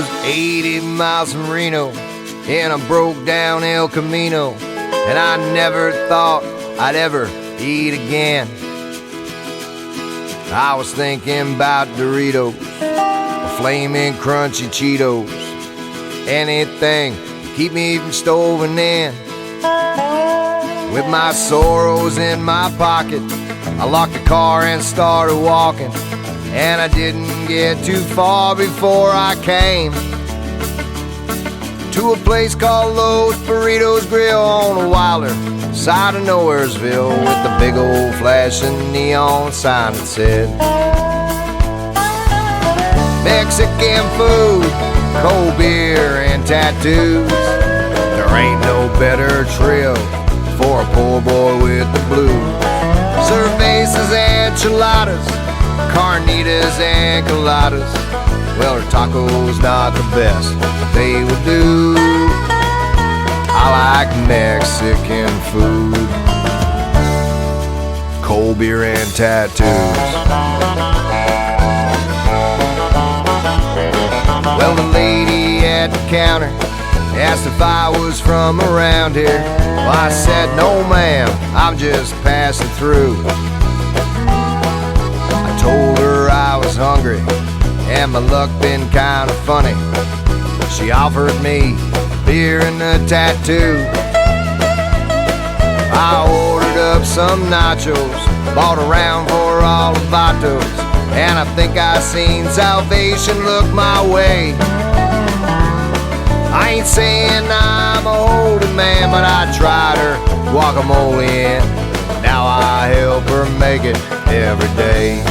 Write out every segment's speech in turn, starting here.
was 80 miles from Reno in a broke down El Camino, and I never thought I'd ever eat again. I was thinking about Doritos, flaming crunchy Cheetos, anything to keep me from stoving in. With my sorrows in my pocket, I locked the car and started walking, and I didn't get too far before I came to a place called Los Burritos Grill on the wilder side of Nowheresville, with the big old flashing neon sign that said Mexican food, cold beer and tattoos. There ain't no better trail for a poor boy with the blues. Cervezas and enchiladas, carnitas and coladas. Well, her taco's not the best, but they will do. I like Mexican food, cold beer and tattoos. Well, the lady at the counter asked if I was from around here. Well, I said, no ma'am, I'm just passing through. I told her I was hungry and my luck been kinda funny. She offered me beer and a tattoo. I ordered up some nachos, bought a round for all the vatos, and I think I seen salvation look my way. I ain't saying I'm a holy man, but I tried her guacamole in. Now I help her make it every day.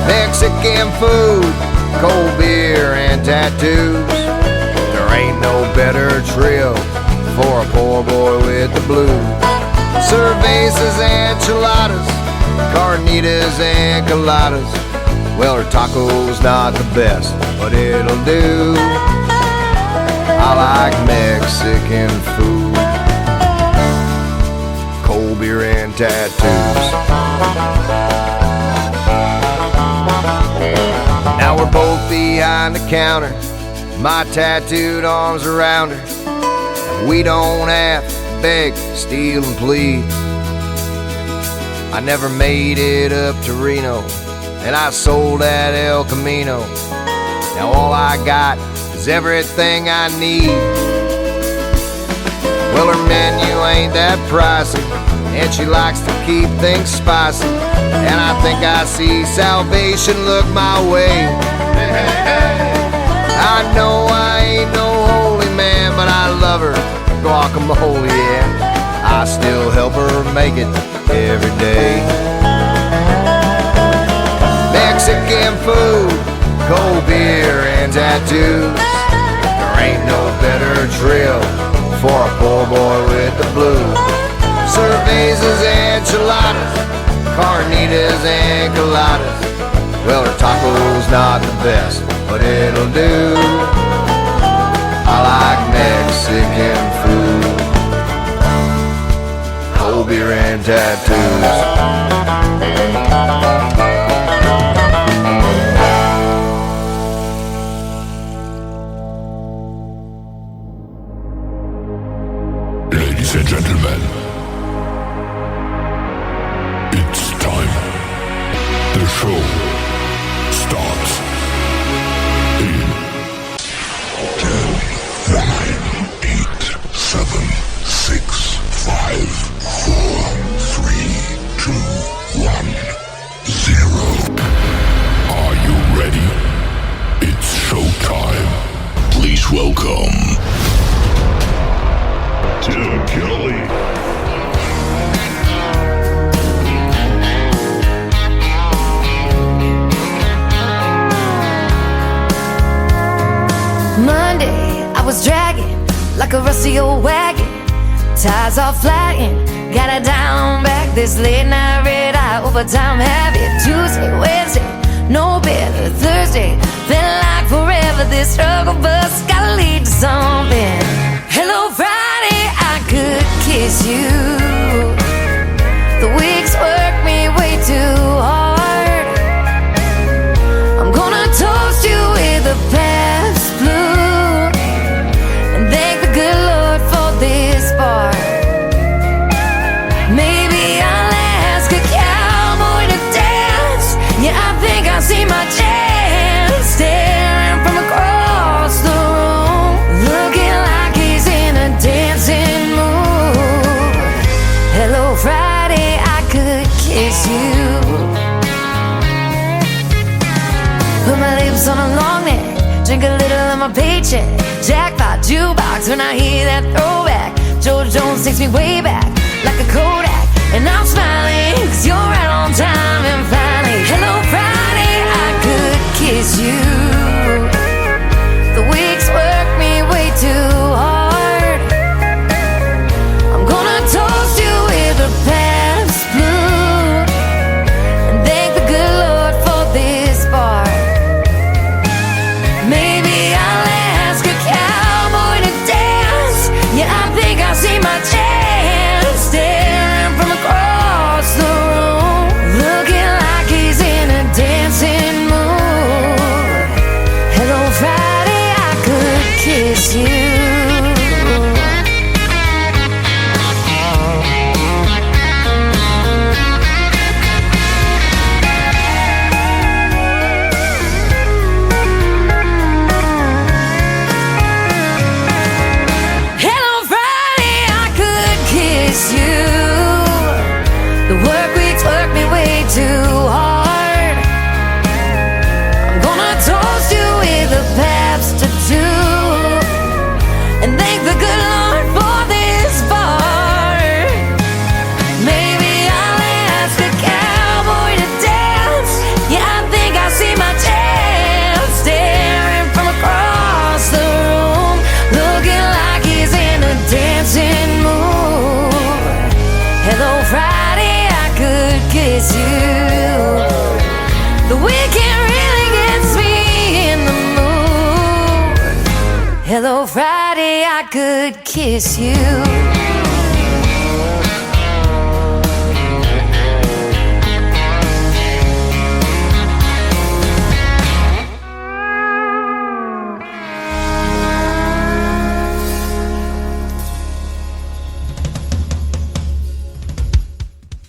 Mexican food, cold beer and tattoos. There ain't no better trail for a poor boy with the blues. Cervezas and enchiladas, carnitas and coladas. Well, her taco's not the best, but it'll do. I like Mexican food, cold beer and tattoos. Now we're both behind the counter, my tattooed arms around her. We don't have to beg, steal and plead. I never made it up to Reno, and I sold at El Camino. Now all I got is everything I need. Well, her menu ain't that pricey, and she likes to keep things spicy. And I think I see salvation look my way. I know I ain't no holy man, but I love her guacamole, yeah. I still help her make it every day. Mexican food, cold beer and tattoos. There ain't no better trail for a poor boy with the blues. Cervezas and enchiladas, carnitas and coladas. Well, her taco's not the best, but it'll do. I like Mexican food, cold beer and tattoos. Ladies and gentlemen, it's time. The show starts in 10, 9, 8, 7, 6, 5, 4, 3, 2, 1, 0. Are you ready? It's showtime. Please welcome Tim Kelly. Monday, I was dragging like a rusty old wagon. Tires all flying, got it down back. This late night red eye overtime heavy. Tuesday, Wednesday, no better. Thursday, felt like forever. This struggle bus gotta lead to something. Hello Friday, I could kiss you. The weeks work me way too hard. I'm gonna toast you my paycheck. Jackpot, jukebox, when I hear that throwback. George Jones takes me way back, like a Kodak. And I'm smiling, cause you're right on time. And finally, hello Friday, I could kiss you. The weeks work me way too hard. I'm gonna toast you with a past blue and thank the good Lord for this bar. Maybe I'll ask a cowboy to dance. Yeah, I think I see my chance, staring from across the room, looking like he's in a dancing mood. Hello Friday, I could kiss you. The work weeks work me way too hard. I'm gonna toast you with a Pabst tattoo and thank the good Lord for this bar. Maybe I'll ask a cowboy to dance. Yeah, I think I see my chance, staring from across the room, looking like he's in a dancing mood. Hello Friday, could kiss you. The weekend really gets me in the mood. Hello Friday, I could kiss you.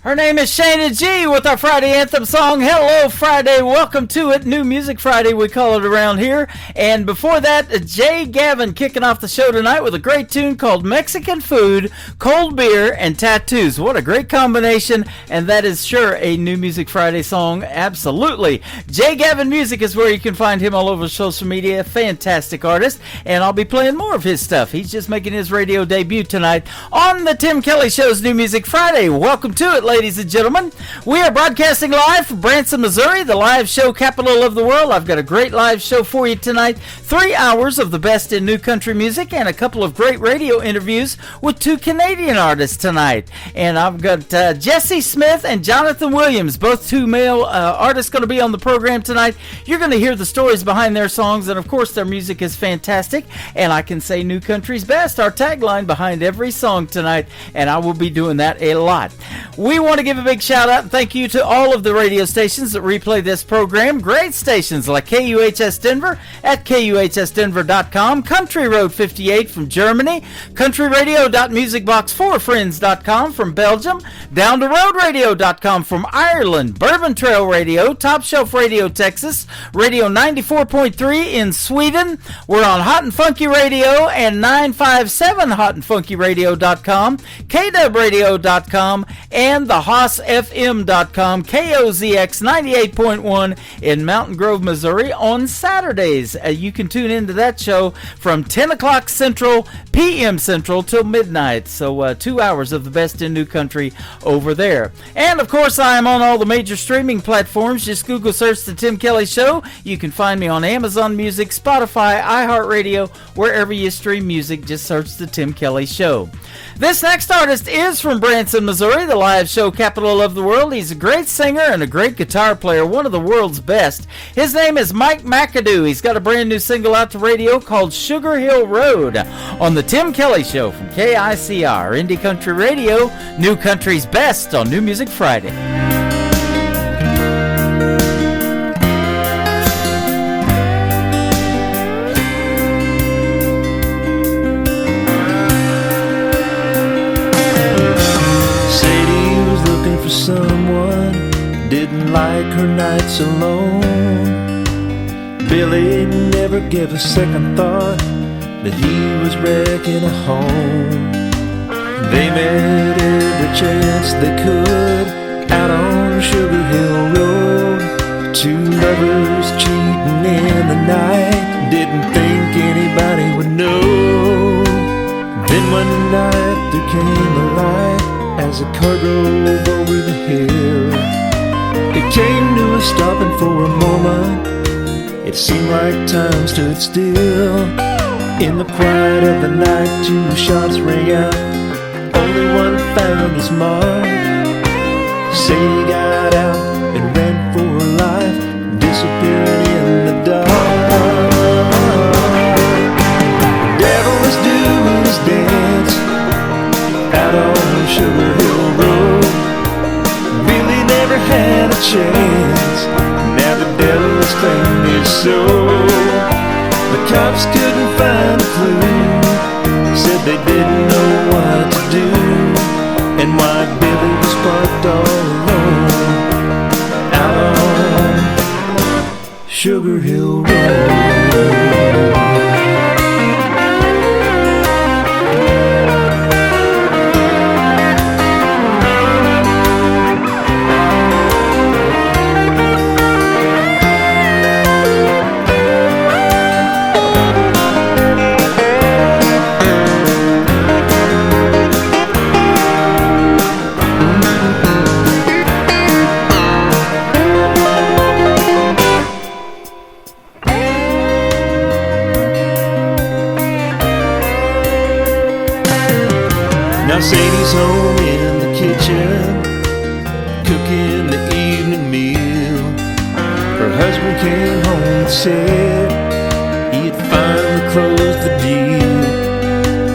Her name is Shayna G with our Friday anthem song, Hello Friday. Welcome to it. New Music Friday, we call it around here. And before that, Jay Gavin kicking off the show tonight with a great tune called Mexican Food, Cold Beer, and Tattoos. What a great combination. And that is sure a New Music Friday song. Absolutely. Jay Gavin Music is where you can find him all over social media. Fantastic artist. And I'll be playing more of his stuff. He's just making his radio debut tonight on the Tim Kelly Show's New Music Friday. Welcome to it, ladies and gentlemen. We are broadcasting live from Branson, Missouri, the live show capital of the world. I've got a great live show for you tonight. 3 hours of the best in new country music and a couple of great radio interviews with 2 Canadian artists tonight. And I've got Jesse Smith and Jonathan Williams, both 2 male artists going to be on the program tonight. You're going to hear the stories behind their songs, and of course their music is fantastic. And I can say new country's best, our tagline behind every song tonight, and I will be doing that a lot. We want to give a big shout out and thank you to all of the radio stations that replay this program. Great stations like KUHS Denver at KUHSdenver.com, Country Road 58 from Germany, countryradio.musicbox4friends.com from Belgium, Down the Road Radio.com from Ireland, Bourbon Trail Radio, Top Shelf Radio Texas, Radio 94.3 in Sweden. We're on Hot and Funky Radio and 957hotandfunkyradio.com, KWradio.com, and the HossFM.com, KOZX 98.1 in Mountain Grove, Missouri on Saturdays. You can tune into that show from 10 o'clock Central, p.m. Central till midnight. So 2 hours of the best in new country over there. And of course, I am on all the major streaming platforms. Just Google search The Tim Kelly Show. You can find me on Amazon Music, Spotify, iHeartRadio, wherever you stream music. Just search The Tim Kelly Show. This next artist is from Branson, Missouri, the live show capital of the world. He's a great singer and a great guitar player, one of the world's best. His name is Mike McAdoo. He's got a brand new single out to radio called Sugar Hill Road on the Tim Kelly Show from KICR, Indie Country Radio, New Country's best on New Music Friday. Someone didn't like her nights alone. Billy never gave a second thought that he was wrecking a home. They met every chance they could out on Sugar Hill Road. 2 lovers cheating in the night, didn't think anybody would know. Then one night there came a light as the car drove over the hill. It came to a stopping for a moment. It seemed like time stood still. In the quiet of the night, two shots rang out. Only one found his mark. Say he got out and ran for life, disappeared in the dark. The devil was doing his dance out on Sugar Hill Road. Billy never had a chance. Now the devil is claiming his soul. The cops couldn't find a clue. Said they didn't know what to do, and why Billy was parked all alone out on Sugar Hill Road. Now Sadie's home in the kitchen, cooking the evening meal. Her husband came home and said he had finally closed the deal.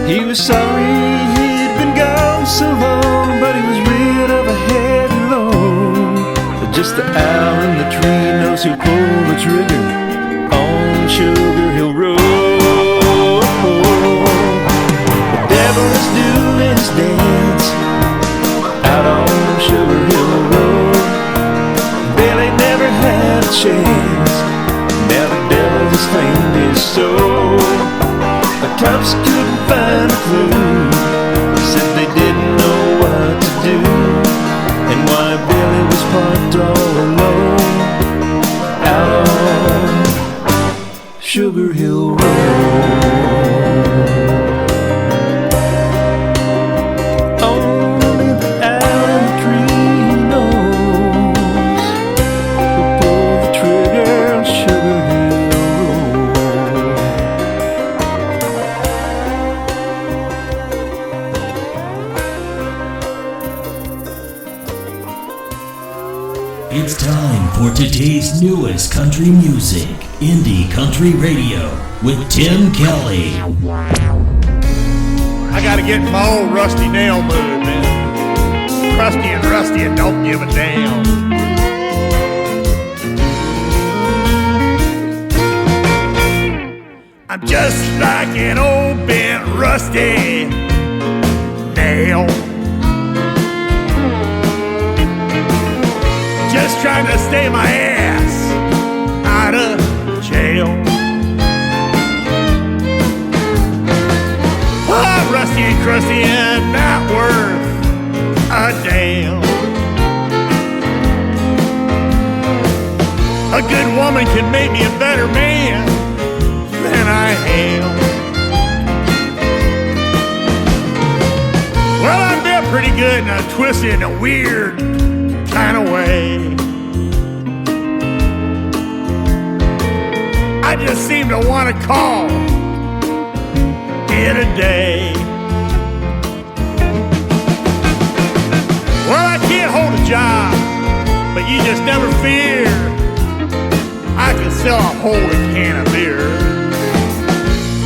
He was sorry he'd been gone so long, but he was rid of a heavy load. But just the owl in the tree knows who pulled the trigger on Sugar Hill Road. Is doing his dance out on Sugar Hill Road. Billy never had a chance. Now the devil has claimed his soul. The cops couldn't find a clue. Said they didn't know what to do, and why Billy was parked all alone out on Sugar Hill Road. It's time for today's newest country music, Indie Country Radio, with Tim Kelly. I gotta get my old rusty nail moved, man. Crusty and rusty and don't give a damn. I'm just like an old bent rusty nail, just trying to stay my ass out of jail. Oh, rusty and crusty and not worth a damn. A good woman can make me a better man than I am. Well, I'm built pretty good and I'm twisted in a weird kind of way. I just seem to want to call it a day. Well, I can't hold a job, but you just never fear. I can sell a whole can of beer.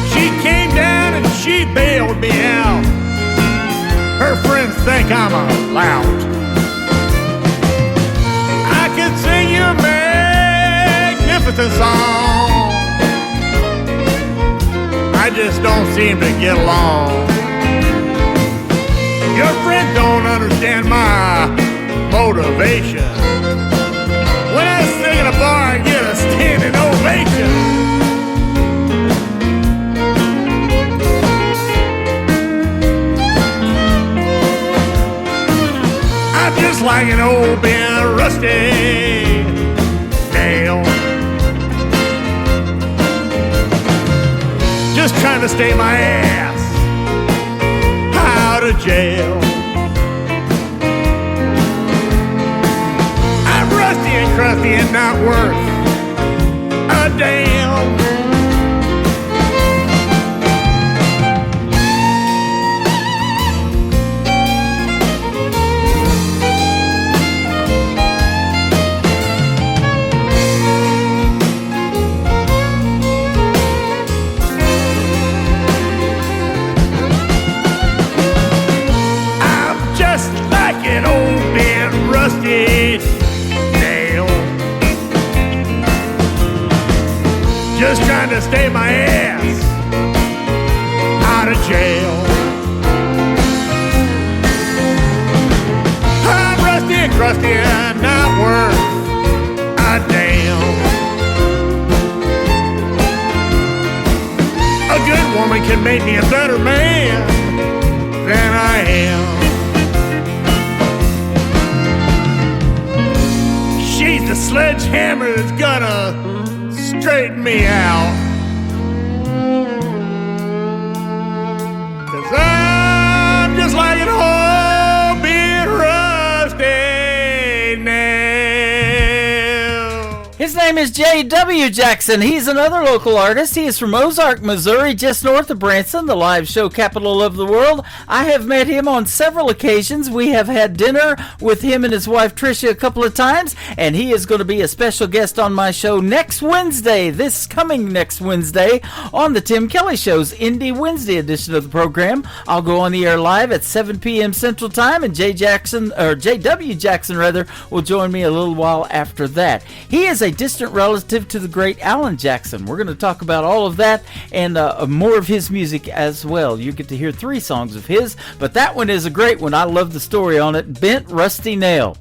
She came down and she bailed me out. Her friends think I'm a lout. I can sing you a magnificent song. I just don't seem to get along. Your friends don't understand my motivation. When I sing in a bar, I get a standing ovation. I'm just like an old bent rusty nail. trying to stay my ass out of jail. I'm rusty and crusty and not worth a damn. An old bent rusty nail, just trying to stay my ass out of jail. I'm rusty and crusty and not worth a damn. A good woman can make me a better man than I am. She's the sledgehammer that's gonna straighten me out. 'Cause I'm just like an old bit rusty nail. His name is J.W. Jackson. He's another local artist. He is from Ozark, Missouri, just north of Branson, the live show capital of the world. I have met him on several occasions. We have had dinner with him and his wife Tricia a couple of times, and he is going to be a special guest on my show next Wednesday, this coming next Wednesday, on the Tim Kelly Show's Indie Wednesday edition of the program. I'll go on the air live at 7 p.m. Central Time, and J.W. Jackson will join me a little while after that. He is a distant relative to the great Alan Jackson. We're going to talk about all of that and more of his music as well. You get to hear 3 songs of his, but that one is a great one. I love the story on it, Bent Rusty Nail.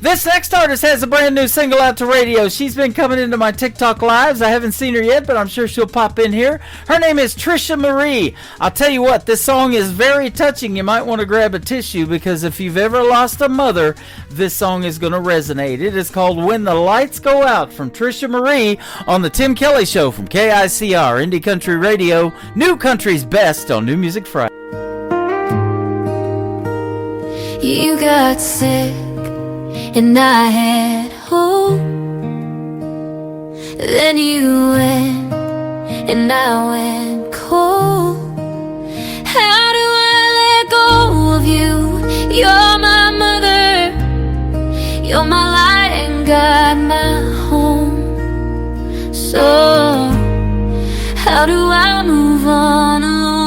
This next artist has a brand new single out to radio. She's been coming into my TikTok lives. I haven't seen her yet, but I'm sure she'll pop in here. Her name is Trisha Marie. I'll tell you what, this song is very touching. You might want to grab a tissue, because if you've ever lost a mother, this song is going to resonate. It is called When the Lights Go Out from Trisha Marie on the Tim Kelly Show from KICR, Indie Country Radio, New Country's Best on New Music Friday. You got sick and I had hope. Then you went and I went cold. How do I let go of you? You're my mother, you're my light and God, my home. So how do I move on alone?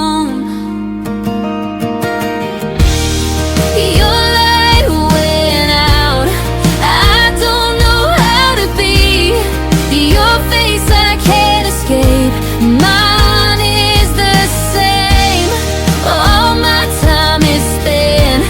Mine is the same. All my time is spent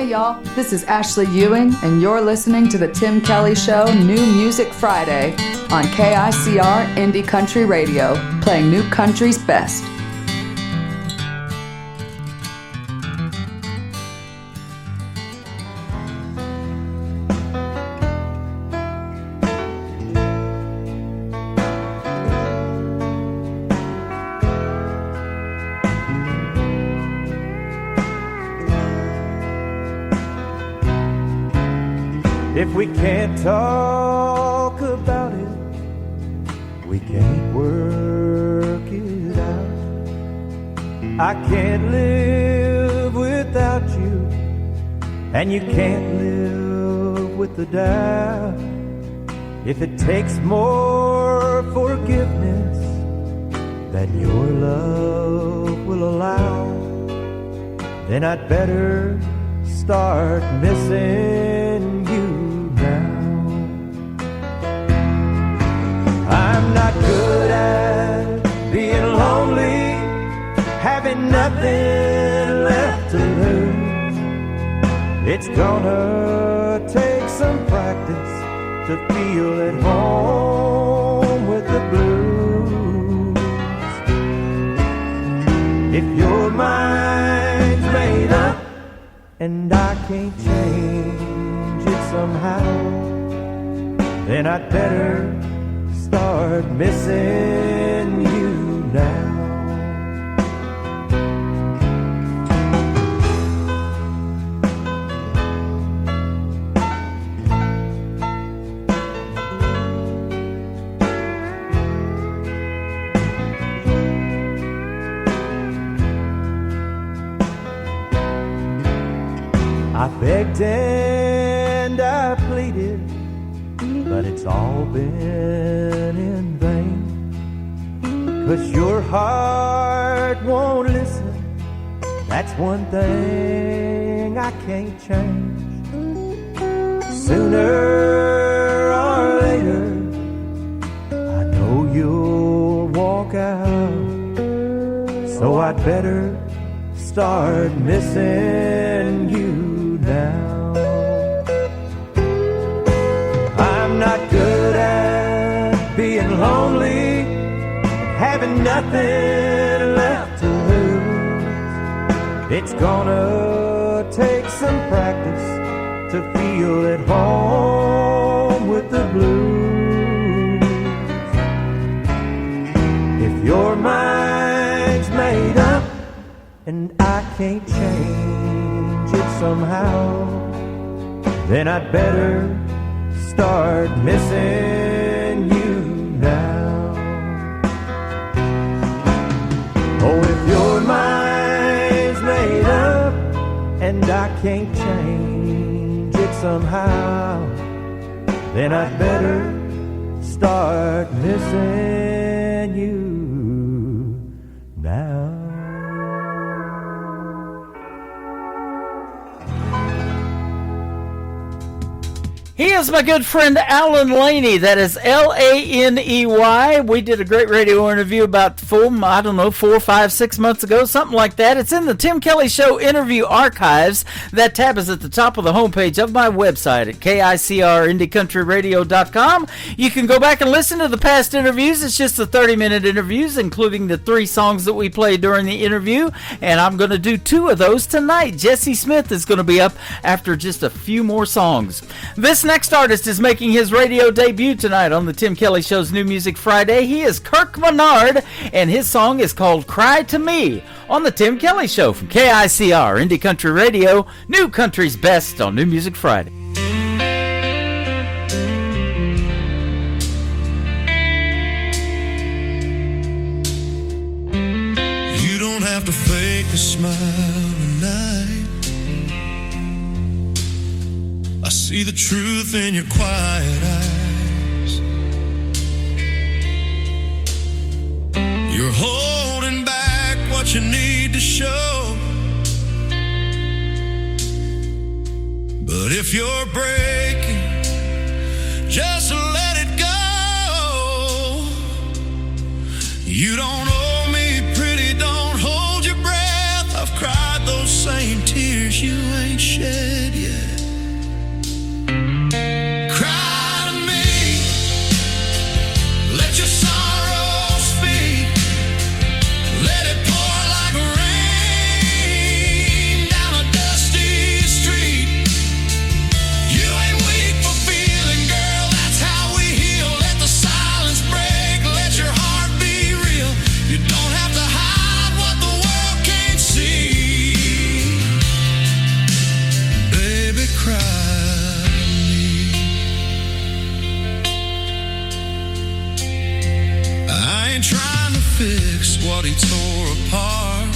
Hey y'all, this is Ashley Ewing, and you're listening to The Tim Kelly Show New Music Friday on KICR Indie Country Radio, playing new country's best. If we can't talk about it, we can't work it out. I can't live without you, and you can't live with the doubt. If it takes more forgiveness than your love will allow, then I'd better start missing you now. I'm not good at being lonely, having nothing left to lose. It's gonna take some practice to feel at home with the blues. If your mind's made up and I can't change it somehow, then I'd better start missing you now. I begged and I pleaded, but it's all been in vain. 'Cause your heart won't listen, that's one thing I can't change. Sooner or later, I know you'll walk out, so I'd better start missing you now. I'm not good at being lonely, having nothing left to lose. It's gonna take some practice to feel at home with the blues. If your mind's made up and I can't change it somehow, then I'd better start missing you now. Oh, if your mind's made up and I can't change it somehow, then I'd better start missing you now. He is my good friend Alan Laney. That is Laney. We did a great radio interview about 4, 5, 6 months ago, something like that. It's in the Tim Kelly Show interview archives. That tab is at the top of the homepage of my website at KICRIndieCountryRadio.com. You can go back and listen to the past interviews. It's just the 30-minute interviews, including the 3 songs that we played during the interview. And I'm going to do 2 of those tonight. Jesse Smith is going to be up after just a few more songs. This next artist is making his radio debut tonight on the Tim Kelly Show's New Music Friday. He is Kirk Menard, and his song is called Cry to Me on the Tim Kelly Show from KICR Indie Country Radio, New Country's Best on New Music Friday. You don't have to fake a smile tonight. I see the truth in your quiet eyes. You're holding back what you need to show. But if you're breaking, just let it go. You don't owe me, pretty, don't hold your breath. I've cried those same tears you ain't shed. fix what he tore apart.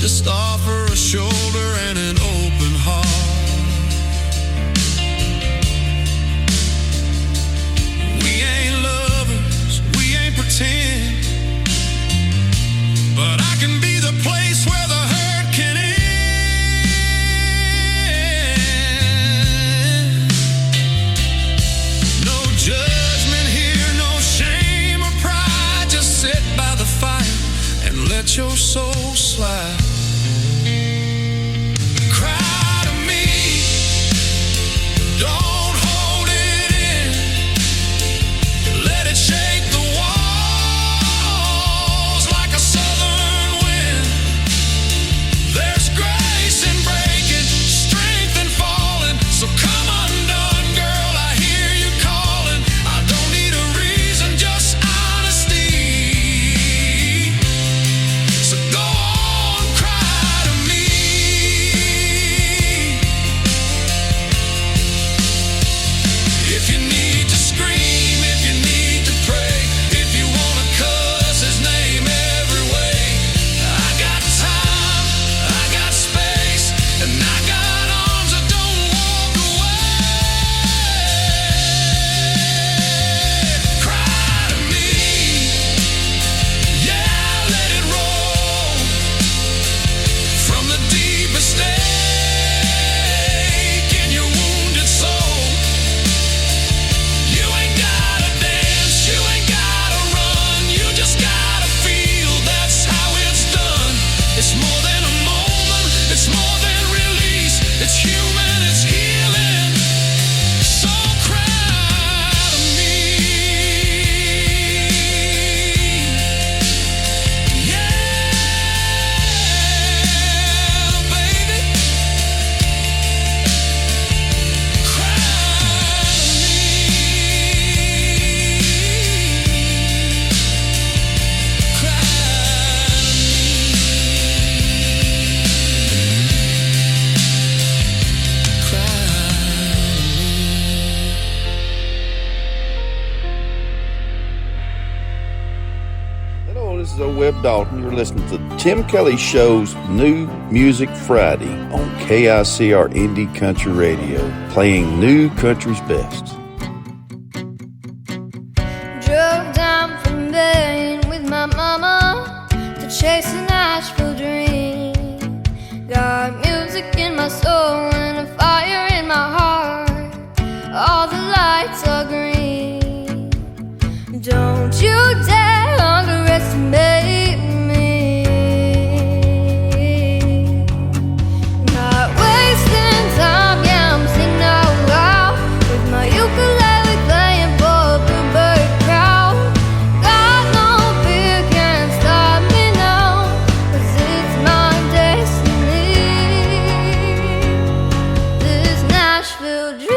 Just offer a shoulder and an open heart. We ain't lovers, we ain't pretend, but I can be the place where the hurt can end. No judgment here, no shame or pride. Just sit by the fire and let your soul slide. Cry to me, don't hold it in. Let it shake the walls like a southern wind. There's grace in breaking, strength in falling. So come undone, girl, I hear you calling. I don't need a reason, just honesty. So go on, cry to me. If you need to scream, if you need to pray, if you wanna cuss his name every way, I got time, I got space, and I got arms that don't walk away. Cry to me, yeah, let it roll from the deepest ache in your wounded soul. You ain't gotta dance, you ain't gotta run, you just gotta feel, that's how it's done. It's more than a moment, it's more than release, it's human, it's healing. So cry to me. Yeah, baby. Cry to me. Cry to Hello, this is Old Webb Dalton. You're listening to Tim Kelly Show's New Music Friday on KICR Indie Country Radio, playing new country's best. Drove down from Maine with my mama to chase a Nashville dream. Got music in my soul and a fire in my heart. All the lights are green. Don't you dare underestimate me. Not wasting time, yeah, I'm singing out loud with my ukulele playing for a bluebird crowd. Got no fear, can't stop me now, 'cause it's my destiny. This Nashville dream.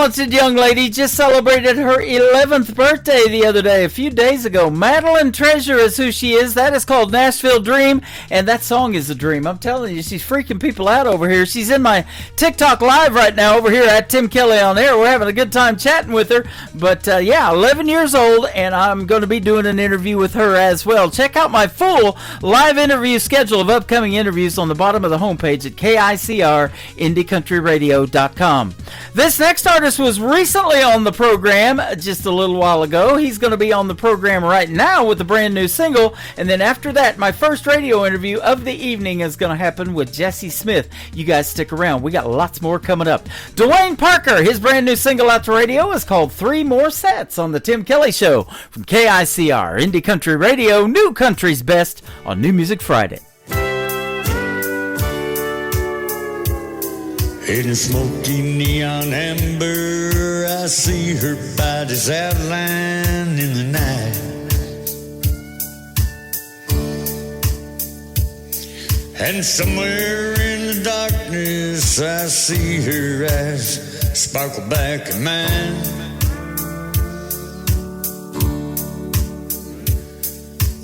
talented young lady just celebrated her 11th birthday the other day, a few days ago. Madeline Treasure is who she is. That is called Nashville Dream, and that song is a dream. I'm telling you, she's freaking people out over here. She's in my TikTok live right now over here at Tim Kelly on Air. We're having a good time chatting with her. But yeah, 11 years old, and I'm going to be doing an interview with her as well. Check out my full live interview schedule of upcoming interviews on the bottom of the homepage at KICRIndieCountryRadio.com. This next artist was recently on the program just a little while ago. He's going to be on the program right now with a brand new single. And then after that, my first radio interview of the evening is going to happen with Jesse Smith. You guys stick around. We got lots more coming up. Dwayne Parker, his brand new single out to radio is called 3 More Sets on the Tim Kelly Show from KICR, Indie Country Radio, New Country's Best on New Music Friday. In smoky neon amber, I see her body's outline in the night. And somewhere in the darkness, I see her eyes sparkle back at mine.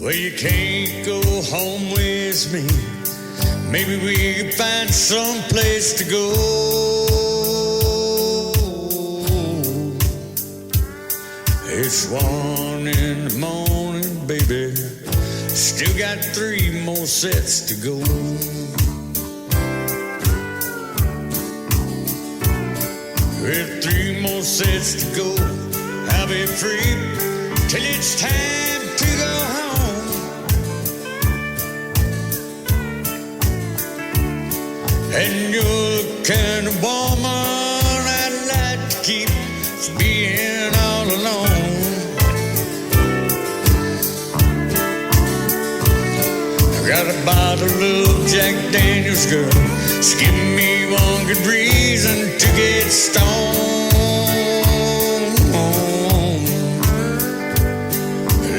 Well, you can't go home with me. Maybe we can find some place to go. It's 1 in the morning, baby. Still got 3 more sets to go. With 3 more sets to go, I'll be free till it's time to go home. And you're the kind of woman I'd like to keep from being all alone. I got a bottle of Jack Daniels, girl. Just give me one good reason to get stoned.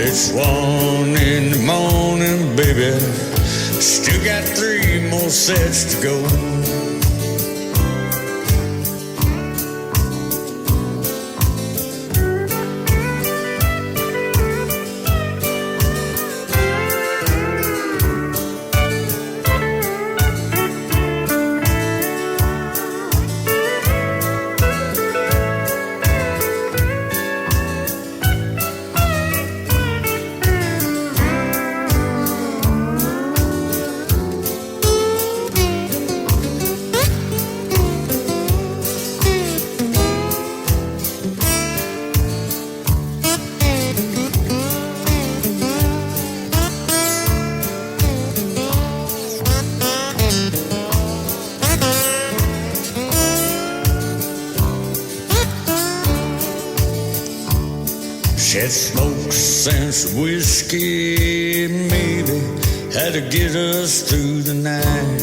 It's 1 in the morning, baby. Still got 3 more sets to go. Had smoked since whiskey, maybe had to get us through the night.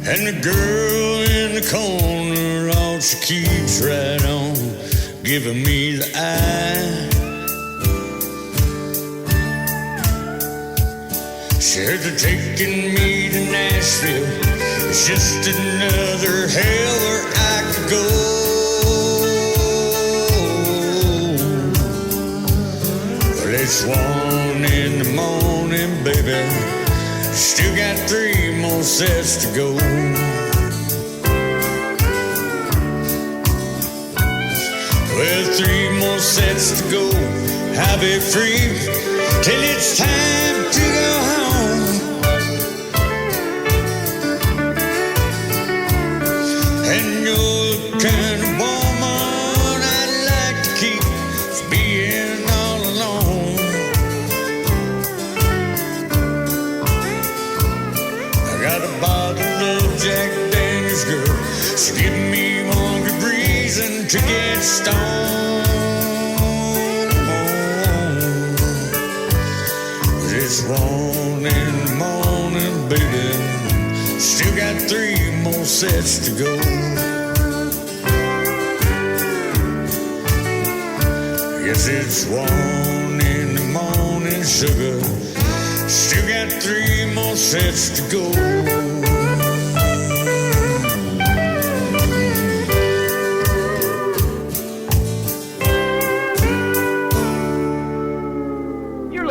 And the girl in the corner, all she keeps right on giving me the eye. She heard they're taking me to Nashville. It's just another hell where I could go. Well, it's 1 in the morning, baby. Still got 3 more sets to go. Well, 3 more sets to go. I'll be free till it's time to go home. And you're the kind of woman I'd like to keep from being all alone. I got a bottle of Jack Daniels, girl. So give me one good reason to get stoned. It's 1 in the morning, baby. Still got 3 more sets to go. Yes, it's 1 in the morning, sugar. Still got 3 more sets to go.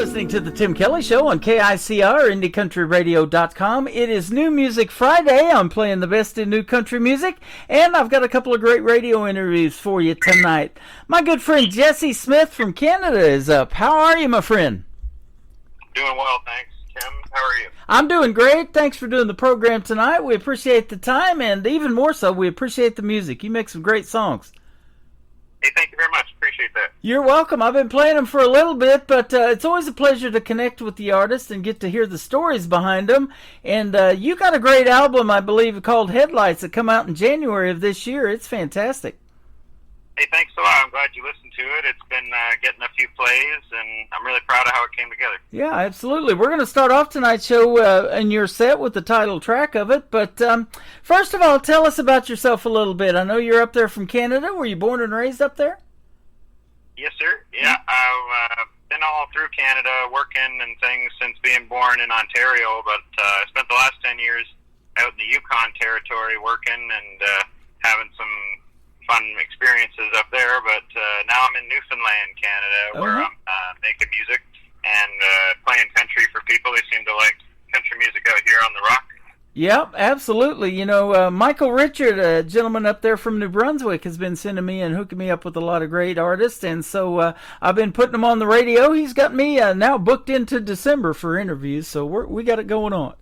listening to the Tim Kelly Show on KICR, IndieCountryRadio.com. It is New Music Friday. I'm playing the best in new country music, and I've got a couple of great radio interviews for you tonight. My good friend Jesse Smith from Canada is up. How are you, my friend? Doing well, thanks. Tim, how are you? I'm doing great. Thanks for doing the program tonight. We appreciate the time, and even more so, we appreciate the music. You make some great songs. Hey, thank you very much. Appreciate that. You're welcome. I've been playing them for a little bit, but it's always a pleasure to connect with the artist and get to hear the stories behind them. And you got a great album, I believe, called Headlights that come out in January of this year. It's fantastic. Hey, thanks a lot. I'm glad you listened to it. It's been getting a few plays, and I'm really proud of how it came together. Yeah, absolutely. We're going to start off tonight's show in your set with the title track of it. But first of all, tell us about yourself a little bit. I know you're up there from Canada. Were you born and raised up there? Yes, sir. Yeah, I've been all through Canada working and things since being born in Ontario, but I spent the last 10 years out in the Yukon Territory working and having some fun experiences up there, but now I'm in Newfoundland, Canada, where I'm making music and playing country for people. They seem to like country music out here on the rock. Yep, absolutely. You know, Michael Richard, a gentleman up there from New Brunswick, has been sending me and hooking me up with a lot of great artists, and so I've been putting them on the radio. He's got me now booked into December for interviews, so we got it going on.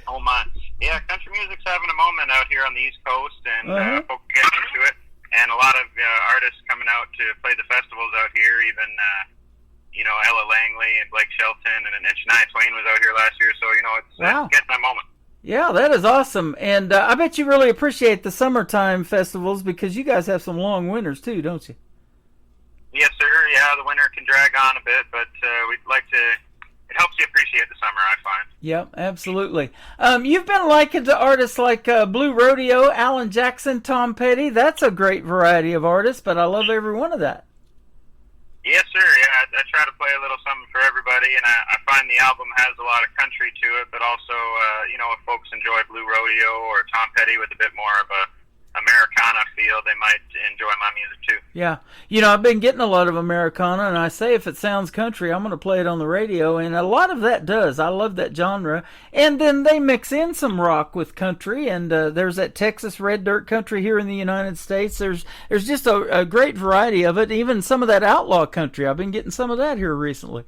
Oh, my. Yeah, country music's having a moment out here on the East Coast, and folks are getting into it. And a lot of artists coming out to play the festivals out here, even, Ella Langley and Blake Shelton, and Shania Twain was out here last year, so, it's getting that moment. Yeah, that is awesome. And I bet you really appreciate the summertime festivals because you guys have some long winters, too, don't you? Yes, sir. Yeah, the winter can drag on a bit, but we'd like to... It helps you appreciate the summer, I find. Yep, absolutely. You've been likened to artists like Blue Rodeo, Alan Jackson, Tom Petty. That's a great variety of artists, but I love every one of that. Yes, sir. Yeah, I try to play a little something for everybody, and I find the album has a lot of country to it, but also, if folks enjoy Blue Rodeo or Tom Petty with a bit more of a Americana feel, they might enjoy my music too. Yeah. I've been getting a lot of Americana, and I say if it sounds country, I'm going to play it on the radio, and a lot of that does. I love that genre. And then they mix in some rock with country, and there's that Texas red dirt country here in the United States. There's just a great variety of it, even some of that outlaw country. I've been getting some of that here recently.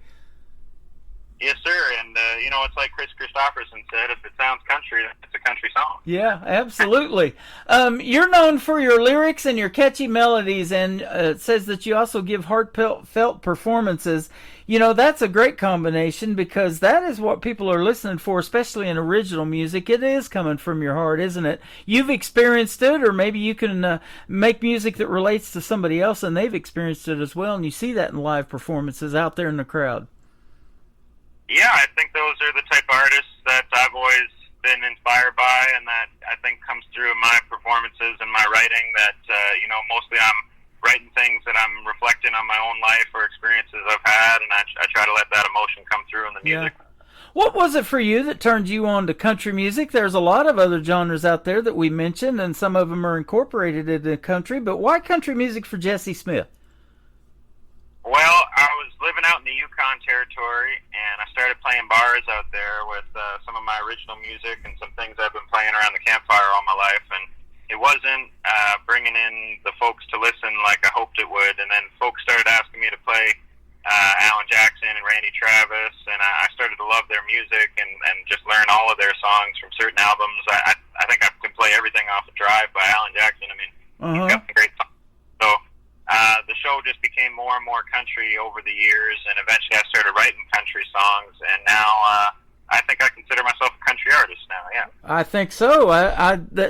Yes, sir, and it's like Chris Christopherson said, if it sounds country, it's a country song. Yeah, absolutely. You're known for your lyrics and your catchy melodies, and it says that you also give heartfelt performances. That's a great combination because that is what people are listening for, especially in original music. It is coming from your heart, isn't it? You've experienced it, or maybe you can make music that relates to somebody else, and they've experienced it as well, and you see that in live performances out there in the crowd. Yeah, I think those are the type of artists that I've always been inspired by, and that I think comes through in my performances and my writing, that, mostly I'm writing things that I'm reflecting on my own life or experiences I've had, and I try to let that emotion come through in the music. Yeah. What was it for you that turned you on to country music? There's a lot of other genres out there that we mentioned, and some of them are incorporated into country, but why country music for Jesse Smith? Well, I was living out in the Yukon Territory, and I started playing bars out there with some of my original music and some things I've been playing around the campfire all my life, and it wasn't bringing in the folks to listen like I hoped it would, and then folks started asking me to play Alan Jackson and Randy Travis, and I started to love their music and just learn all of their songs from certain albums. I think I can play everything off of Drive by Alan Jackson. I mean, he's got some great songs. So the show just became more and more country over the years, and eventually I started writing country songs, and now I think I consider myself a country artist now, yeah. I think so.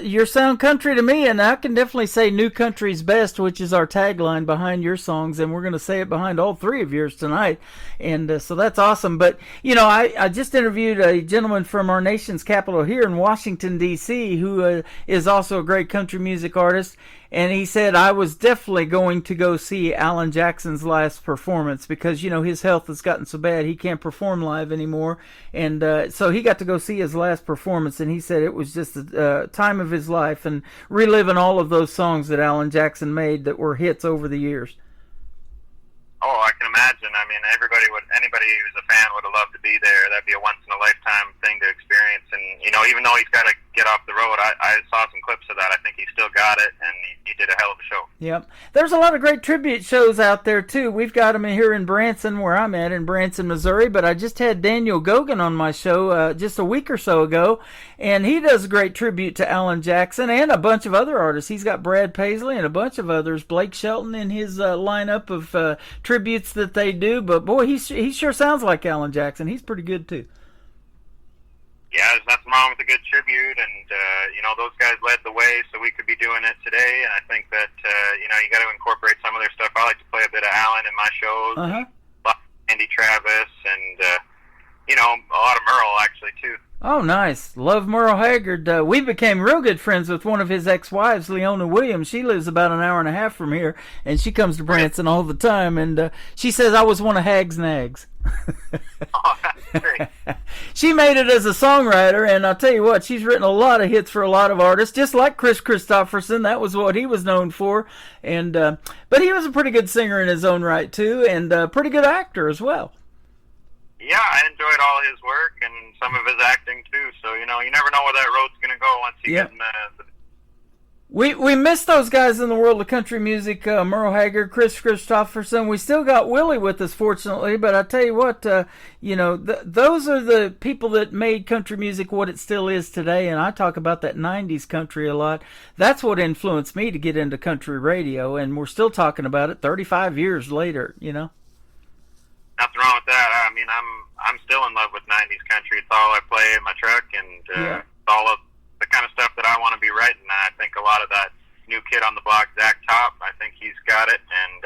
You sound country to me, and I can definitely say new country's best, which is our tagline behind your songs, and we're going to say it behind all three of yours tonight, and so that's awesome. But, I just interviewed a gentleman from our nation's capital here in Washington, D.C., who is also a great country music artist, and he said, I was definitely going to go see Alan Jackson's last performance because, his health has gotten so bad he can't perform live anymore. And so he got to go see his last performance, and he said it was just the time of his life and reliving all of those songs that Alan Jackson made that were hits over the years. Oh, I can imagine. I mean, anybody who's a fan would have loved to be there. That'd be a once in a lifetime thing to experience. And even though he's got to get off the road, I saw some clips of that. I think he still got it, and he did a hell of a show. Yep. There's a lot of great tribute shows out there too. We've got them here in Branson, where I'm at in Branson, Missouri. But I just had Daniel Gogan on my show just a week or so ago, and he does a great tribute to Alan Jackson and a bunch of other artists. He's got Brad Paisley and a bunch of others. Blake Shelton in his lineup of tributes that they do. But boy, he sure sounds like Alan Jackson. He's pretty good too. Yeah, there's nothing wrong with a good tribute, and those guys led the way, so we could be doing it today. And I think that you got to incorporate some of their stuff. I like to play a bit of Alan in my shows, Andy Travis, and a lot of Merle actually too. Oh, nice. Love Merle Haggard. We became real good friends with one of his ex-wives, Leona Williams. She lives about an hour and a half from here, and she comes to Branson all the time. And she says I was one of Hag's nags. Oh, that's great. She made it as a songwriter, and I'll tell you what, she's written a lot of hits for a lot of artists, just like Chris Christopherson. That was what he was known for. And but he was a pretty good singer in his own right, too, and a pretty good actor as well. Yeah, I enjoyed all his work and some of his acting too. So you never know where that road's going to go once you get in the. We miss those guys in the world of country music. Merle Haggard, Chris Christopherson. We still got Willie with us, fortunately. But I tell you what, those are the people that made country music what it still is today. And I talk about that '90s country a lot. That's what influenced me to get into country radio, and we're still talking about it 35 years later. Nothing wrong with that. I mean, I'm still in love with '90s country. It's all I play in my truck, and it's all of the kind of stuff that I want to be writing. I think a lot of that new kid on the block, Zach Top, I think he's got it, and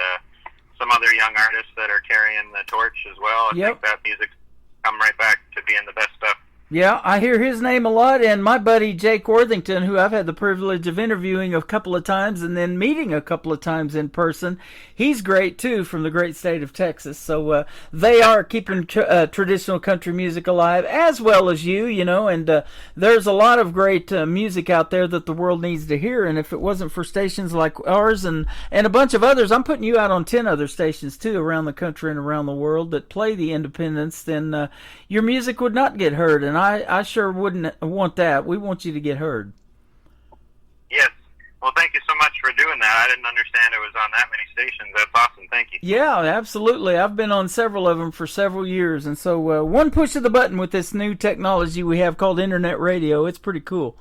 some other young artists that are carrying the torch as well. I think that music's come right back to being the best stuff. Yeah, I hear his name a lot, and my buddy Jake Worthington, who I've had the privilege of interviewing a couple of times and then meeting a couple of times in person, he's great too, from the great state of Texas. So they are keeping traditional country music alive, as well as and there's a lot of great music out there that the world needs to hear, and if it wasn't for stations like ours and a bunch of others, I'm putting you out on 10 other stations too around the country and around the world that play the independents, then your music would not get heard, and I sure wouldn't want that. We want you to get heard. Yes. Well, thank you so much for doing that. I didn't understand it was on that many stations. That's awesome. Thank you. Yeah, absolutely. I've been on several of them for several years, and so one push of the button with this new technology we have called internet radio, it's pretty cool.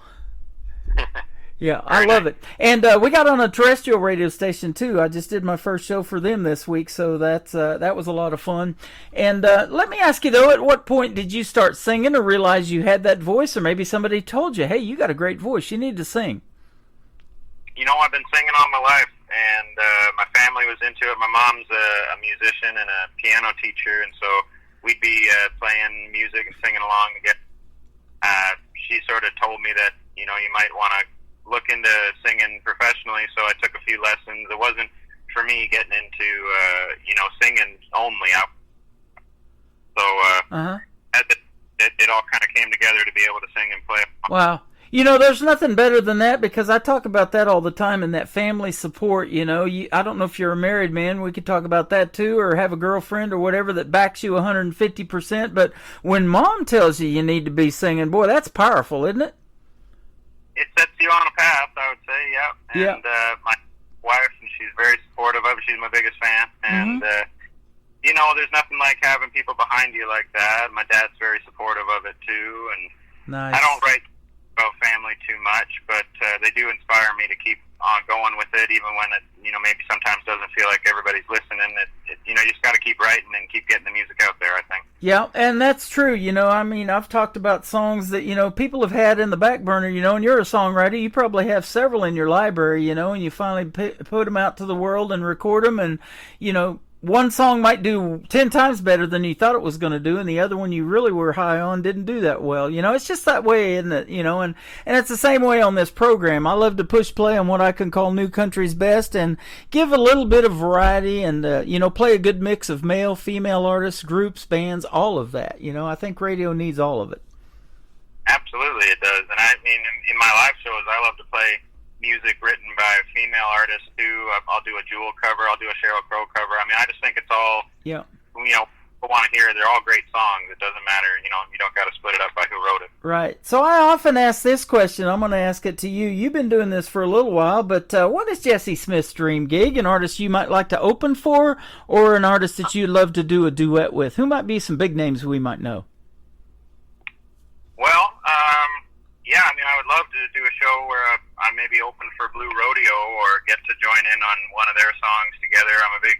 Yeah, I love it. And we got on a terrestrial radio station, too. I just did my first show for them this week, so that was a lot of fun. And let me ask you, though, at what point did you start singing or realize you had that voice, or maybe somebody told you, hey, you got a great voice, you need to sing? I've been singing all my life, and my family was into it. My mom's a musician and a piano teacher, and so we'd be playing music and singing along together. She sort of told me that, you might want to look into singing professionally, so I took a few lessons. It wasn't for me getting into singing only. It all kind of came together to be able to sing and play. Wow. There's nothing better than that, because I talk about that all the time, and that family support. I don't know if you're a married man, we could talk about that too, or have a girlfriend or whatever that backs you 150%, but when mom tells you need to be singing, boy, that's powerful, isn't it? It sets you on a path, I would say, yeah. And my wife, and she's very supportive of it. She's my biggest fan. And, there's nothing like having people behind you like that. My dad's very supportive of it, too. And nice. I don't write about family too much, but they do inspire me to keep on going with it, even when it, maybe sometimes doesn't feel like everybody's listening. You just got to keep writing and keep getting the music out there, I think. Yeah, and that's true. I've talked about songs that, people have had in the back burner, and you're a songwriter. You probably have several in your library, and you finally put them out to the world and record them, and, one song might do 10 times better than you thought it was going to do, and the other one you really were high on didn't do that well. It's just that way, isn't it? And it's the same way on this program. I love to push play on what I can call New Country's best and give a little bit of variety and, play a good mix of male, female artists, groups, bands, all of that. I think radio needs all of it. Absolutely, it does. And I mean, in my live shows, I love to play music written by female artists too. I'll do a Jewel cover, I'll do a Sheryl Crow cover. I mean, I just think it's all you know, people want to hear. They're all great songs. It doesn't matter, you know, you don't got to split it up by who wrote it. Right. So I often ask this question. I'm going to ask it to you. You've been doing this for a little while, but what is Jesse Smith's dream gig? An artist you might like to open for, or an artist that you'd love to do a duet with? Who might be some big names we might know? Well, yeah, I mean, I would love to do a show where I maybe open for Blue Rodeo or get to join in on one of their songs together. I'm a big,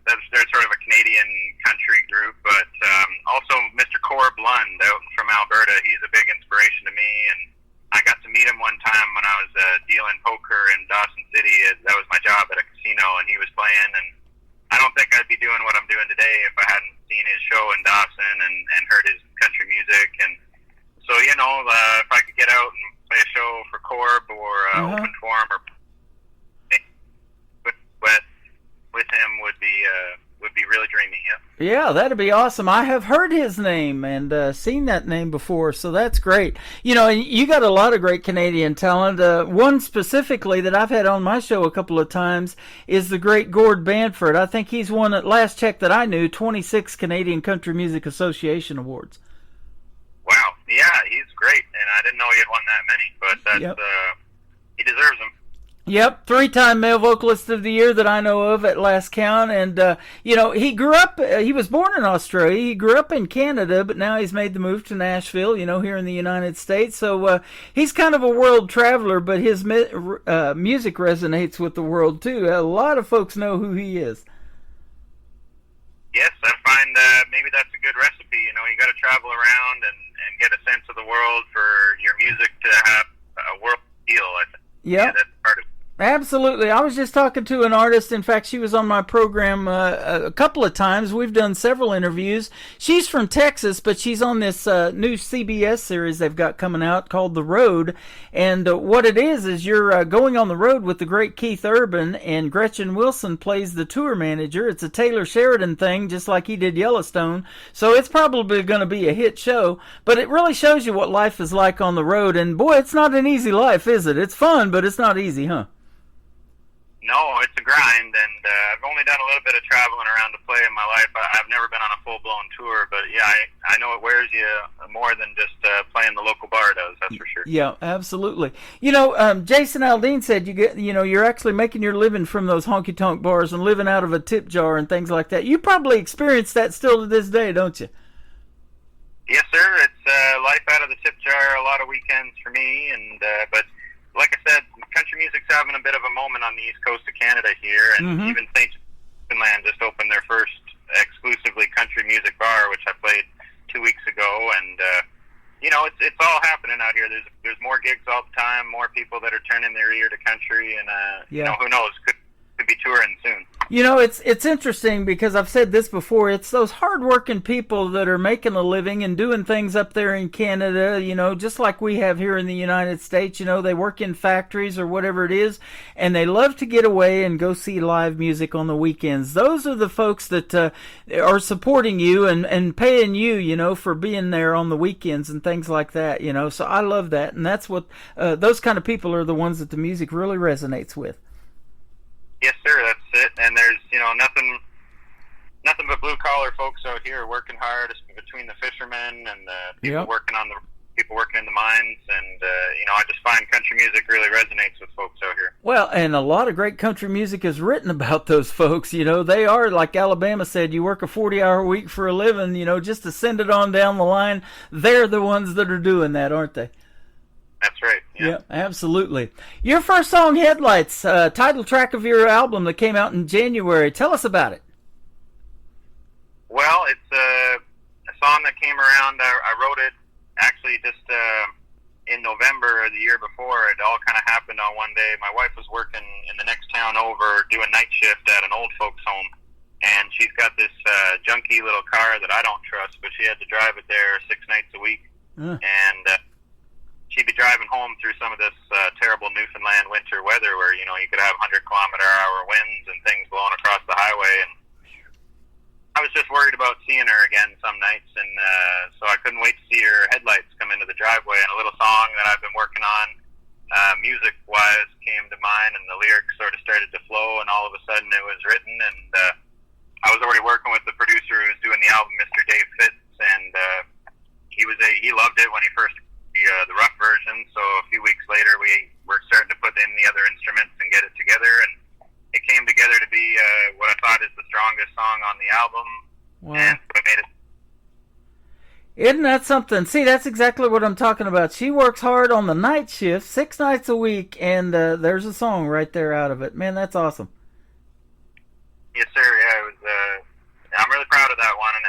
they're sort of a Canadian country group, but also Mr. Corb Lund out from Alberta. He's a big inspiration to me, and I got to meet him one time when I was dealing poker in Dawson City. That was my job at a casino, and he was playing, and I don't think I'd be doing what I'm doing today if I hadn't seen his show in Dawson and heard his country music. And so, you know, if I could get out and play a show for Corb or open for him or with him would be really dreamy. Yeah, that'd be awesome. I have heard his name and seen that name before, so that's great. You know, you got a lot of great Canadian talent. One specifically that I've had on my show a couple of times is the great Gord Banford. I think he's won, at last check that I knew, 26 Canadian Country Music Association awards. Wow, yeah, he's great, and I didn't know he had won that many, but that's he deserves them. Yep, 3-time male vocalist of the year that I know of at last count. And, you know, he grew up, he was born in Australia. He grew up in Canada, but now he's made the move to Nashville, you know, here in the United States. So he's kind of a world traveler, but his music resonates with the world, too. A lot of folks know who he is. Yes, I find maybe that's a good recipe. You know, you got to travel around and get a sense of the world for your music to have a world feel, I think. Yep. Yeah, that's part of it. Absolutely. I was just talking to an artist. In fact, she was on my program a couple of times. We've done several interviews. She's from Texas, but she's on this new CBS series they've got coming out called The Road. And what it is you're going on the road with the great Keith Urban, and Gretchen Wilson plays the tour manager. It's a Taylor Sheridan thing, just like he did Yellowstone. So it's probably going to be a hit show. But it really shows you what life is like on the road. And boy, it's not an easy life, is it? It's fun, but it's not easy, huh? No, it's a grind, and I've only done a little bit of traveling around to play in my life. I've never been on a full-blown tour, but yeah, I know it wears you more than just playing the local bar does, that's for sure. Yeah, absolutely. You know, Jason Aldean said you're actually making your living from those honky-tonk bars and living out of a tip jar and things like that. You probably experience that still to this day, don't you? Yes, sir. It's life out of the tip jar a lot of weekends for me, and but like I said, country music's having a bit of a moment on the east coast of Canada here, and even St. Newfoundland just opened their first exclusively country music bar, which I played 2 weeks ago, and you know, it's all happening out here. There's more gigs all the time, more people that are turning their ear to country, and you know, who knows, could be touring soon. You know, it's interesting because I've said this before. It's those hard-working people that are making a living and doing things up there in Canada, you know, just like we have here in the United States. You know, they work in factories or whatever it is, and they love to get away and go see live music on the weekends. Those are the folks that are supporting you and paying you, you know, for being there on the weekends and things like that, you know. So I love that, and that's what those kind of people are the ones that the music really resonates with. Yes, sir, that's it. And there's, you know, nothing but blue-collar folks out here working hard, between the fishermen and the people working in the mines. And, you know, I just find country music really resonates with folks out here. Well, and a lot of great country music is written about those folks. You know, they are, like Alabama said, you work a 40-hour week for a living, you know, just to send it on down the line. They're the ones that are doing that, aren't they? That's right. Yeah, absolutely. Your first song, Headlights, title track of your album that came out in January. Tell us about it. Well, it's a song that came around. I wrote it actually just in November of the year before. It all kind of happened on one day. My wife was working in the next town over doing night shift at an old folks home, and she's got this junky little car that I don't trust, but she had to drive it there 6 nights a week. And she'd be driving home through some of this terrible Newfoundland winter weather where, you know, you could have 100-kilometer-hour winds and things blowing across the highway. And I was just worried about seeing her again some nights, and so I couldn't wait to see her headlights come into the driveway. And a little song that I've been working on, music-wise, came to mind, and the lyrics sort of started to flow, and all of a sudden it was written. And I was already working with the producer who's on the album. Wow. And we made it. Isn't that something? See, that's exactly what I'm talking about. She works hard on the night shift, 6 nights a week, and there's a song right there out of it. Man, that's awesome. Yes, sir. Yeah, it was. I'm really proud of that one, and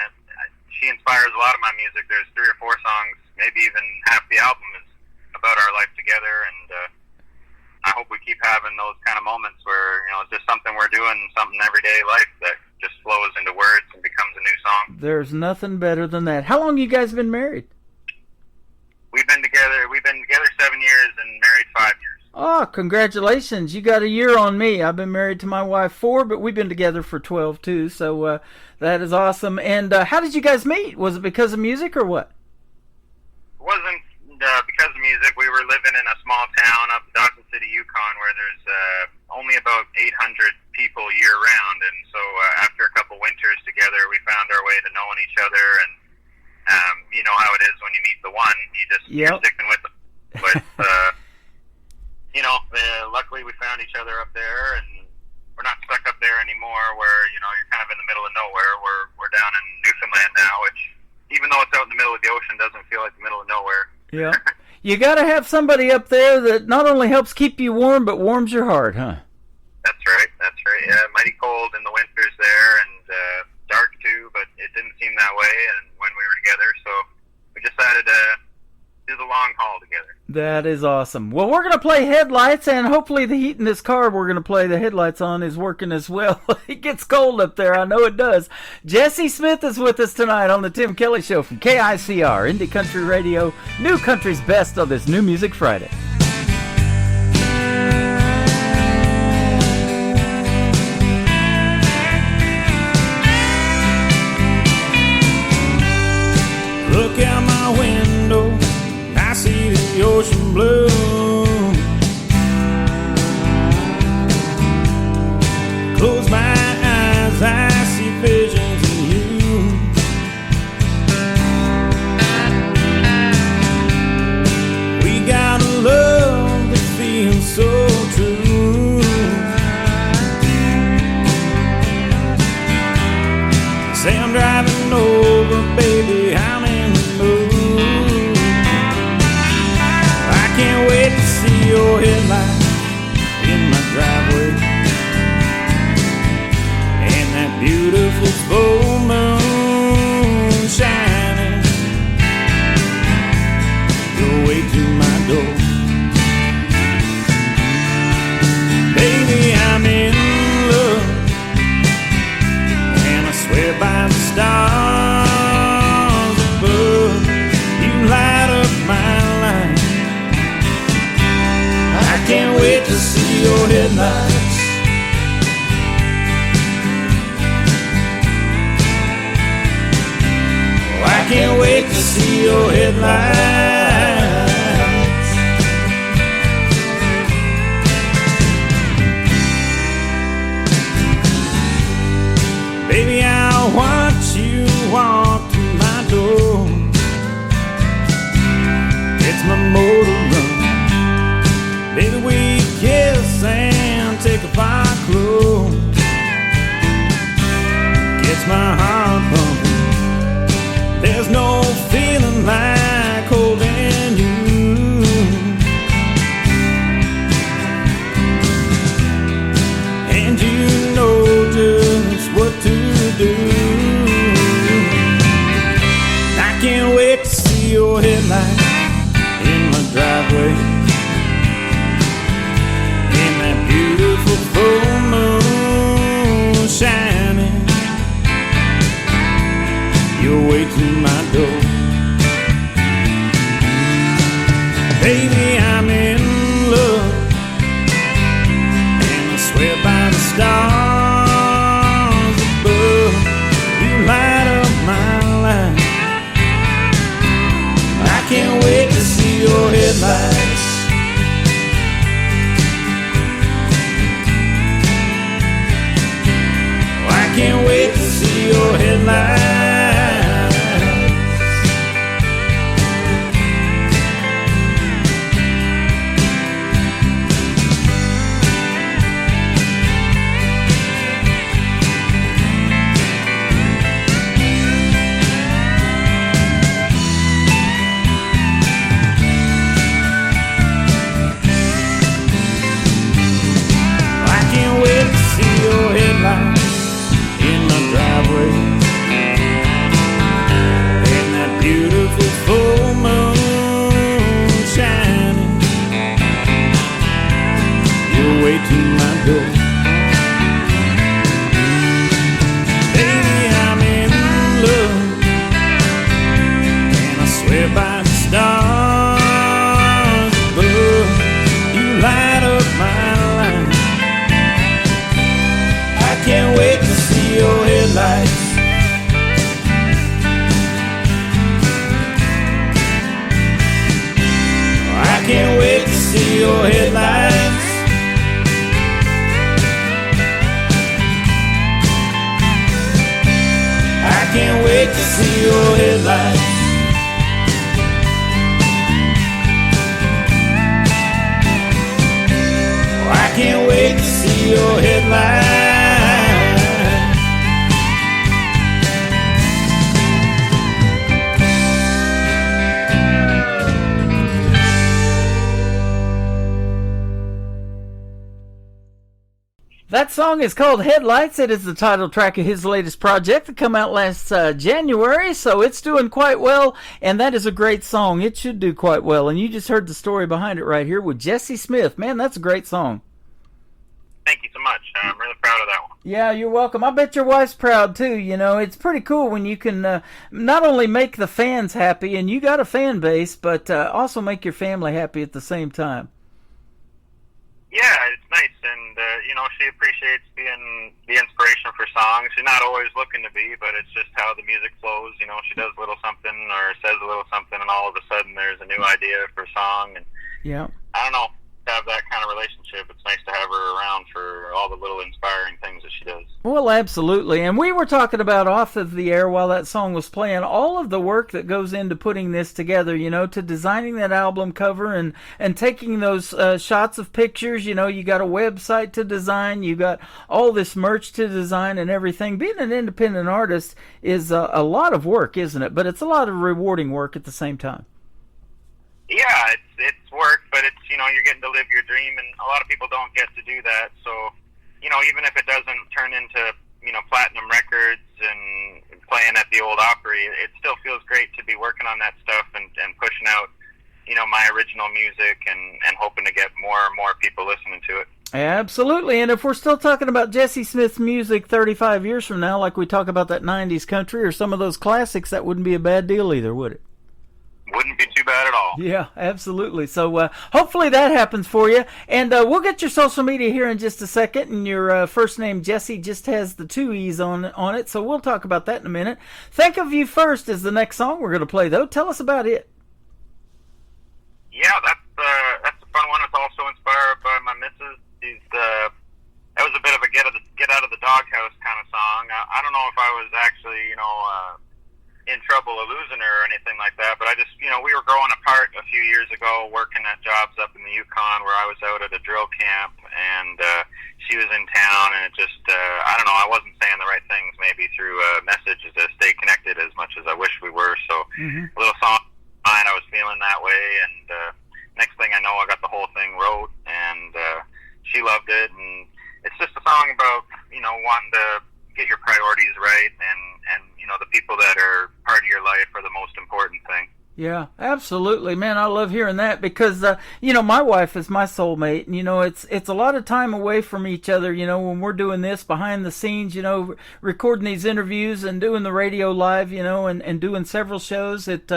she inspires a lot of my music. There's 3 or 4 songs, maybe even half the album is about our life together, and I hope we keep having those kind of moments where, it's just something we're doing, something everyday life that just flows into words and becomes a new song. There's nothing better than that. How long you guys been married? We've been together 7 years and married 5 years. Oh, congratulations. You got a year on me. I've been married to my wife 4, but we've been together for 12 too, so that is awesome. And how did you guys meet? Was it because of music or what? It wasn't because of music. We were living in a small town up in Dawson City, Yukon, where there's only about 800 people year-round, and so after a couple winters together, we found our way to knowing each other, and you know how it is when you meet the one, you're sticking with them. But luckily we found each other up there, and we're not stuck up there anymore where, you're kind of in the middle of nowhere. We're down in Newfoundland now, which, even though it's out in the middle of the ocean, doesn't feel like the middle of nowhere. Yeah. You got to have somebody up there that not only helps keep you warm, but warms your heart, huh? That's right. Yeah, mighty cold in the winters there, and dark too, but it didn't seem that way and when we were together, so we decided to do the long haul together. That is awesome. Well, we're going to play Headlights, and hopefully the heat in this car we're going to play the headlights on is working as well. It gets cold up there. I know it does. Jesse Smith is with us tonight on the Tim Kelly Show from KICR, Indie Country Radio, New Country's Best on this New Music Friday. Look out my window, I see the ocean blue. Close my eyes, I see visions of you. We got a love that feels so true. Say I'm driving over, baby, I'm in the mood. I can't wait to see your headlights in my driveway, and that beautiful full moon shining your way to my door. Baby, I'm in love, and I swear by the stars above, you light up my life. I can't wait to see your headlights. Oh, I can't wait to see your headlights. Baby, I watch you walk to my door. It's my motor run. Baby, we kiss and take off our clothes. Gets my heart pumping. There's no feeling like holding you. And you know just what to do. I can't wait to see your headlights in my driveway, in that beautiful full moon shining your way to my door. Baby, I'm in love, and I swear by the stars above, you light up my life. I can't wait to see your headlights. Oh, I can't wait to see your headlights. your headlights. I can't wait to see your headlights. I can't wait to see your headlights. That song is called Headlights. It is the title track of his latest project that came out last January, so it's doing quite well, and that is a great song. It should do quite well, and you just heard the story behind it right here with Jesse Smith. Man, that's a great song. Thank you so much. I'm really proud of that one. Yeah, you're welcome. I bet your wife's proud, too. You know, it's pretty cool when you can not only make the fans happy, and you got a fan base, but also make your family happy at the same time. Yeah, it's nice, and you know, she appreciates being the inspiration for songs. She's not always looking to be, but it's just how the music flows. You know, she does a little something or says a little something, and all of a sudden there's a new idea for a song. And yeah, I don't know, to have that kind of relationship. It's nice to have her around for all the little inspiring things that she does. Well, absolutely. And we were talking about off of the air while that song was playing, all of the work that goes into putting this together, you know, to designing that album cover and taking those shots of pictures. You know, you got a website to design, you got all this merch to design and everything. Being an independent artist is a lot of work, isn't it? But it's a lot of rewarding work at the same time. Yeah, it's work, but it's, you know, you're getting to live your dream, and a lot of people don't get to do that. So, you know, even if it doesn't turn into, you know, platinum records and playing at the Old Opry, it still feels great to be working on that stuff and pushing out, you know, my original music and hoping to get more and more people listening to it. Absolutely. And if we're still talking about Jesse Smith's music 35 years from now, like we talk about that 90s country or some of those classics, that wouldn't be a bad deal either, would it? Wouldn't be too bad at all. Yeah, absolutely. So hopefully that happens for you. And we'll get your social media here in just a second. And your first name, Jesse, just has the 2 E's on it. So we'll talk about that in a minute. Think of You First is the next song we're going to play, though. Tell us about it. Yeah, that's a fun one. It's also inspired by my missus. That was a bit of a get out of the doghouse kind of song. I don't know if I was actually, you know, in trouble of losing her or anything like that, but I just, you know, we were growing apart a few years ago, working at jobs up in the Yukon where I was out at a drill camp, and she was in town, and it just, I don't know, I wasn't saying the right things maybe through messages to stay connected as much as I wish we were, so a little song I was feeling that way, and next thing I know, I got the whole thing wrote, and she loved it, and it's just a song about, you know, wanting to get your priorities right, and you know, the people that are part of your life are the most important thing. Yeah, absolutely, man. I love hearing that because, you know, my wife is my soulmate, and, you know, it's a lot of time away from each other, you know, when we're doing this behind the scenes, you know, recording these interviews and doing the radio live, you know, and doing several shows. It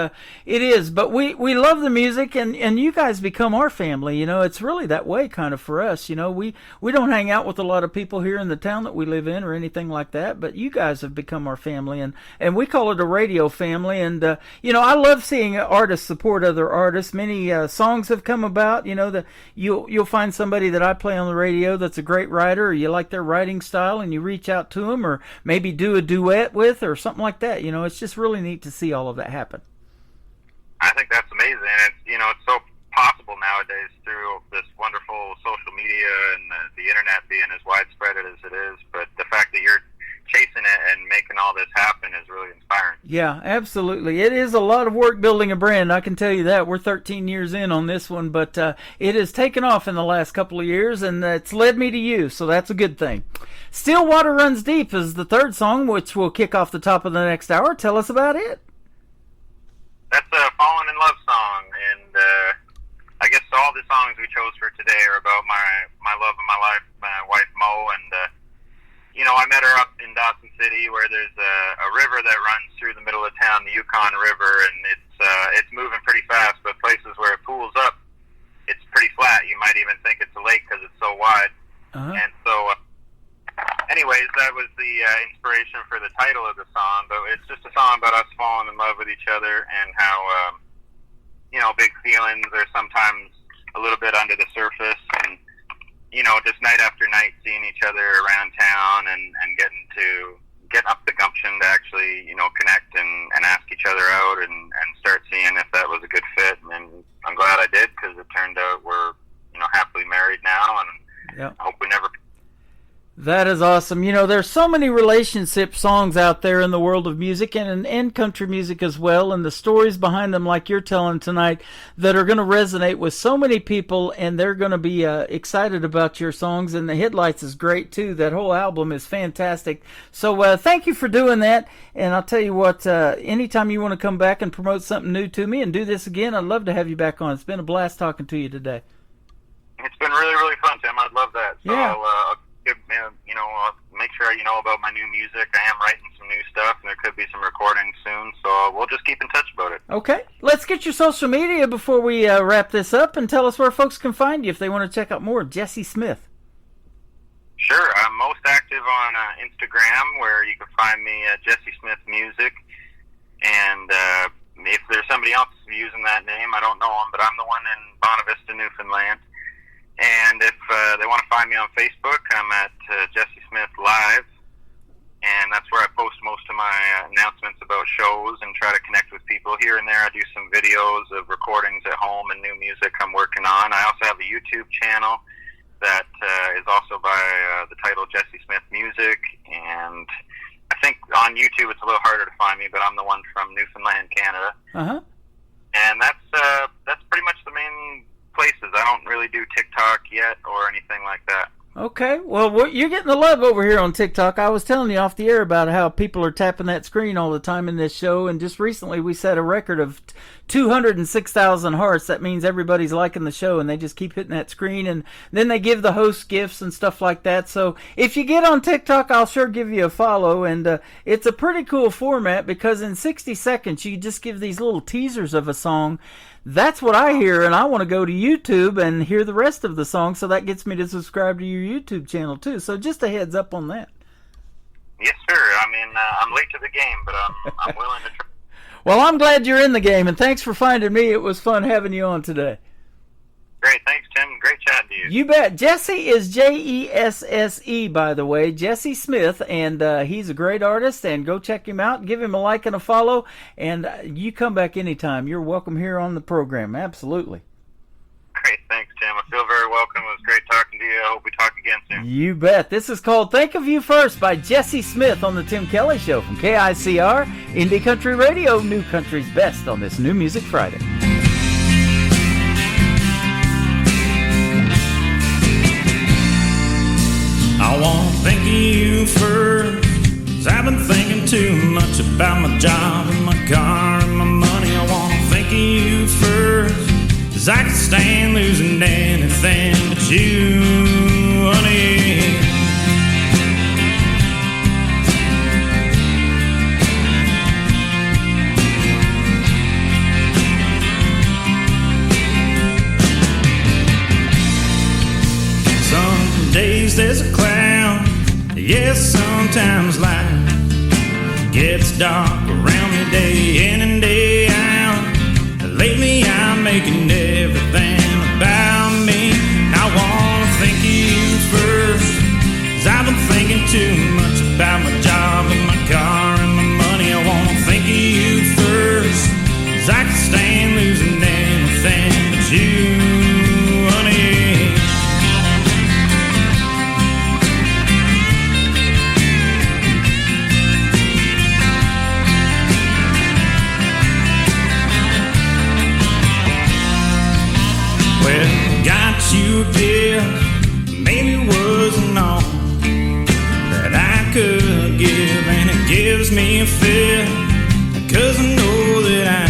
is, but we love the music, and you guys become our family, you know. It's really that way kind of for us, you know. We don't hang out with a lot of people here in the town that we live in or anything like that, but you guys have become our family, and we call it a radio family, and, you know, I love seeing artists support other artists. Many songs have come about, you know, you'll find somebody that I play on the radio that's a great writer, or you like their writing style and you reach out to them, or maybe do a duet with or something like that. You know, it's just really neat to see all of that happen. I think that's amazing. It's, you know, it's so possible nowadays through this wonderful social media and the internet being as widespread as it is, but the fact that you're chasing it and making all this happen is really inspiring. Yeah, absolutely. It is a lot of work building a brand, I can tell you that. We're 13 years in on this one, but it has taken off in the last couple of years, and it's led me to you, so that's a good thing. Still Water Runs Deep is the third song, which will kick off the top of the next hour. Tell us about it. That's a Fallen in Love song, and I guess all the songs we chose for today are about my love of my life, my wife Mo, and you know, I met her up in Dawson City where there's a river that runs through the middle of town, the Yukon River, and it's moving pretty fast, but places where it pools up, it's pretty flat. You might even think it's a lake because it's so wide. And so, anyways, that was the inspiration for the title of the song, but it's just a song about us falling in love with each other and how, you know, big feelings are sometimes a little bit under the surface, and just night after night seeing each other around town and getting up the gumption to actually connect and ask each other out and start seeing if that was a good fit. And I'm glad I did, because it turned out we're happily married now, and Yep. I hope we never. That is awesome. There's so many relationship songs out there in the world of music and country music as well, and the stories behind them, like you're telling tonight, that are going to resonate with so many people, and they're going to be excited about your songs. And the Headlights is great too. That whole album is fantastic. So thank you for doing that. And I'll tell you what, anytime you want to come back and promote something new to me and do this again, I'd love to have you back on. It's been a blast talking to you today. It's been really, really fun, Tim. I'd love that. So Yeah. I'll make sure you know about my new music. I am writing some new stuff, and there could be some recordings soon. So we'll just keep in touch about it. Okay. Let's get your social media before we wrap this up, and tell us where folks can find you if they want to check out more Jesse Smith. Sure. I'm most active on Instagram, where you can find me Jesse Smith Music. And if there's somebody else using that name, I don't know them, but I'm the one in Bonavista, Newfoundland. And if they want to find me on Facebook, I'm at Jesse Smith Live, and that's where I post most of my announcements about shows and try to connect with people. Here and there I do some videos of recordings at home and new music I'm working on. I also have a YouTube channel that is also by the title Jesse Smith Music, and I think on YouTube it's a little harder to find me, but I'm the one from Newfoundland, Canada. Uh-huh. And that's pretty much the main places. I don't really do TikTok yet or anything like that. Okay, well, you're getting the love over here on TikTok. I was telling you off the air about how people are tapping that screen all the time in this show, and just recently we set a record of 206,000 hearts. That means everybody's liking the show, and they just keep hitting that screen, and then they give the host gifts and stuff like that. So if you get on TikTok, I'll sure give you a follow, and it's a pretty cool format, because in 60 seconds you just give these little teasers of a song. That's what I hear, and I want to go to YouTube and hear the rest of the song, so that gets me to subscribe to your YouTube channel too. So just a heads up on that. Yes, sir. I mean, I'm late to the game, but I'm willing to try. Well, I'm glad you're in the game, and thanks for finding me. It was fun having you on today. Great. Thanks, Tim. Great chatting to you. You bet. Jesse is Jesse, by the way, Jesse Smith, and he's a great artist, and go check him out. Give him a like and a follow, and you come back anytime. You're welcome here on the program. Absolutely. Great. Thanks, Tim. I feel very welcome. It was great talking to you. I hope we talk again soon. You bet. This is called Think of You First by Jesse Smith on the Tim Kelly Show from KICR, Indie Country Radio, New Country's Best on this New Music Friday. I wanna thank you first, 'cause I've been thinking too much about my job and my car and my money. I wanna thank you first, 'cause I can't stand losing anything but you, honey. Some days there's a cloud, yes, sometimes light gets dark around me day in and day out. Lately I'm making everything about me. I wanna thank you first, 'cause I've been thinking too much about my job and my car and my money. I wanna thank you first, 'cause I can't stand losing anything but you, honey. Well, got you a gift, maybe it wasn't all that I could give, and it gives me a feel, 'cause I know that I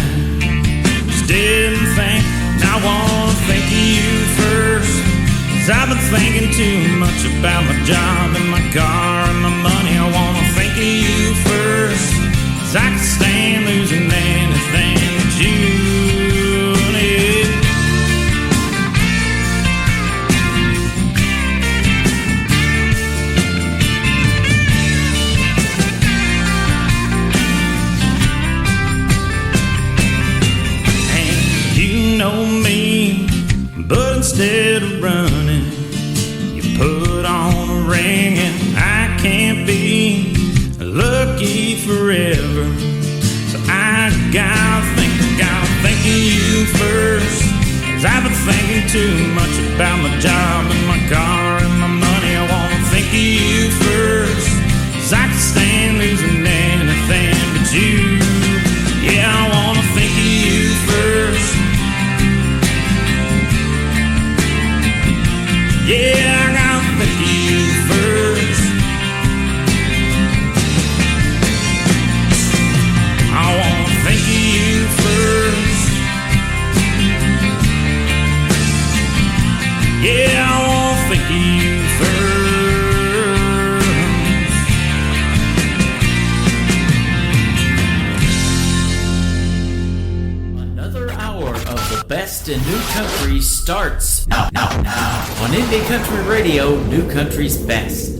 just didn't think. And I wanna thank you first, 'cause I've been thinking too much about my job and my car and my money. I wanna thank you first, 'cause I can't stand losing anything but you, honey. Know me, but in instead of running. You put on a ring and I can't be lucky forever. So I gotta think of you first. 'Cause I've been thinking too much about my job and my car and my money. I wanna think of you first. 'Cause I can stand losing anything but you. Yeah, I wanna think of you first. Yeah, I gotta think of you first. I wanna think of you first. Yeah, I wanna think of you first. Another hour of the best in new country starts now on Indie Country Radio, New Country's Best.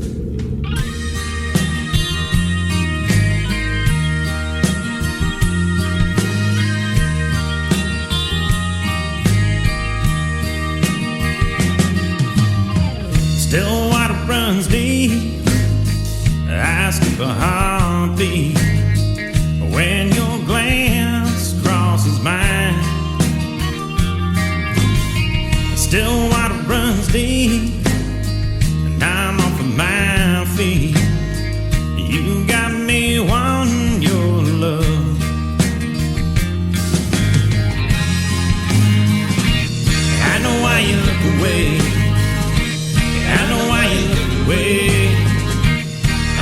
Still water runs deep, asking for heartbeat. When your glance crosses mine, still water runs deep, and I'm off of my feet. You got me wanting your love. I know why you look away. I know why you look away.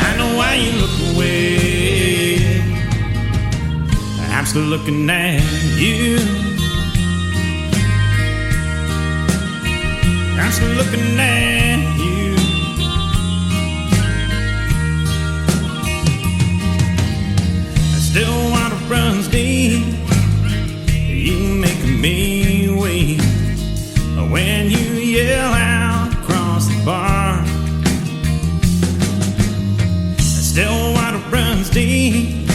I know why you look away. I'm still looking at you. I'm still looking at you. Still water runs deep. You making me wait. When you yell out across the bar, still water runs deep.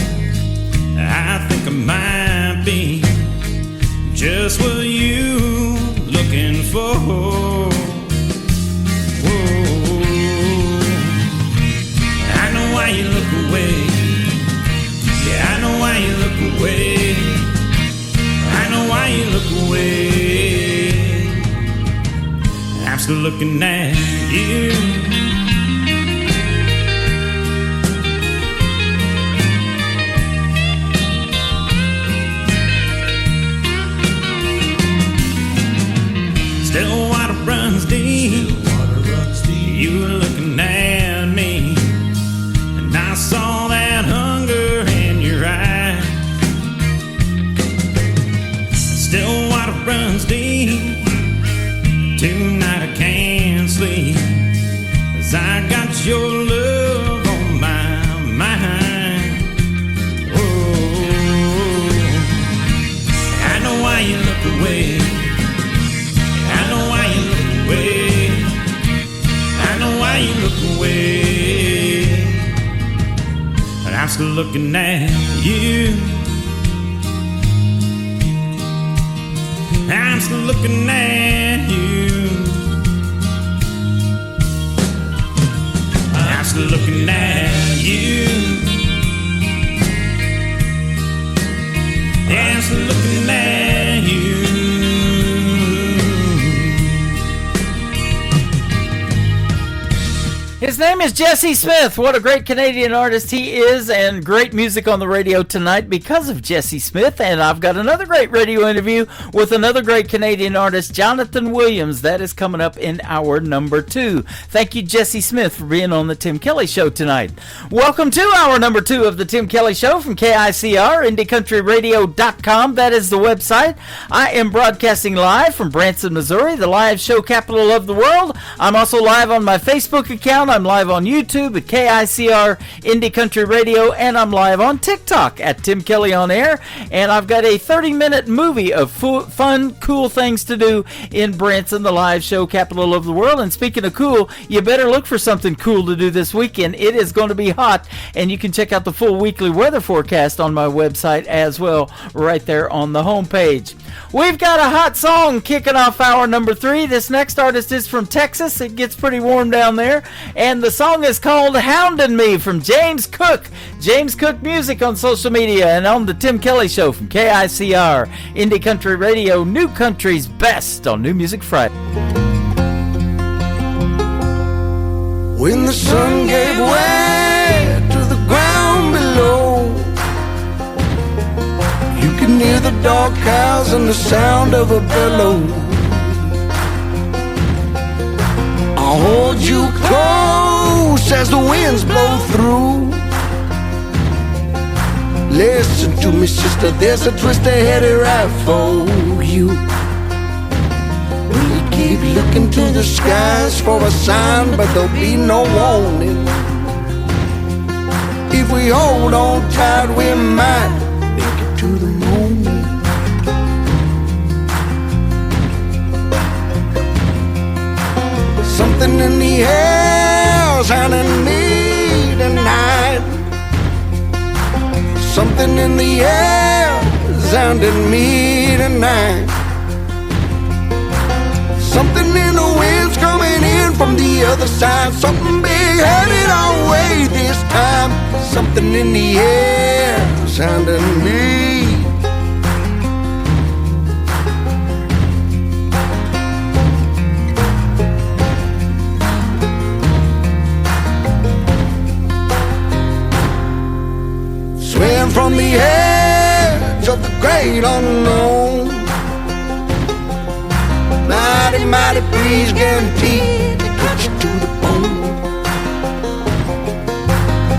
I think I might be just what you looking for. Whoa. I know why you look away. Yeah, I know why you look away. I know why you look away. I'm still looking at you. Still water runs deep. You were looking at me, and I saw that hunger in your eyes. Still water runs deep. Tonight I can't sleep, 'cause I got your love on my mind. Oh, I know why you look away. I know why you look away. I know why you look away. But I'm still looking at you. I'm still looking at you. I'm still looking at you. Yeah, I'm still looking at you. His name is Jesse Smith. What a great Canadian artist he is, and great music on the radio tonight because of Jesse Smith. And I've got another great radio interview with another great Canadian artist, Jonathan Williams. That is coming up in hour number 2. Thank you, Jesse Smith, for being on the Tim Kelly Show tonight. Welcome to hour number 2 of the Tim Kelly Show from KICR, IndieCountryRadio.com. That is the website. I am broadcasting live from Branson, Missouri, the live show capital of the world. I'm also live on my Facebook account. I'm live on YouTube at KICR Indie Country Radio, and I'm live on TikTok at Tim Kelly On Air. And I've got a 30-minute movie of fun, cool things to do in Branson, the live show capital of the world. And speaking of cool, you better look for something cool to do this weekend. It is going to be hot, and you can check out the full weekly weather forecast on my website as well, right there on the homepage. We've got a hot song kicking off hour number 3. This next artist is from Texas. It gets pretty warm down there. And the song is called Houndin' Me from James Cook. James Cook Music on social media and on the Tim Kelly Show from KICR, Indie Country Radio, New Country's best on New Music Friday. When the sun gave way to the ground below, you can hear the dog cows and the sound of a bellow. I'll hold you close as the winds blow through. Listen to me, sister, there's a twist ahead right for you. We keep looking to the skies for a sign, but there'll be no warning. If we hold on tight, we might make it to the morning. Something in the air's hounding me tonight. Something in the air's hounding me tonight. Something in the wind's coming in from the other side. Something big headed our way this time. Something in the air sounding me. Swim from the edge of the great unknown. Mighty, mighty breeze guaranteed to cut you to the bone.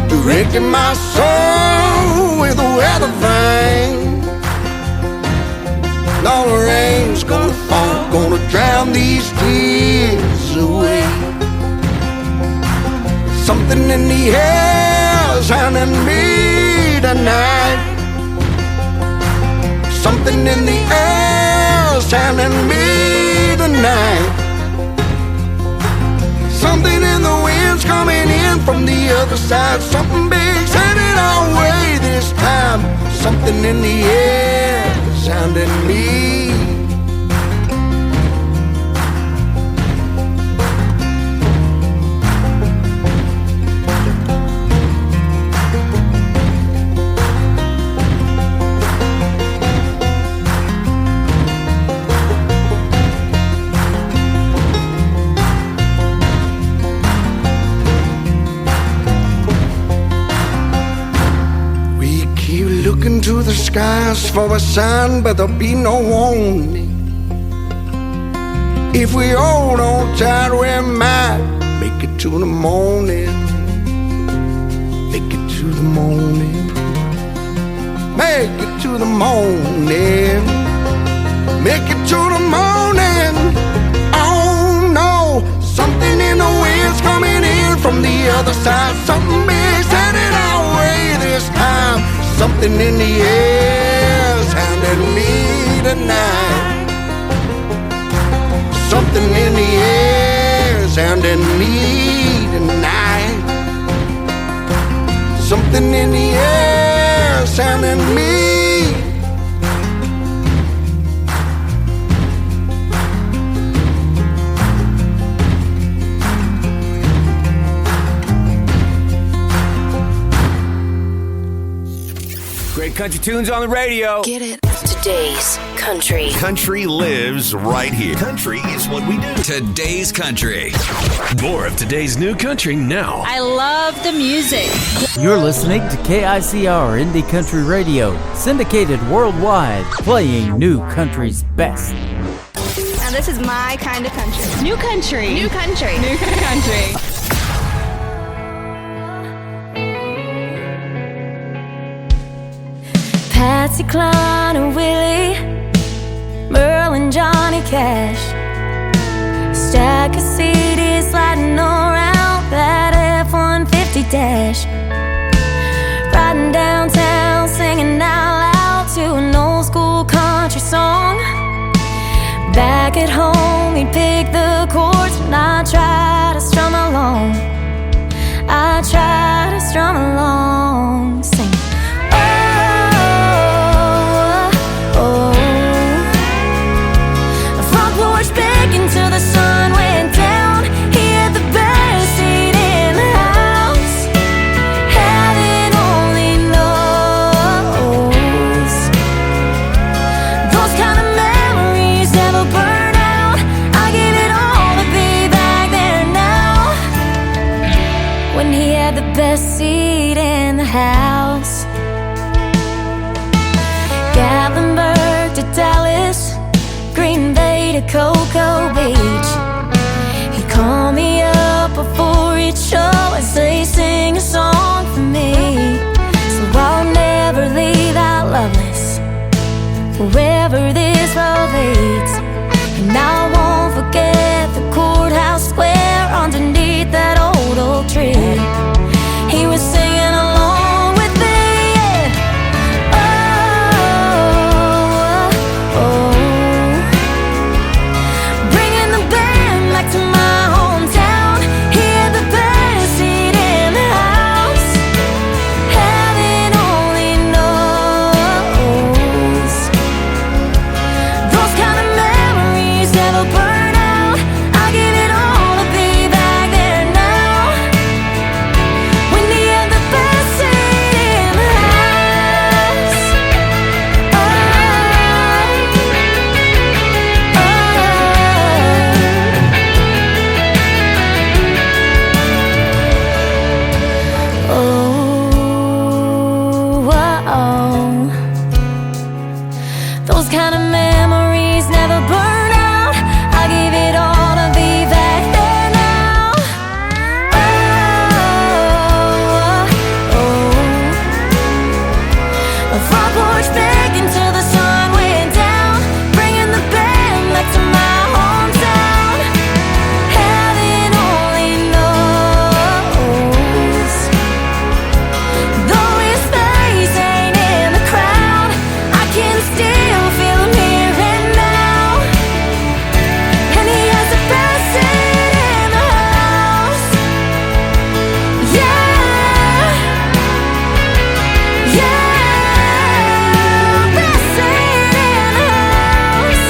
Directing my soul with a weather vane. All the rain's gonna fall, gonna drown these tears away. Something in the air's hounding me tonight. Something in the air's hounding me tonight. Something in the wind's coming in from the other side. Something big's headed our way this time. Something in the air sounding me. To the skies for a sign, but there'll be no warning. If we hold on tight, we might make it to the morning. Make it to the morning. Make it to the morning. Make it to the morning. Oh no, something in the wind's coming in from the other side. Something big's headed our way this time. Something in the air's hounding me tonight. Something in the air's hounding me tonight. Something in the air's hounding me. Great country tunes on the radio. Get it? Today's country. Country lives right here. Country is what we do. Today's country. More of today's new country now. I love the music. You're listening to KICR Indie Country Radio, syndicated worldwide, playing new country's best. Now this is my kind of country. New country. New country. New country. Patsy Cline and Willie, Merle and Johnny Cash, stack of CDs sliding around that F-150 dash, riding downtown singing out loud to an old school country song. Back at home we'd pick the chords and I'd try to strum along. I'd try to strum along, sing. at Cocoa Beach. He'd call me up before each show and say, sing a song for me. So I'll never leave out Loveless, wherever this road leads. And I won't forget the courthouse square underneath that old oak tree. He was singing along with me, yeah. Oh, oh, bringing the band back to my hometown. He had the best seat in the house. Heaven only knows. Those kind of memories never burn out. I give it all to be back there now. When he had the best seat in the house. Those kind of memories never burn out. I give it all to be back there now. A front porch begging till the sun went down, bringing the band back to my hometown. Heaven only knows. Though his face ain't in the crowd, I can still feel him here and now. And he has the best seat in the house. Yeah, yeah, best seat in the house.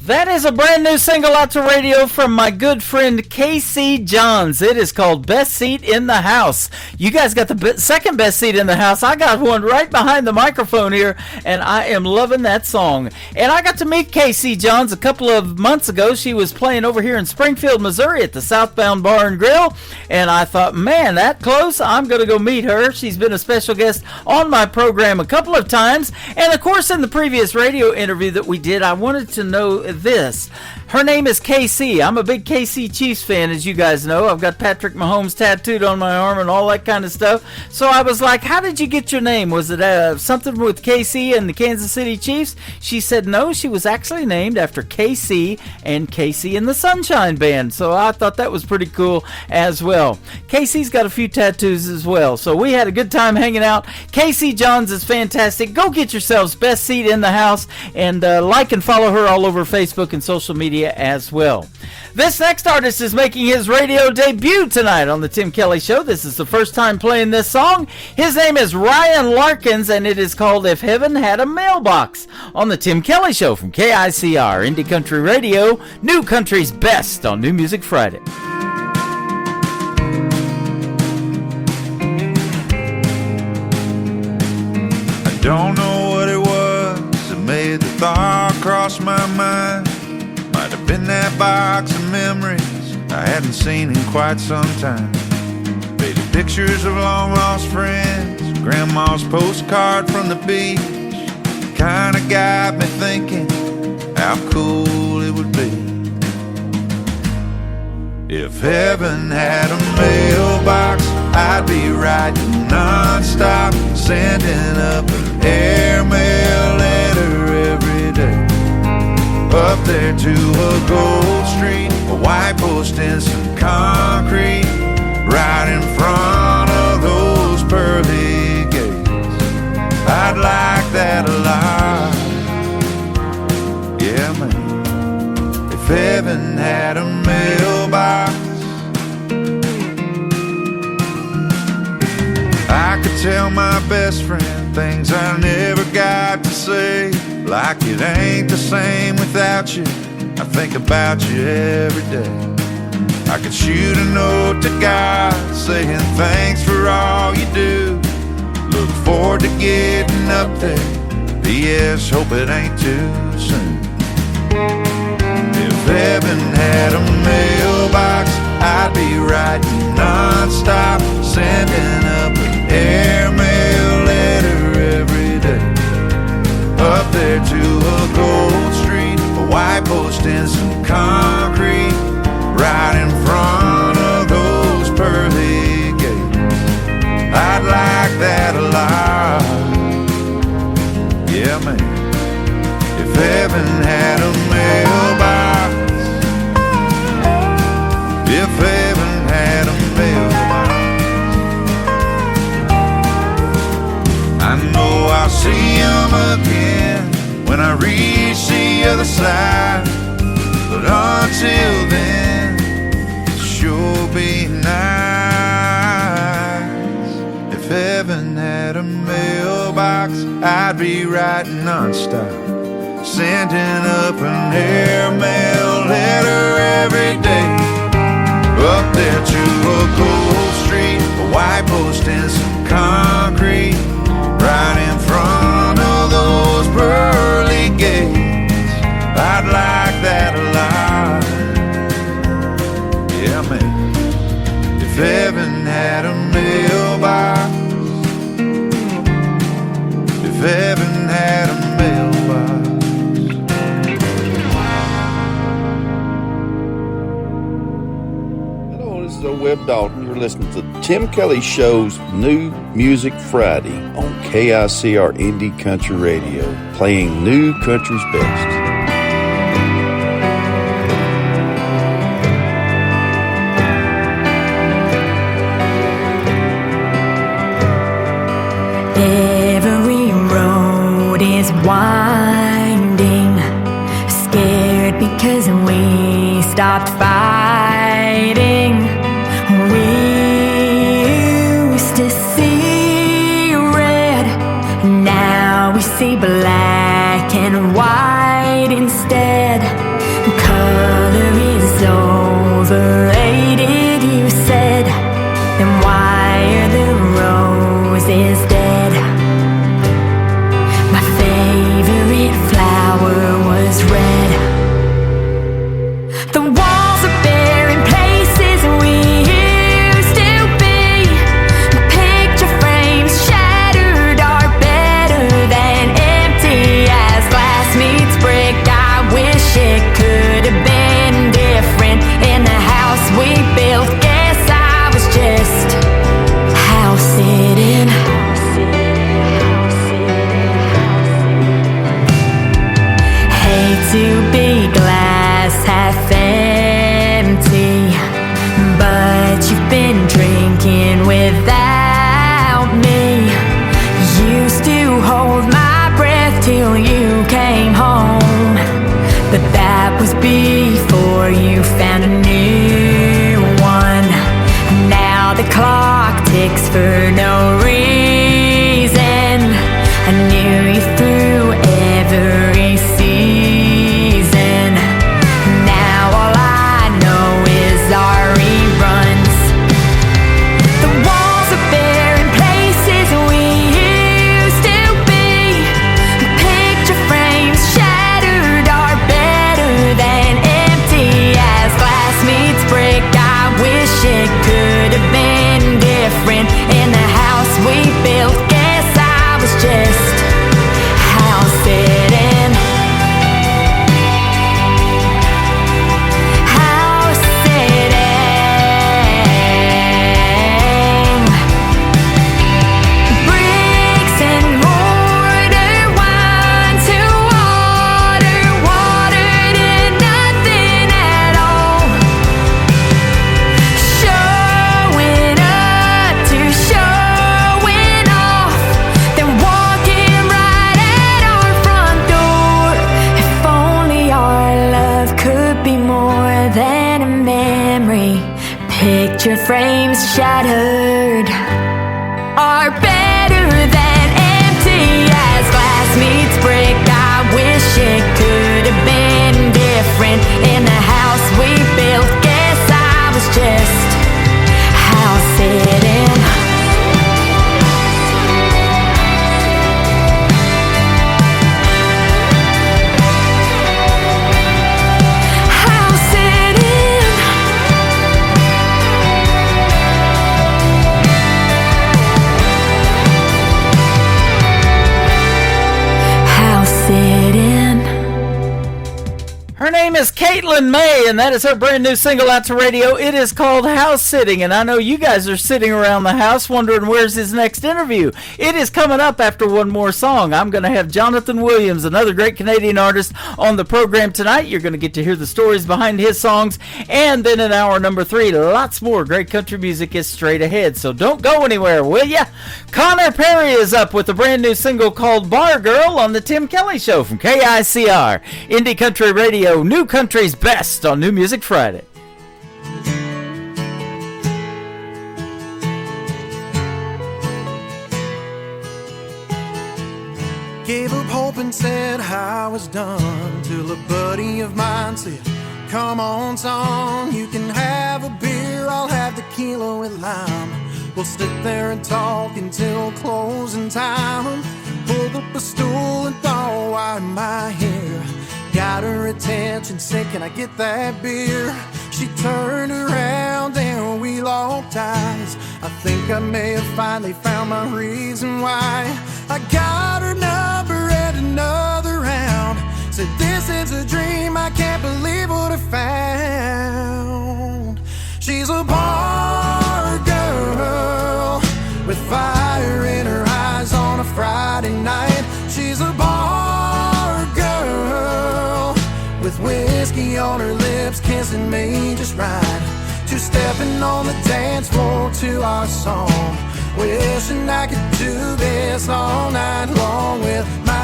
That is a brand new single out to radio from my good friend KC Johns. It is called Best Seat in the House. You guys got the second best seat in the house. I got one right behind the microphone here, and I am loving that song. And I got to meet KC Johns a couple of months ago. She was playing over here in Springfield, Missouri at the Southbound Bar and Grill, and I thought, man, that close? I'm going to go meet her. She's been a special guest on my program a couple of times. And, of course, in the previous radio interview that we did, I wanted to know this. Her name is KC. I'm a big KC Chiefs fan, as you guys know. I've got Patrick Mahomes tattooed on my arm and all that kind of stuff. So I was like, how did you get your name? Was it something with KC and the Kansas City Chiefs? She said no, she was actually named after KC and KC and the Sunshine Band. So I thought that was pretty cool as well. KC's got a few tattoos as well. So we had a good time hanging out. KC Johns is fantastic. Go get yourselves Best Seat in the House, and like and follow her all over Facebook and social media as well. This next artist is making his radio debut tonight on the Tim Kelly Show. This is the first time playing this song. His name is Ryan Larkins, and it is called If Heaven Had a Mailbox on the Tim Kelly Show from KICR, Indie Country Radio, New Country's best on New Music Friday. I don't know what it was that made the thought cross my mind. Might have been that box of memories I hadn't seen in quite some time. Faded pictures of long lost friends, grandma's postcard from the beach. Kinda got me thinking how cool it would be if heaven had a mailbox. I'd be writing non-stop, sending up an airmail letter every day. Up there to a gold street, a white post and some concrete, right in front of those pearly gates. I'd like that a lot, yeah man, if heaven had a mailbox. I could tell my best friend things I never got to say, like it ain't the same without you. I think about you every day. I could shoot a note to God saying thanks for all you do. Look forward to getting up there, Yes, hope it ain't too soon. If heaven had a mailbox, I'd be writing non-stop, sending up an airmail letter every day. Up there to a Gold Street, a white post and some concrete, right in front of those pearly gates. I'd like that a lot. Yeah, man. If heaven had a mailbox, if heaven had a mailbox, I know I'll see him again when I reach the other side. But until then, it'll sure be nice. If heaven had a mailbox, I'd be writing non-stop, sending up an airmail letter every day. Up there to a Gold Street, a white post and some concrete, right in front of those pearly gates. I'd like that a lot. Yeah, man. If heaven had a mailbox, if heaven had a mailbox. Hello, this is Webb Dalton. You're listening to Tim Kelly Show's New Music Friday on KICR Indie Country Radio, playing new country's best. Every road is winding, scared because we stopped fighting. We used to see red, now we see black and white instead. Color is overrated, you said. Then why are the roses dead? My favorite flower was red. The walls are bare in places we used to be. Picture frames shattered are better than empty as glass meets brick. I wish it could have been different in the house we built. Guess I was just house sitting. Hate to be glass half empty, but you've been drinking without me. Used to hold my breath till you came home, but that was before you found a new one. Now the clock ticks for no reason. I knew you through every season. Now all I know is our reruns. The walls are bare in places we used to be. Picture frames shattered are better than empty as glass meets brick. I wish it could have been different in the house we is Caitlin May, and that is her brand new single out to radio. It is called House Sitting, and I know you guys are sitting around the house wondering where's his next interview. It is coming up after one more song. I'm going to have Jonathan Williams, another great Canadian artist, on the program tonight. You're going to get to hear the stories behind his songs, and then in hour number 3, lots more great country music is straight ahead, so don't go anywhere, will ya? Connor Perry is up with a brand new single called Bar Girl on the Tim Kelly Show from KICR, Indie Country Radio, New Country's best on New Music Friday. Gave up hope and said I was done, till a buddy of mine said, come on son, you can have a beer, I'll have tequila with lime. We'll sit there and talk until closing time. Pulled up a stool and thought, why am I here? Got her attention, said, can I get that beer? She turned around and we locked eyes. I think I may have finally found my reason why. I got her number at another round. Said, this is a dream, I can't believe what I found. She's a bar girl with fire in her eyes on a Friday night. She's a bar girl with whiskey on her lips, kissing me just right. Two-stepping on the dance floor to our song. Wishing I could do this all night long with my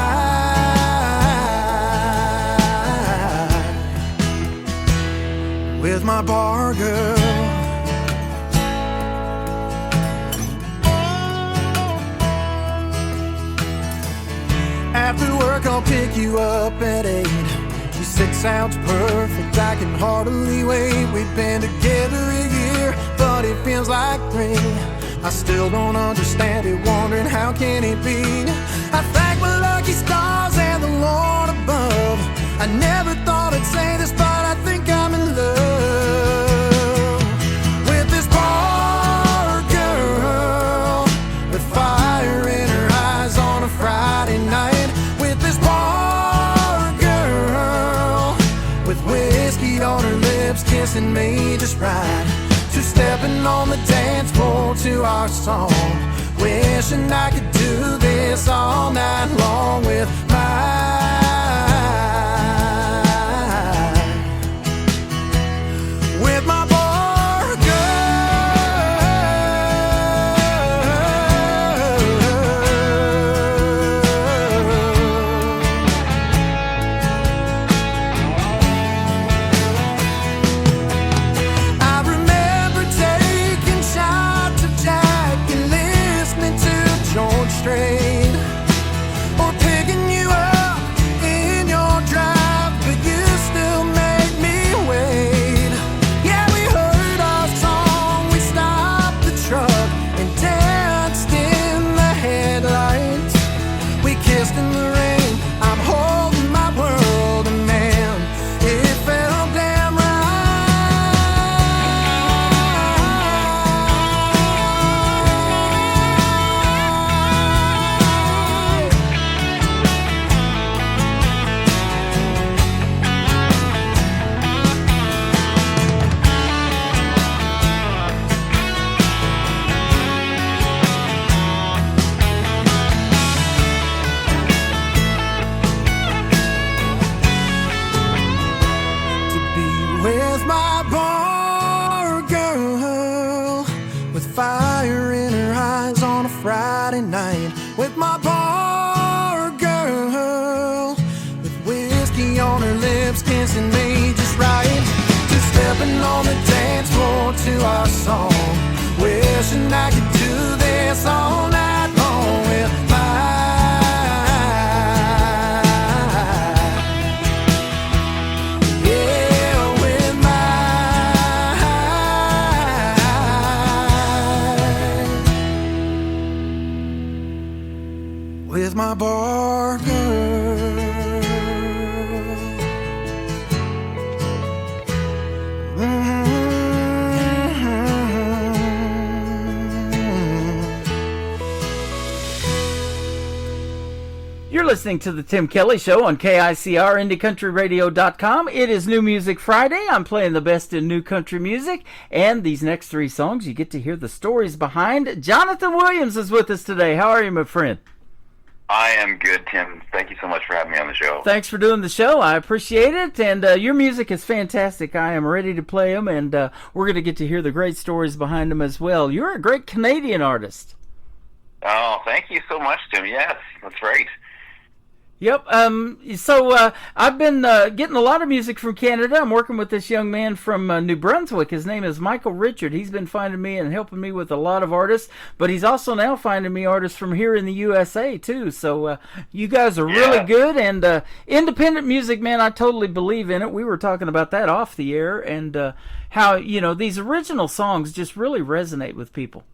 bar girl. After work I'll pick you up at 8. She said, sounds perfect, I can hardly wait. We've been together a year, but it feels like 3. I still don't understand it, wondering how can it be. I thank my lucky stars and the Lord above. I never thought I'd say this, but I think I'm in love with this bar girl, with fire in her eyes on a Friday night. With this bar girl, with whiskey on her lips, kissing me just right. Two-stepping on the dance floor to our song. Wishing I could do this all night long with my bar I remember taking shots of Jack and listening to George Strait, or picking you up in your drive, but you still made me wait. Yeah, we heard our song, we stopped the truck and danced in the headlights. We kissed in the rain, I'm holding my world, and man, it felt damn right. With my bar girl, with fire in her eyes on a Friday night. With my bar girl, with whiskey on her lips, kissing me just right. Two-stepping on the dance floor to our song. Wishing I could do this all night long with my bar girl. You're listening to the Tim Kelly Show on KICR, IndieCountryRadio.com. It is New Music Friday. I'm playing the best in new country music. And these next three songs, you get to hear the stories behind. Jonathan Williams is with us today. How are you, my friend? I am good, Tim. Thank you so much for having me on the show. Thanks for doing the show. I appreciate it. And your music is fantastic. I am ready to play them, and we're going to get to hear the great stories behind them as well. You're a great Canadian artist. Oh, thank you so much, Tim. Yes, that's right. Yep. So I've been getting a lot of music from Canada. I'm working with this young man from New Brunswick. His name is Michael Richard. He's been finding me and helping me with a lot of artists, but he's also now finding me artists from here in the USA too. So you guys are really good, and independent music, man, I totally believe in it. We were talking about that off the air, and how, you know, these original songs just really resonate with people.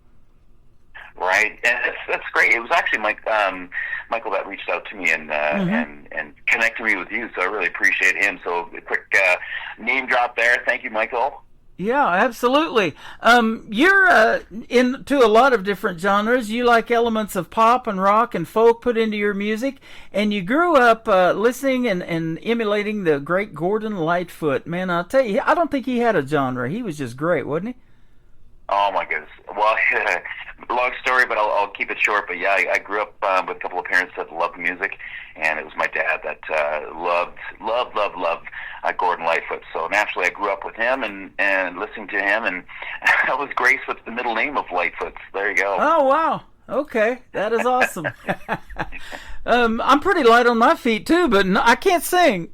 Right, and that's great. It was actually Michael that reached out to me and connected me with you, so I really appreciate him. So a quick name drop there. Thank you, Michael. Yeah, absolutely. You're into a lot of different genres. You like elements of pop and rock and folk put into your music, and you grew up listening and emulating the great Gordon Lightfoot. Man, I'll tell you, I don't think he had a genre. He was just great, wasn't he? Oh my goodness. Well, long story, but I'll keep it short. But yeah, I grew up with a couple of parents that loved music, and it was my dad that loved Gordon Lightfoot. So naturally, I grew up with him and listening to him, and I was graced with the middle name of Lightfoot. There you go. Oh wow. Okay, that is awesome. I'm pretty light on my feet too, but I can't sing.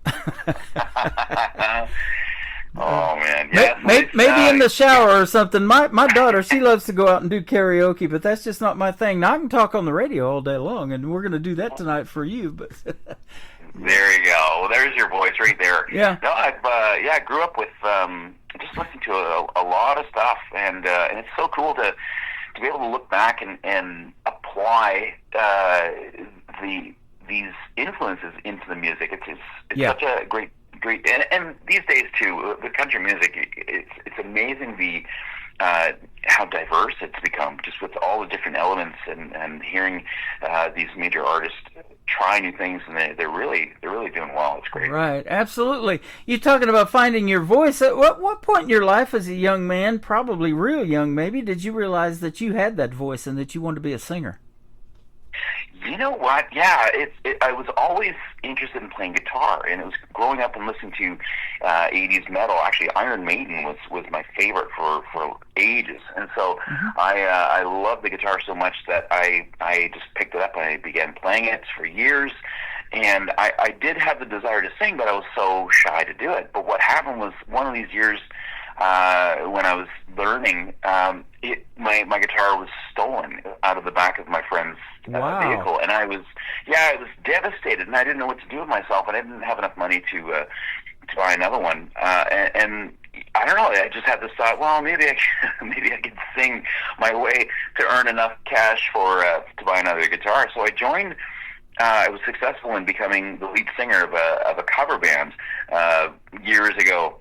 Oh man, yeah. Maybe in the shower or something. My daughter, she loves to go out and do karaoke, but that's just not my thing. Now I can talk on the radio all day long, and we're going to do that tonight for you. But there you go. Well, there's your voice right there. Yeah. No, I grew up with just listening to a lot of stuff, and it's so cool to be able to look back and apply these influences into the music. It's such a great, and these days too, with country music, it's amazing how diverse it's become, just with all the different elements and hearing these major artists try new things, and they're really doing well. It's great. Right, absolutely. You're talking about finding your voice. At what point in your life as a young man, probably real young maybe, did you realize that you had that voice and that you wanted to be a singer? You know what? Yeah, I was always interested in playing guitar, and it was growing up and listening to 80s metal. Actually, Iron Maiden was my favorite for ages, and so I loved the guitar so much that I just picked it up. I began playing it for years, and I did have the desire to sing, but I was so shy to do it. But what happened was, one of these years when I was learning, my guitar was stolen out of the back of my friend's vehicle, and I was devastated, and I didn't know what to do with myself, and I didn't have enough money to buy another one, and I don't know, I just had this thought, well, maybe I could sing my way to earn enough cash to buy another guitar. So I joined. I was successful in becoming the lead singer of a cover band years ago.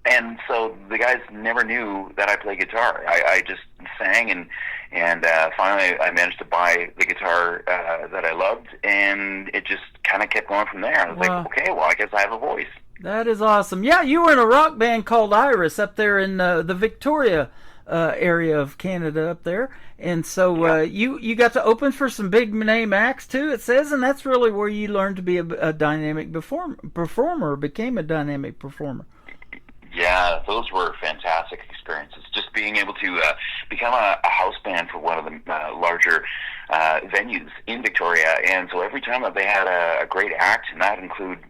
And so the guys never knew that I played guitar. I just sang, and finally I managed to buy the guitar that I loved, and it just kind of kept going from there. I was like, okay, well, I guess I have a voice. That is awesome. Yeah, you were in a rock band called Iris up there in the Victoria area of Canada up there, and so you got to open for some big name acts too, it says, and that's really where you learned to be a dynamic performer, became a dynamic performer. Yeah, those were fantastic experiences. Just being able to become a house band for one of the larger venues in Victoria, and so every time that they had a great act, and that include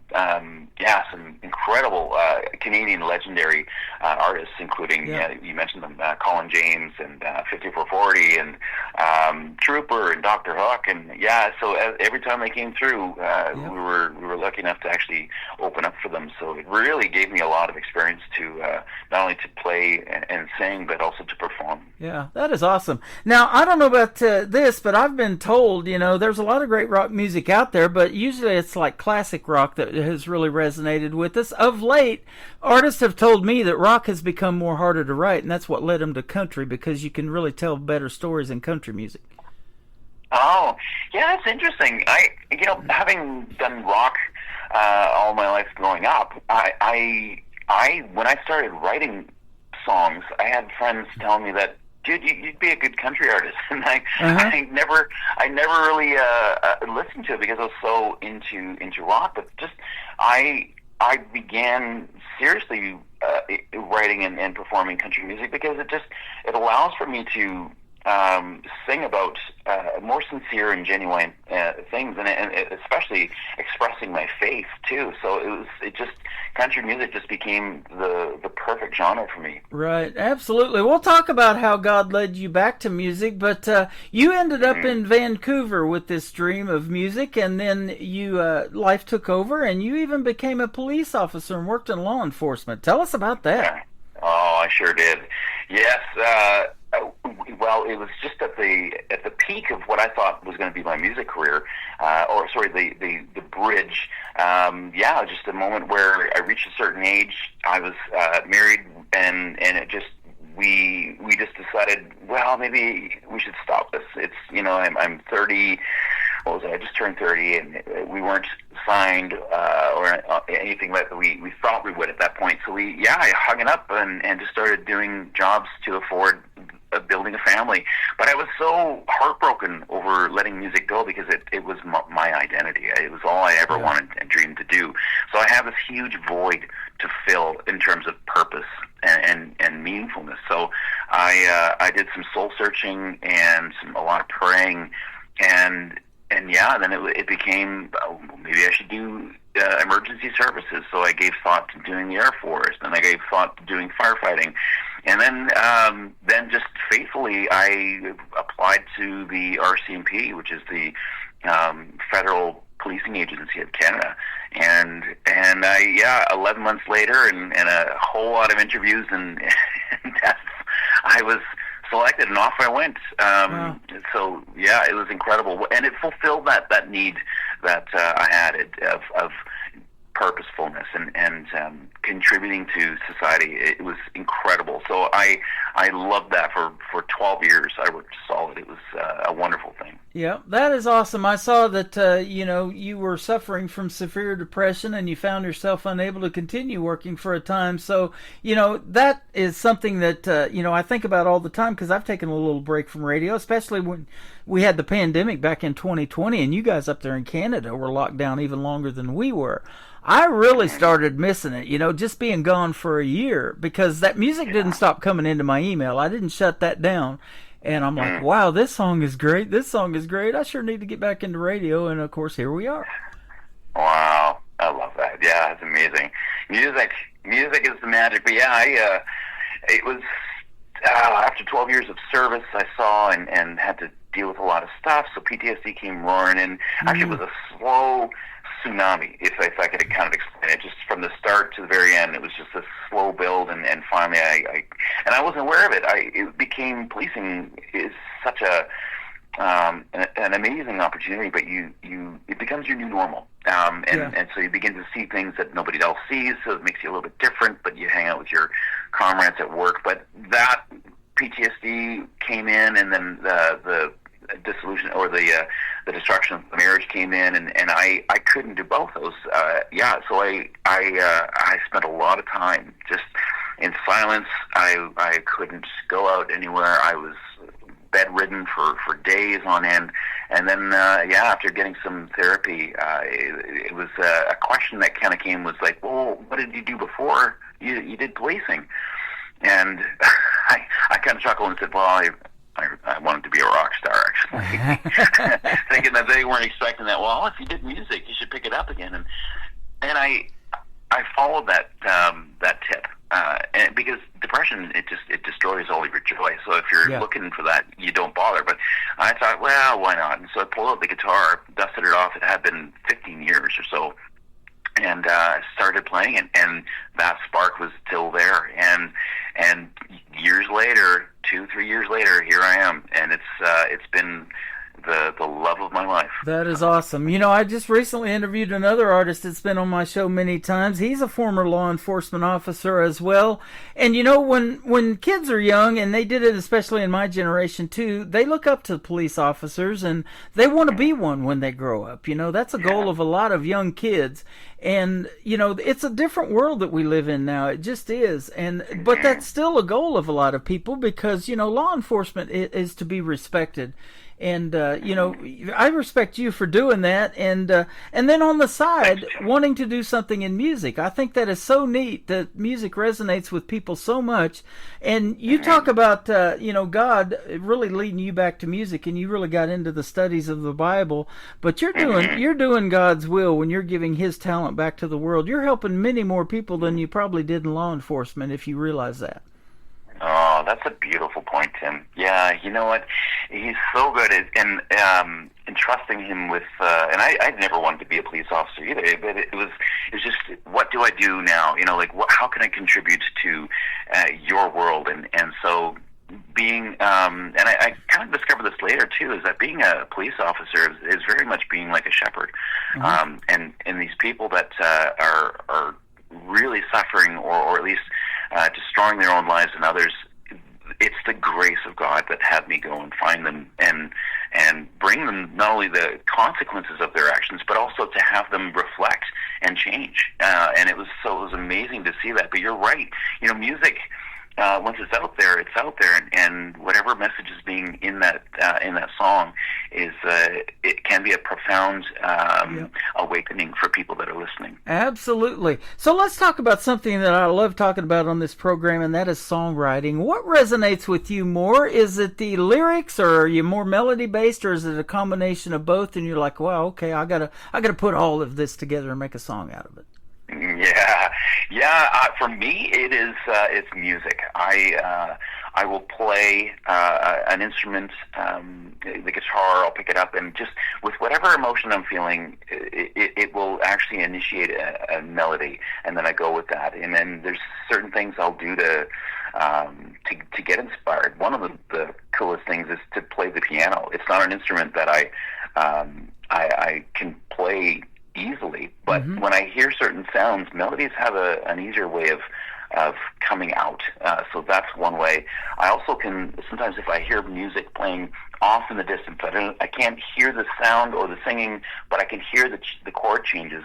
some incredible Canadian legendary artists, including you mentioned them, Colin James and 5440 and Trooper and Dr. Hook, and so every time they came through, we were lucky enough to actually open up for them. So it really gave me a lot of experience to not only to play and sing, but also to perform. Yeah, that is awesome. Now, I don't know about this, but I've been told, there's a lot of great rock music out there, but usually it's like classic rock that has really resonated with us. Of late, artists have told me that rock has become more harder to write, and that's what led them to country, because you can really tell better stories in country music. Oh, yeah, that's interesting. Having done rock all my life growing up, I when I started writing songs, I had friends telling me that, dude, you'd be a good country artist, and I never really listened to it because I was so into rock. But just I began seriously writing and performing country music because it allows for me to sing about more sincere and genuine things, and especially expressing my faith too. So country music just became the perfect genre for me. Right, absolutely. We'll talk about how God led you back to music, but you ended up in Vancouver with this dream of music, and then life took over, and you even became a police officer and worked in law enforcement. Tell us about that. Oh, I sure did. Yes. Well, it was just at the peak of what I thought was going to be my music career, the bridge. Just a moment where I reached a certain age. I was married, and it just we just decided, well, maybe we should stop this. It's I'm 30. What was it? I just turned 30, and we weren't signed or anything that we thought we would at that point. So I hung it up and just started doing jobs to afford building a family. But I was so heartbroken over letting music go because it was my identity. It was all I ever wanted and dreamed to do. So I have this huge void to fill in terms of purpose and meaningfulness. So I did some soul searching and a lot of praying, and then it became, maybe I should do emergency services. So I gave thought to doing the Air Force, and I gave thought to doing firefighting. And then just faithfully, I applied to the RCMP, which is the Federal Policing Agency of Canada. And 11 months later, and a whole lot of interviews and tests, I was selected, and off I went. So it was incredible, and it fulfilled that need that I had of purposefulness and contributing to society. It was incredible. So I loved that for 12 years. I worked solid. It was a wonderful thing. Yeah, that is awesome. I saw that you were suffering from severe depression, and you found yourself unable to continue working for a time. So that is something that I think about all the time, because I've taken a little break from radio, especially when we had the pandemic back in 2020, and you guys up there in Canada were locked down even longer than we were. I really started missing it, just being gone for a year, because that music didn't stop coming into my email. I didn't shut that down. And I'm like, wow, this song is great. This song is great. I sure need to get back into radio. And, of course, here we are. Wow. I love that. Yeah, it's amazing. Music is the magic. But, it was after 12 years of service I saw and had to deal with a lot of stuff. So PTSD came roaring in. Actually, it was a slow tsunami, if I could kind of explain it. Just from the start to the very end, it was just a slow build, and finally I wasn't aware of it. It became, policing is such an amazing opportunity, but it becomes your new normal, and so you begin to see things that nobody else sees, so it makes you a little bit different, but you hang out with your comrades at work. But that PTSD came in, and then the dissolution or the destruction of the marriage came in, and I couldn't do both those. So I spent a lot of time just in silence. I couldn't go out anywhere. I was bedridden for days on end. And then after getting some therapy, it was a question that kind of came, was like, well, what did you do before you did policing? And I kind of chuckled and said, well, I wanted to be a rock star, actually. Thinking that they weren't expecting that. Well, if you did music, you should pick it up again. And I followed that tip, and because depression, it destroys all your joy. So if you're looking for that, you don't bother. But I thought, well, why not? And so I pulled out the guitar, dusted it off. It had been 15 years or so, and started playing it. And that spark was still there. And years later, 2-3 years later, here I am, and it's been the love of my life. That is awesome. You know, I just recently interviewed another artist that's been on my show many times. He's a former law enforcement officer as well. And you know, when kids are young, and they did it especially in my generation too, they look up to police officers and they want to be one when they grow up. You know, that's a goal of a lot of young kids. And, you know, it's a different world that we live in now. It just is. But that's still a goal of a lot of people because, you know, law enforcement is to be respected. And, you know, I respect you for doing that. And then on the side, wanting to do something in music. I think that is so neat that music resonates with people so much. And you talk about, you know, God really leading you back to music, and you really got into the studies of the Bible. But you're doing God's will when you're giving his talent back to the world. You're helping many more people than you probably did in law enforcement, if you realize that. Oh, that's a beautiful point, Tim. Yeah, you know what? He's so good at entrusting him with. And I never wanted to be a police officer either, but it was just, what do I do now? You know, like how can I contribute to your world? And so being, and I kind of discovered this later too, is that being a police officer is very much being like a shepherd, and these people that are really suffering, or at least destroying their own lives and others. It's the grace of God that had me go and find them and bring them not only the consequences of their actions, but also to have them reflect and change. And it was amazing to see that. But you're right. You know, music, once it's out there, and whatever message is being in that song is it can be a profound awakening for people that are listening. Absolutely. So let's talk about something that I love talking about on this program, and that is songwriting. What resonates with you more? Is it the lyrics, or are you more melody based, or is it a combination of both? And you're like, wow, okay, I gotta put all of this together and make a song out of it. Yeah. For me, it's music. I will play an instrument, the guitar. I'll pick it up, and just with whatever emotion I'm feeling, it will actually initiate a melody, and then I go with that. And then there's certain things I'll do to get inspired. One of the coolest things is to play the piano. It's not an instrument that I can play easily, but when I hear certain sounds, melodies have an easier way of coming out. So that's one way. I also can, sometimes if I hear music playing off in the distance, I can't hear the sound or the singing, but I can hear the chord changes.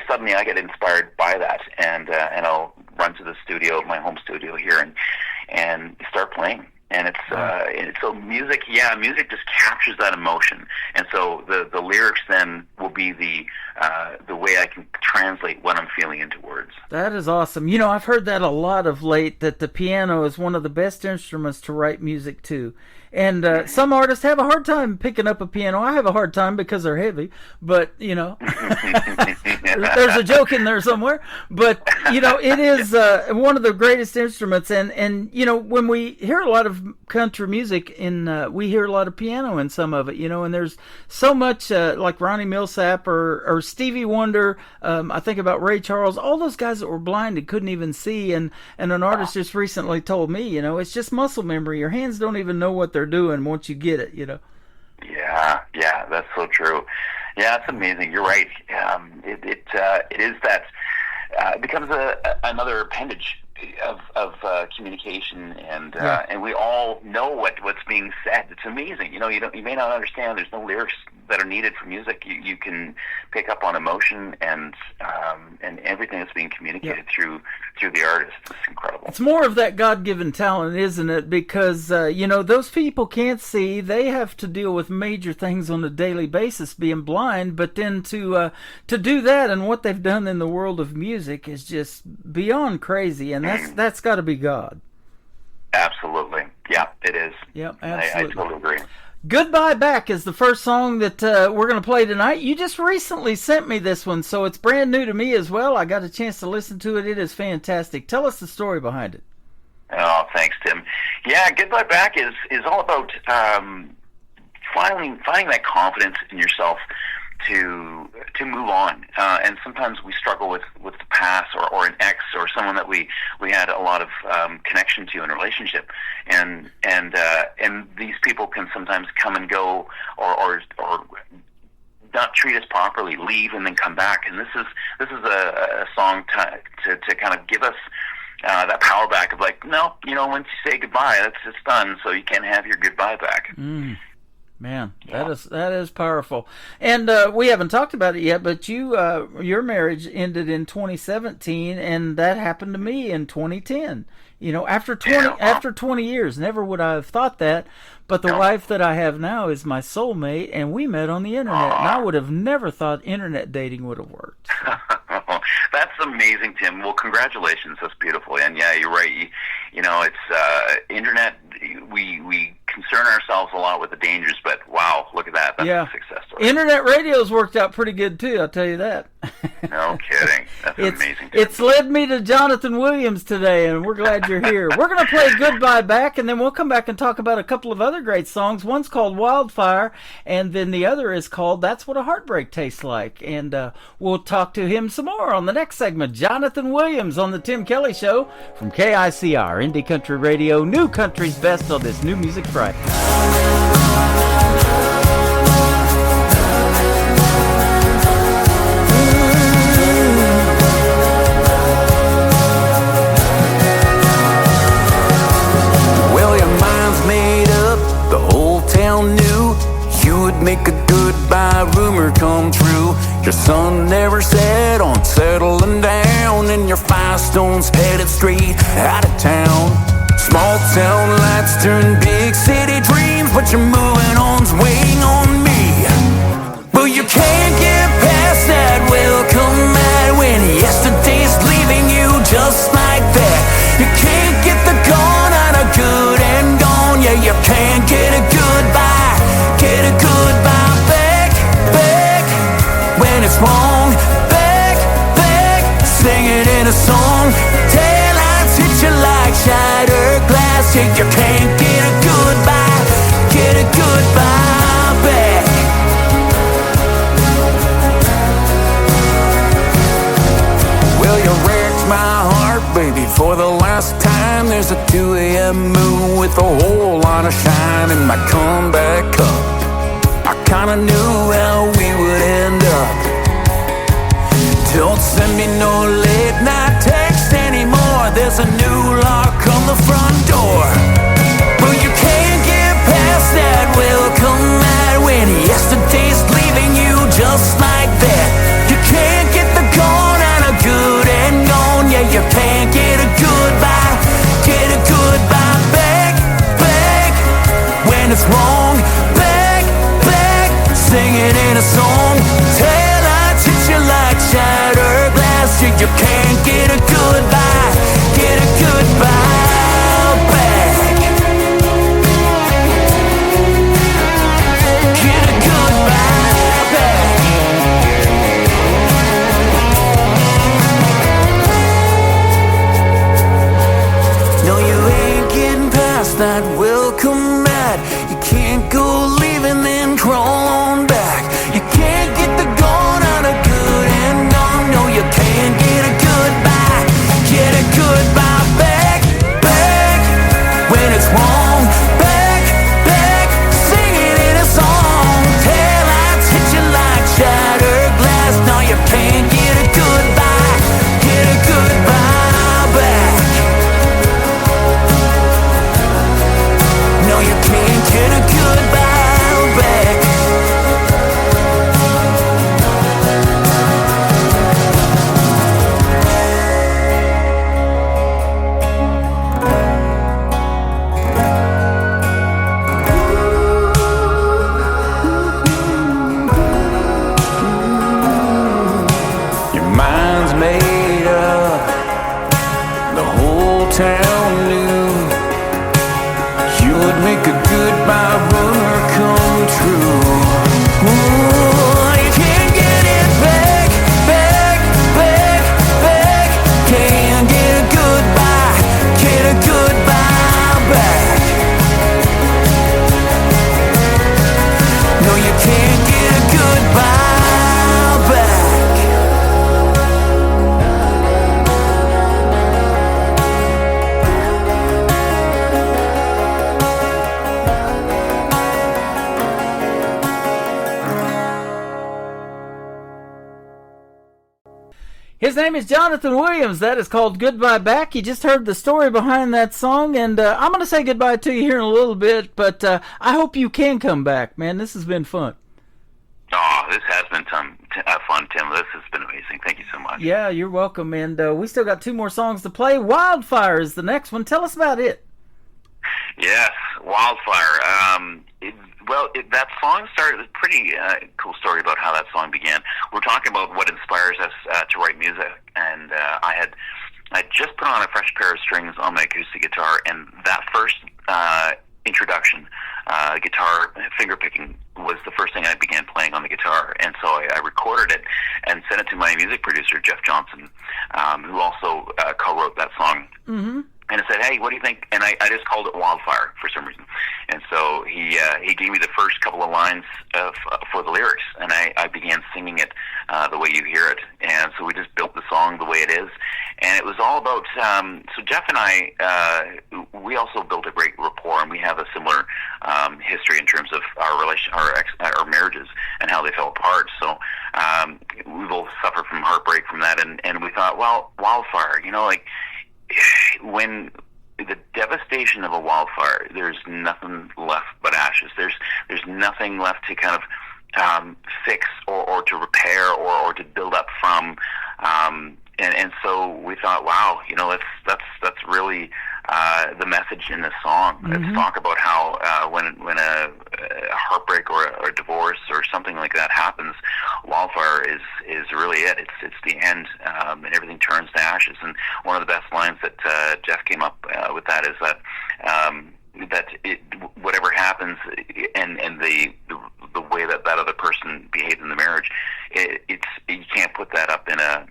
Suddenly I get inspired by that, and I'll run to the studio, my home studio here, and start playing. And it's so music just captures that emotion, and so the lyrics then will be the way I can translate what I'm feeling into words. That is awesome. You know, I've heard that a lot of late, that the piano is one of the best instruments to write music to. And some artists have a hard time picking up a piano. I have a hard time because they're heavy, but, you know, there's a joke in there somewhere. But, you know, it is one of the greatest instruments. And you know, when we hear a lot of country music, we hear a lot of piano in some of it, you know, and there's so much like Ronnie Millsap or Stevie Wonder. I think about Ray Charles, all those guys that were blind and couldn't even see. And an artist just recently told me, you know, it's just muscle memory. Your hands don't even know what they're doing once you get it, you know. Yeah, that's so true. Yeah, it's amazing. You're right. It is that it becomes another appendage of communication, and we all know what's being said. It's amazing. You know, you may not understand. There's no lyrics that are needed for music. You can pick up on emotion and everything that's being communicated through the artist. It's incredible. It's more of that God-given talent, isn't it? Because you know, those people can't see. They have to deal with major things on a daily basis, being blind. But then to do that, and what they've done in the world of music is just beyond crazy. And that's got to be God. Absolutely. Yeah, it is. Yep, absolutely. I totally agree. Goodbye Back is the first song that we're going to play tonight. You just recently sent me this one, so it's brand new to me as well. I got a chance to listen to it. It is fantastic. Tell us the story behind it. Oh, thanks, Tim. Yeah, Goodbye Back is all about finding that confidence in yourself to to move on. And sometimes we struggle with the past or an ex or someone that we had a lot of connection to in a relationship, and these people can sometimes come and go or not treat us properly, leave and then come back. And this is a song to kind of give us that power back of like, no, once you say goodbye, it's done. So you can't have your goodbye back. Man, that is powerful. And we haven't talked about it yet, but your marriage ended in 2017, and that happened to me in 2010. After 20 years, never would I have thought that. But the wife that I have now is my soulmate, and we met on the internet. And I would have never thought internet dating would have worked. That's amazing, Tim. Well, congratulations. That's beautiful. And yeah, you're right. It's internet. We concern ourselves a lot with the dangers, but wow, look at that. That's a success story. Internet radio's worked out pretty good too, I'll tell you that. No kidding. That's amazing. It's led me to Jonathan Williams today, and we're glad you're here. We're going to play Goodbye Back, and then we'll come back and talk about a couple of other great songs. One's called Wildfire, and then the other is called That's What a Heartbreak Tastes Like. And we'll talk to him some more on the next segment. Jonathan Williams on the Tim Kelly Show from KICR, Indie Country Radio, New Country's Best on this New Music Friday. Well, your mind's made up, the whole town knew you would make a goodbye rumor come true. Your son never set on settling down, and your 5 stones headed straight out of town. Small town lights turn big city dreams, but you're moving on's weighing on me. But you can't get past that welcome mat when yesterday's leaving you just like that. You can't get the gone out of good and gone. Yeah, you can't get a goodbye back, back when it's wrong. Back, sing it in a song. Taillights hit you like shattered glass. Yeah, you can't get a goodbye back. Well, you wrecked my heart, baby, for the last time. There's a 2 a.m. moon with a whole lot of shine in my comeback cup. I kinda knew how we would end up. Don't send me no late night text anymore. There's a new lock on the front door. But you can't get past that welcome mat when yesterday's leaving you just like that. You can't get the gone out of good and gone. Yeah, you can't get a goodbye back, when it's wrong. Back, sing it in a song. Taillights hit you like shattered glass. You can't get a goodbye back. Get a goodbye back. No, you ain't getting past that welcome mat. You can't go leaving then crawl on back. You can't get the gone out of good and gone. No, you can't get a goodbye His name is Jonathan Williams. That is called Goodbye Back. You just heard the story behind that song, and I'm going to say goodbye to you here in a little bit, but I hope you can come back, man. This has been fun. Oh, this has been fun, Tim. This has been amazing. Thank you so much. Yeah, you're welcome, and we still got 2 more songs to play. Wildfire is the next one. Tell us about it. Yes, Wildfire. That song started with a pretty cool story about how that song began. We're talking about what inspires us to write music, and I just put on a fresh pair of strings on my acoustic guitar, and that first introduction, guitar finger picking, was the first thing I began playing on the guitar, and so I recorded it and sent it to my music producer, Jeff Johnson, who also co-wrote that song. Mm-hmm. And I said, hey, what do you think? And I just called it Wildfire for some reason. And so he gave me the first couple of lines for the lyrics, and I began singing it the way you hear it. And so we just built the song the way it is. And it was all about, so Jeff and I, we also built a great rapport, and we have a similar history in terms of our marriages and how they fell apart. So we both suffered from heartbreak from that, and we thought, well, wildfire, like, when the devastation of a wildfire, there's nothing left but ashes. There's nothing left to kind of fix or to repair or to build up from. And so we thought, wow, that's really the message in this song. Mm-hmm. Let's talk about how when a heartbreak or a divorce or something like that happens, wildfire is really it. It's the end, and everything turns to ashes. And one of the best lines that Jeff came up with that is that whatever happens and the way that other person behaves in the marriage, you can't put that up in a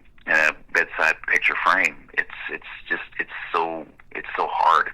bedside picture frame. It's so hard.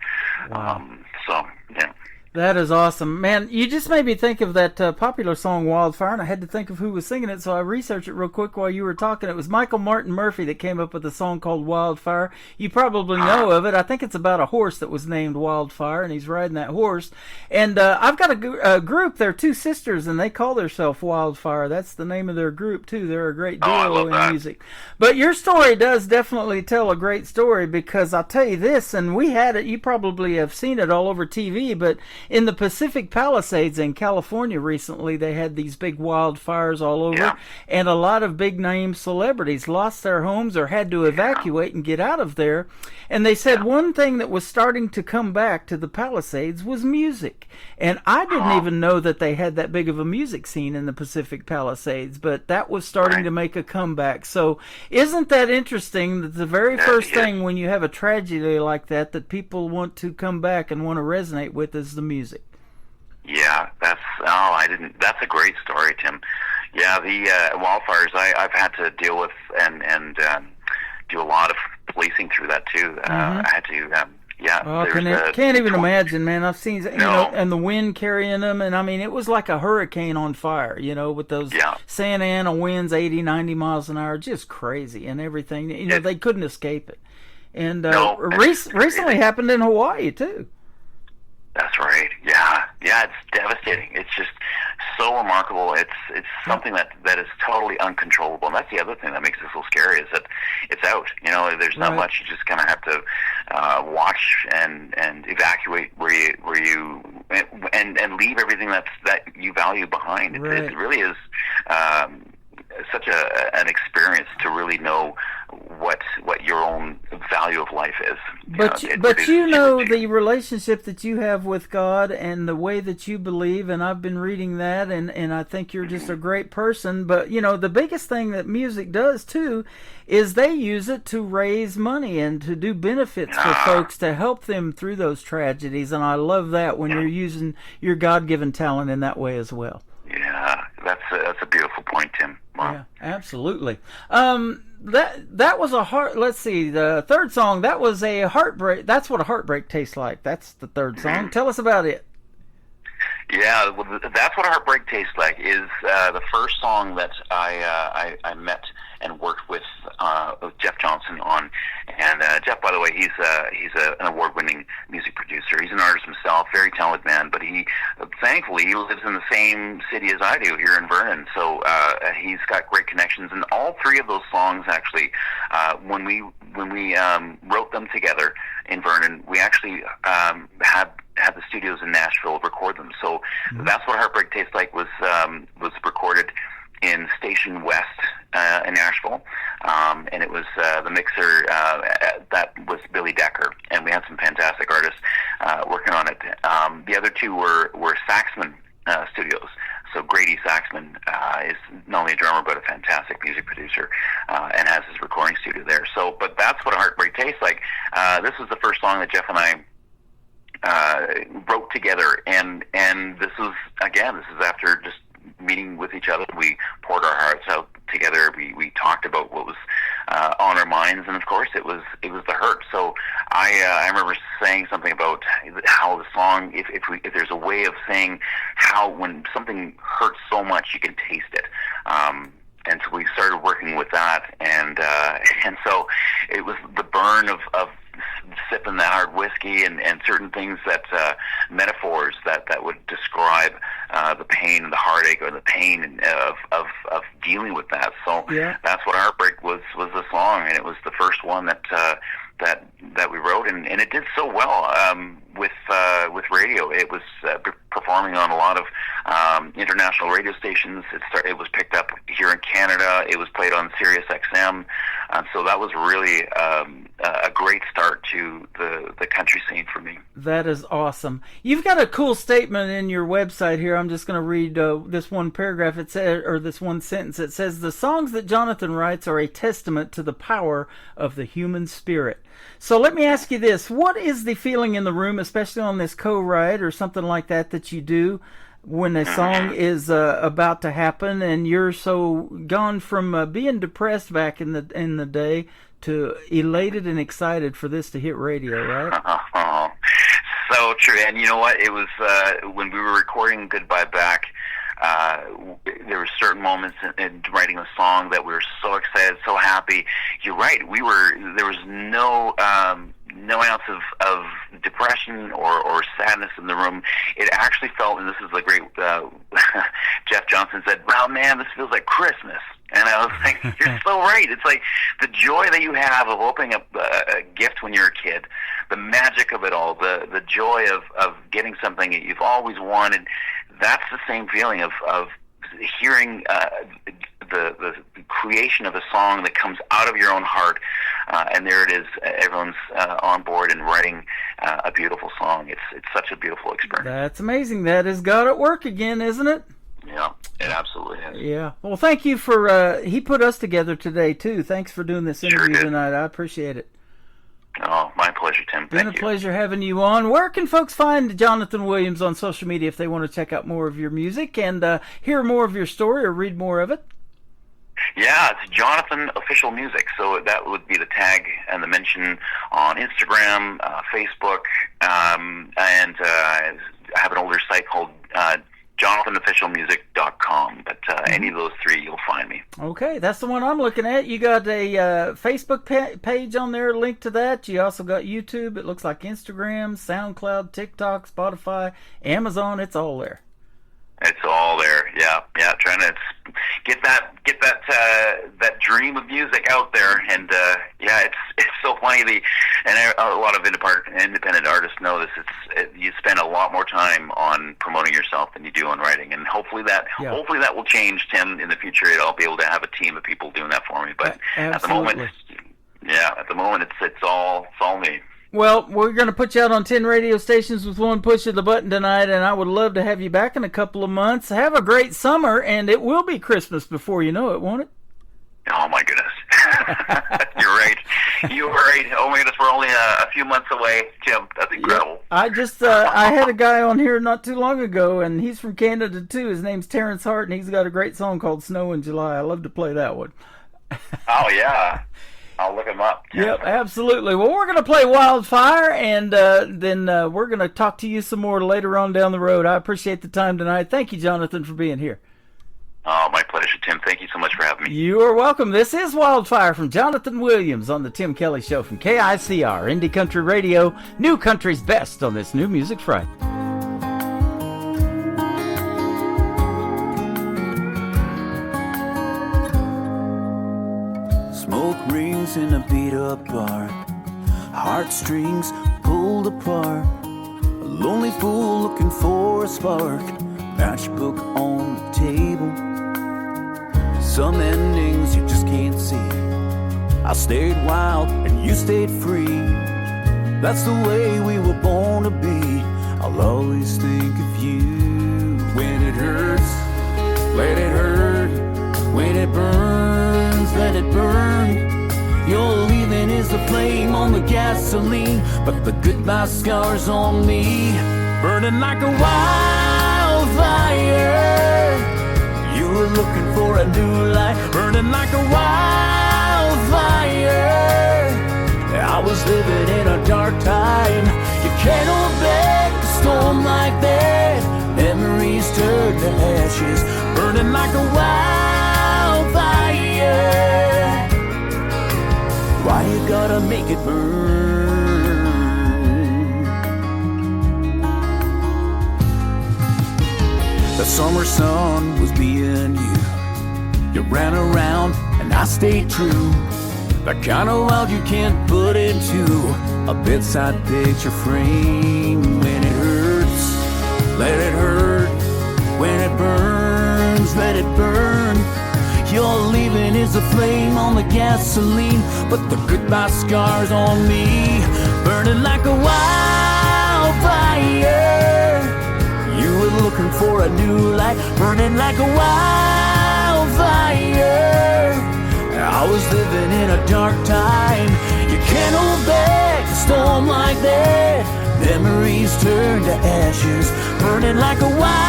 Wow. So yeah. That is awesome. Man, you just made me think of that popular song Wildfire, and I had to think of who was singing it, so I researched it real quick while you were talking. It was Michael Martin Murphey that came up with a song called Wildfire. You probably know of it. I think it's about a horse that was named Wildfire, and he's riding that horse. And I've got a group. They're 2 sisters, and they call themselves Wildfire. That's the name of their group, too. They're a great duo in music. But your story does definitely tell a great story, because I'll tell you this, and we had it, you probably have seen it all over TV, but in the Pacific Palisades in California recently, they had these big wildfires all over, and a lot of big-name celebrities lost their homes or had to evacuate and get out of there. And they said one thing that was starting to come back to the Palisades was music. And I didn't even know that they had that big of a music scene in the Pacific Palisades, but that was starting to make a comeback. So isn't that interesting that the very first thing when you have a tragedy like that people want to come back and want to resonate with is the music? Yeah, that's a great story, Tim. Yeah, the wildfires I've had to deal with and do a lot of policing through that too. I had to can't even imagine, man. I've seen and the wind carrying them, and I mean it was like a hurricane on fire, with those Santa Ana winds 80, 90 miles an hour, just crazy and everything. They couldn't escape it. And recently happened in Hawaii too. That's right. Yeah, it's devastating. It's just so remarkable. It's something that is totally uncontrollable, and that's the other thing that makes it so scary, is that it's out. There's not much. You just kind of have to watch and evacuate where you and leave everything that you value behind. It really is such an experience to really know what your own value of life is. But the relationship that you have with God and the way that you believe, and I've been reading that, and I think you're just a great person. But the biggest thing that music does too is they use it to raise money and to do benefits for folks to help them through those tragedies. And I love that when you're using your God-given talent in that way as well. Yeah, that's a beautiful point, Tim. Wow. Yeah, absolutely. That was let's see, the third song, that was a heartbreak. That's what a heartbreak tastes like. That's the third song. Tell us about it. Yeah, well, That's What a Heartbreak Tastes Like is the first song that I met and worked with Jeff Johnson on. And Jeff, by the way, he's an award-winning music producer. He's an artist himself, very talented man. But thankfully, he lives in the same city as I do here in Vernon. So he's got great connections. And all three of those songs, actually, when we wrote them together in Vernon, we actually had the studios in Nashville record them. So That's What Heartbreak Tastes Like was recorded in Station West in Nashville, and it was the mixer that was Billy Decker, and we had some fantastic artists working on it. The other two were Saxman Studios. So Grady Saxman is not only a drummer but a fantastic music producer, and has his recording studio there. So, but That's What a Heartbreak Tastes Like. This was the first song that Jeff and I wrote together, and this is after just meeting with each other. We poured our hearts out together. We talked about what was on our minds, and of course it was the hurt. So I remember saying something about how the song, if there's a way of saying how when something hurts so much you can taste it. And so we started working with that, and so it was the burn of sipping that hard whiskey and certain things that metaphors that would describe the pain and the heartache or the pain of dealing with that. So That's What Heartbreak was the song, and it was the first one that we wrote, and it did so well with radio. It was performing on a lot of international radio stations. It was picked up here in Canada. It was played on Sirius XM. So that was really a great start to the country scene for me. That is awesome. You've got a cool statement in your website here. I'm just going to read this one paragraph. It says, or this one sentence. It says, "The songs that Jonathan writes are a testament to the power of the human spirit." So let me ask you this. What is the feeling in the room, especially on this co-write or something like that you do when a song is about to happen, and you're so gone from being depressed back in the day to elated and excited for this to hit radio, right? So true. And you know what? It was when we were recording Goodbye Back, there were certain moments in writing a song that we were so excited, so happy. You're right. There was no ounce of depression or sadness in the room. It actually felt, and this is the great Jeff Johnson said, "Well, man, this feels like Christmas." And I was like, "You're so right." It's like the joy that you have of opening up a gift when you're a kid, the magic of it all, the joy of getting something that you've always wanted. That's the same feeling of hearing the creation of a song that comes out of your own heart, and there it is. Everyone's on board and writing a beautiful song. It's such a beautiful experience. That's amazing. That is God at work again, isn't it? Yeah, it absolutely is. Yeah. Well, thank you for he put us together today too. Thanks for doing this interview tonight. I appreciate it. Oh, my pleasure, Tim. Been a pleasure having you on. Where can folks find Jonathan Williams on social media if they want to check out more of your music and hear more of your story or read more of it? Yeah, it's Jonathan Official Music. So that would be the tag and the mention on Instagram, Facebook, and I have an older site called JonathanOfficialMusic.com, but any of those three, you'll find me. Okay, that's the one I'm looking at. You got a Facebook page on there, link to that. You also got YouTube. It looks like Instagram, SoundCloud, TikTok, Spotify, Amazon. It's all there. It's all there. Yeah. Trying to get that dream of music out there, and it's so funny. And a lot of independent artists know this. You spend a lot more time on promoting yourself than you do on writing, and hopefully that will change, Tim, in the future. I'll be able to have a team of people doing that for me. But at the moment, it's all me. Well, we're going to put you out on 10 radio stations with one push of the button tonight, and I would love to have you back in a couple of months. Have a great summer, and it will be Christmas before you know it, won't it? Oh, my goodness. You're right. You're right. Oh, my goodness, we're only a few months away, Tim. That's incredible. I just, I had a guy on here not too long ago, and he's from Canada, too. His name's Terrence Hart, and he's got a great song called Snow in July. I love to play that one. Oh, yeah. I'll look him up. Yep, absolutely. Well, we're going to play Wildfire, and then we're going to talk to you some more later on down the road. I appreciate the time tonight. Thank you, Jonathan, for being here. Oh, my pleasure. pleasure, Tim. Thank you so much for having me. You are welcome. This is Wildfire from Jonathan Williams on the Tim Kelly Show from KICR, Indie Country Radio, New Country's Best on this New Music Friday. Smoke rings in a beat-up bar, heartstrings pulled apart, a lonely fool looking for a spark, matchbook on the table. Some endings you just can't see. I stayed wild and you stayed free. That's the way we were born to be. I'll always think of you. When it hurts, let it hurt. When it burns, let it burn. Your leaving is the flame on the gasoline, but the goodbye scars on me, burning like a wildfire. You were looking for a new light, burning like a wildfire. I was living in a dark time. You can't hold back a storm like that. Memories turn to ashes, burning like a wildfire. Why you gotta make it burn? The summer sun was me and you. You ran around and I stayed true. The kind of wild you can't put into a bedside picture frame. When it hurts, let it hurt. When it burns, let it burn. Your leaving is a flame on the gasoline, but the goodbye scars on me, burning like a wildfire. You were looking for a new light, burning like a wildfire. I was living in a dark time. You can't hold back a storm like that. Memories turn to ashes, burning like a wildfire.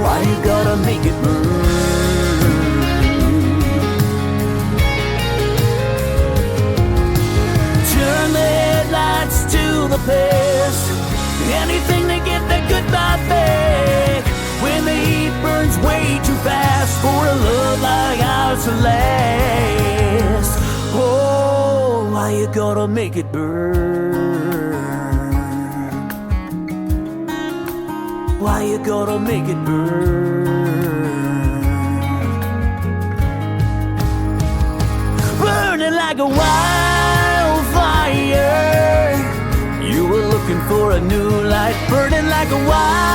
Why you gotta make it burn? Turn the headlights to the past. Anything to get that goodbye back. When the heat burns way too fast for a love like ours to last. Oh, why you gotta make it burn? Why you gotta make it burn? Burning like a wildfire. You were looking for a new light, burning like a wildfire.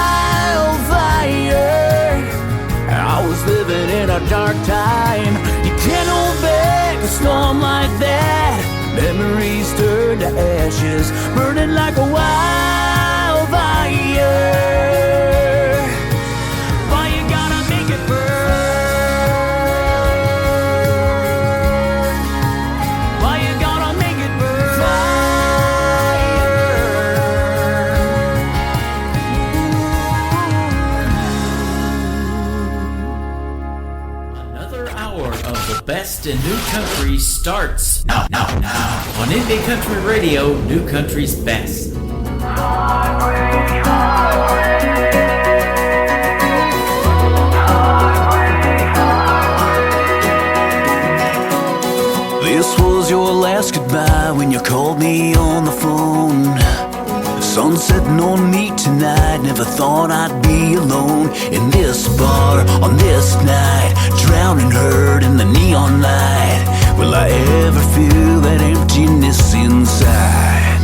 I was living in a dark time. You can't hold back a storm like that. Memories turn to ashes, burning like a wildfire. Why you gotta make it burn? Why you gotta make it burn? Another hour of the best in new country starts now on Indie Country Radio, New Country's Best. This was your last goodbye when you called me on the phone. The sun setting on me tonight. Never thought I'd be alone in this bar on this night, drowning hurt in the neon light. Will I ever feel that emptiness inside?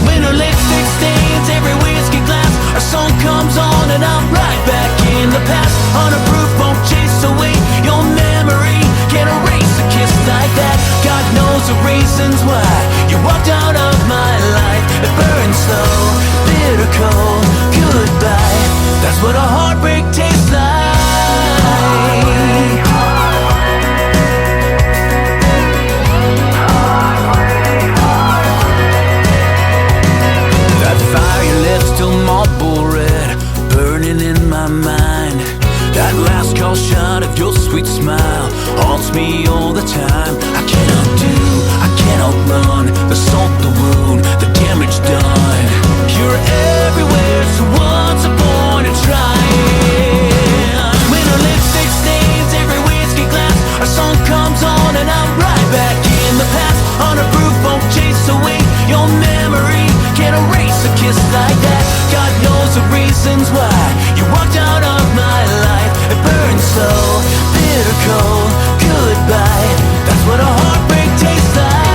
When her lipstick stains every whiskey glass, our song comes on and I'm right back in the past. Unproof won't chase away your memory, can't erase a kiss like that. God knows the reasons why you walked out of my life. It burns slow, bitter cold, goodbye. That's what a heartbreak tastes like. That fire you left still marble red, burning in my mind. That last call shot of your sweet smile haunts me all the time. I cannot do, I cannot run, the salt, the wound, the damage done. You're everywhere, so what's the point? kiss like that. God knows the reasons why you walked out of my life. It burned so bitter cold. Goodbye. That's what a heartbreak tastes like.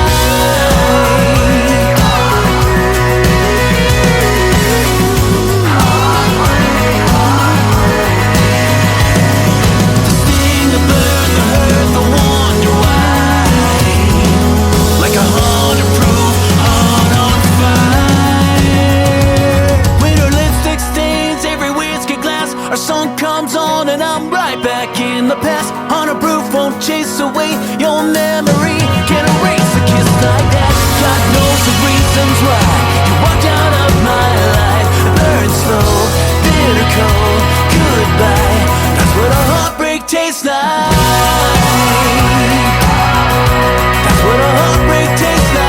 Our song comes on and I'm right back in the past. 100 proof won't chase away your memory. Can't erase a kiss like that. God knows the reasons why you walked out of my life. It burned slow, bitter cold. Goodbye. That's what a heartbreak tastes like. That's what a heartbreak tastes like.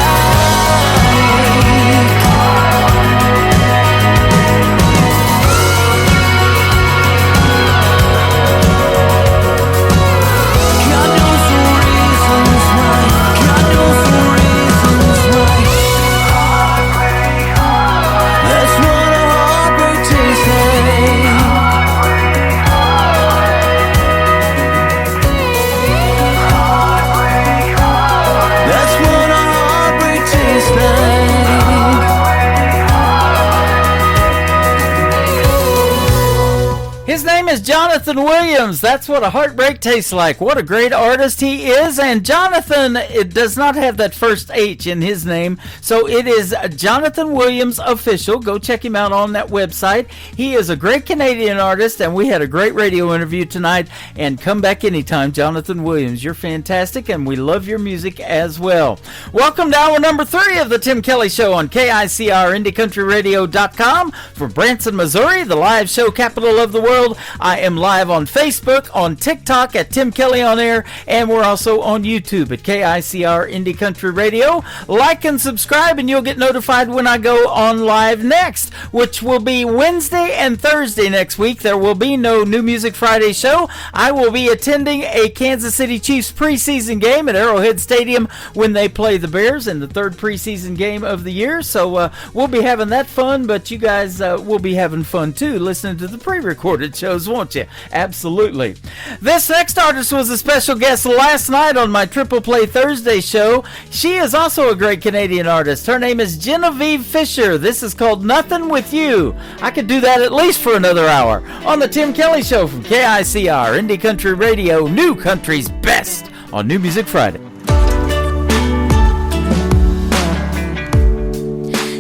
His name is Jonathan Williams. That's what a heartbreak tastes like. What a great artist he is. And Jonathan, it does not have that first H in his name, so it is Jonathan Williams Official. Go check him out on that website. He is a great Canadian artist, and we had a great radio interview tonight. And come back anytime, Jonathan Williams. You're fantastic, and we love your music as well. Welcome to hour number 3 of the Tim Kelly Show on KICR IndieCountryRadio.com from Branson, Missouri, the live show capital of the world. I am live on Facebook, on TikTok at Tim Kelly On Air, and we're also on YouTube at KICR Indie Country Radio. Like and subscribe, and you'll get notified when I go on live next, which will be Wednesday and Thursday next week. There will be no New Music Friday show. I will be attending a Kansas City Chiefs preseason game at Arrowhead Stadium when they play the Bears in the 3rd preseason game of the year. So we'll be having that fun, but you guys will be having fun too, listening to the pre-recorded shows, won't you? Absolutely. This next artist was a special guest last night on my Triple Play Thursday show. She is also a great Canadian artist. Her name is Genevieve Fisher. This is called Nothing With You. I could do that at least for another hour on the Tim Kelly Show from KICR Indie Country Radio, New Country's Best on New Music Friday.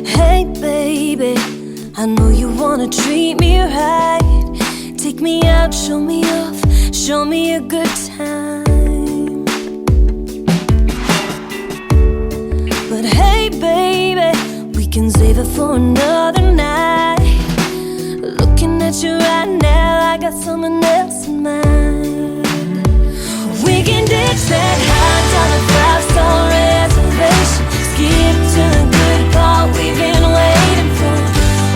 Hey baby, I know you wanna treat me right. Take me out, show me off, show me a good time. But hey baby, we can save it for another night. Looking at you right now, I got someone else in mind. We can ditch that $5 reservation. Skip to the good part we've been waiting for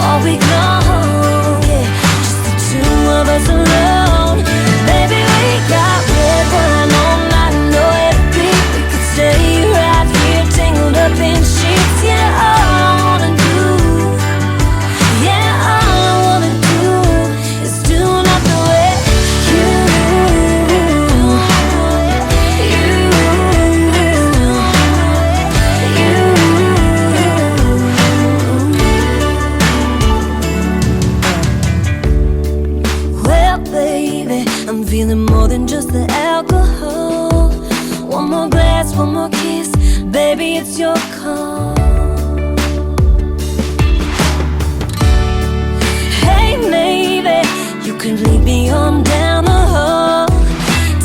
all week long, yeah. Just the two of us alone. Baby, we got red wine all night, nowhere to be. We could stay right here, tangled up in sheets. Yeah, all I wanna do, yeah, all I wanna do is do nothing with you. Well, baby, I'm feeling more than just the alcohol. One more glass, one more kiss, baby, it's your call. Hey, maybe you can lead me on down the hall.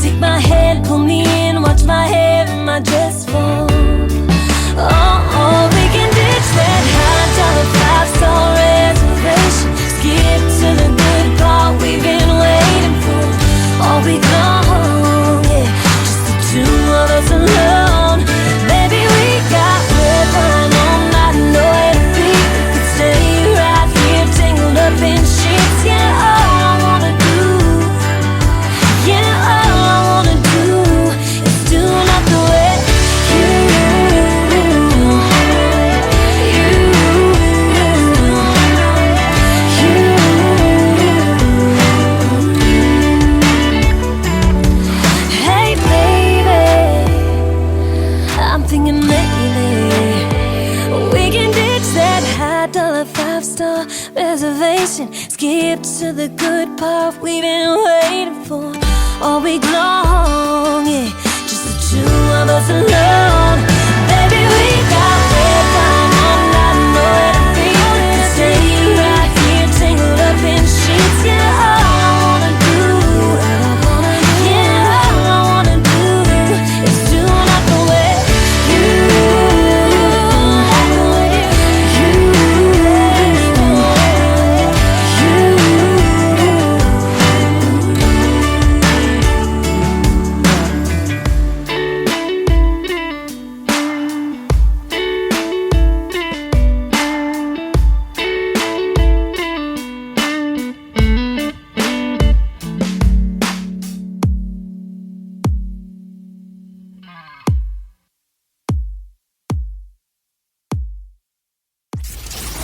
Take my hand, pull me in, watch my hair and my dress fall. Oh, we can ditch that $5 reservation. Skip to the good part we've been waiting for all week long, yeah. Just the two of us alone. Baby, we got red wine all night, nowhere to be. We could stay right here, tangled up in sheets. Yeah, all I wanna do reservation. Skip to the good part we've been waiting for all week long. Yeah, just the two of us alone. Baby, we got red time all night, nowhere to be. Stay right here, tangled up in sheets. Yeah, all I wanna do, yeah, all I wanna do is do not the way you like the way you.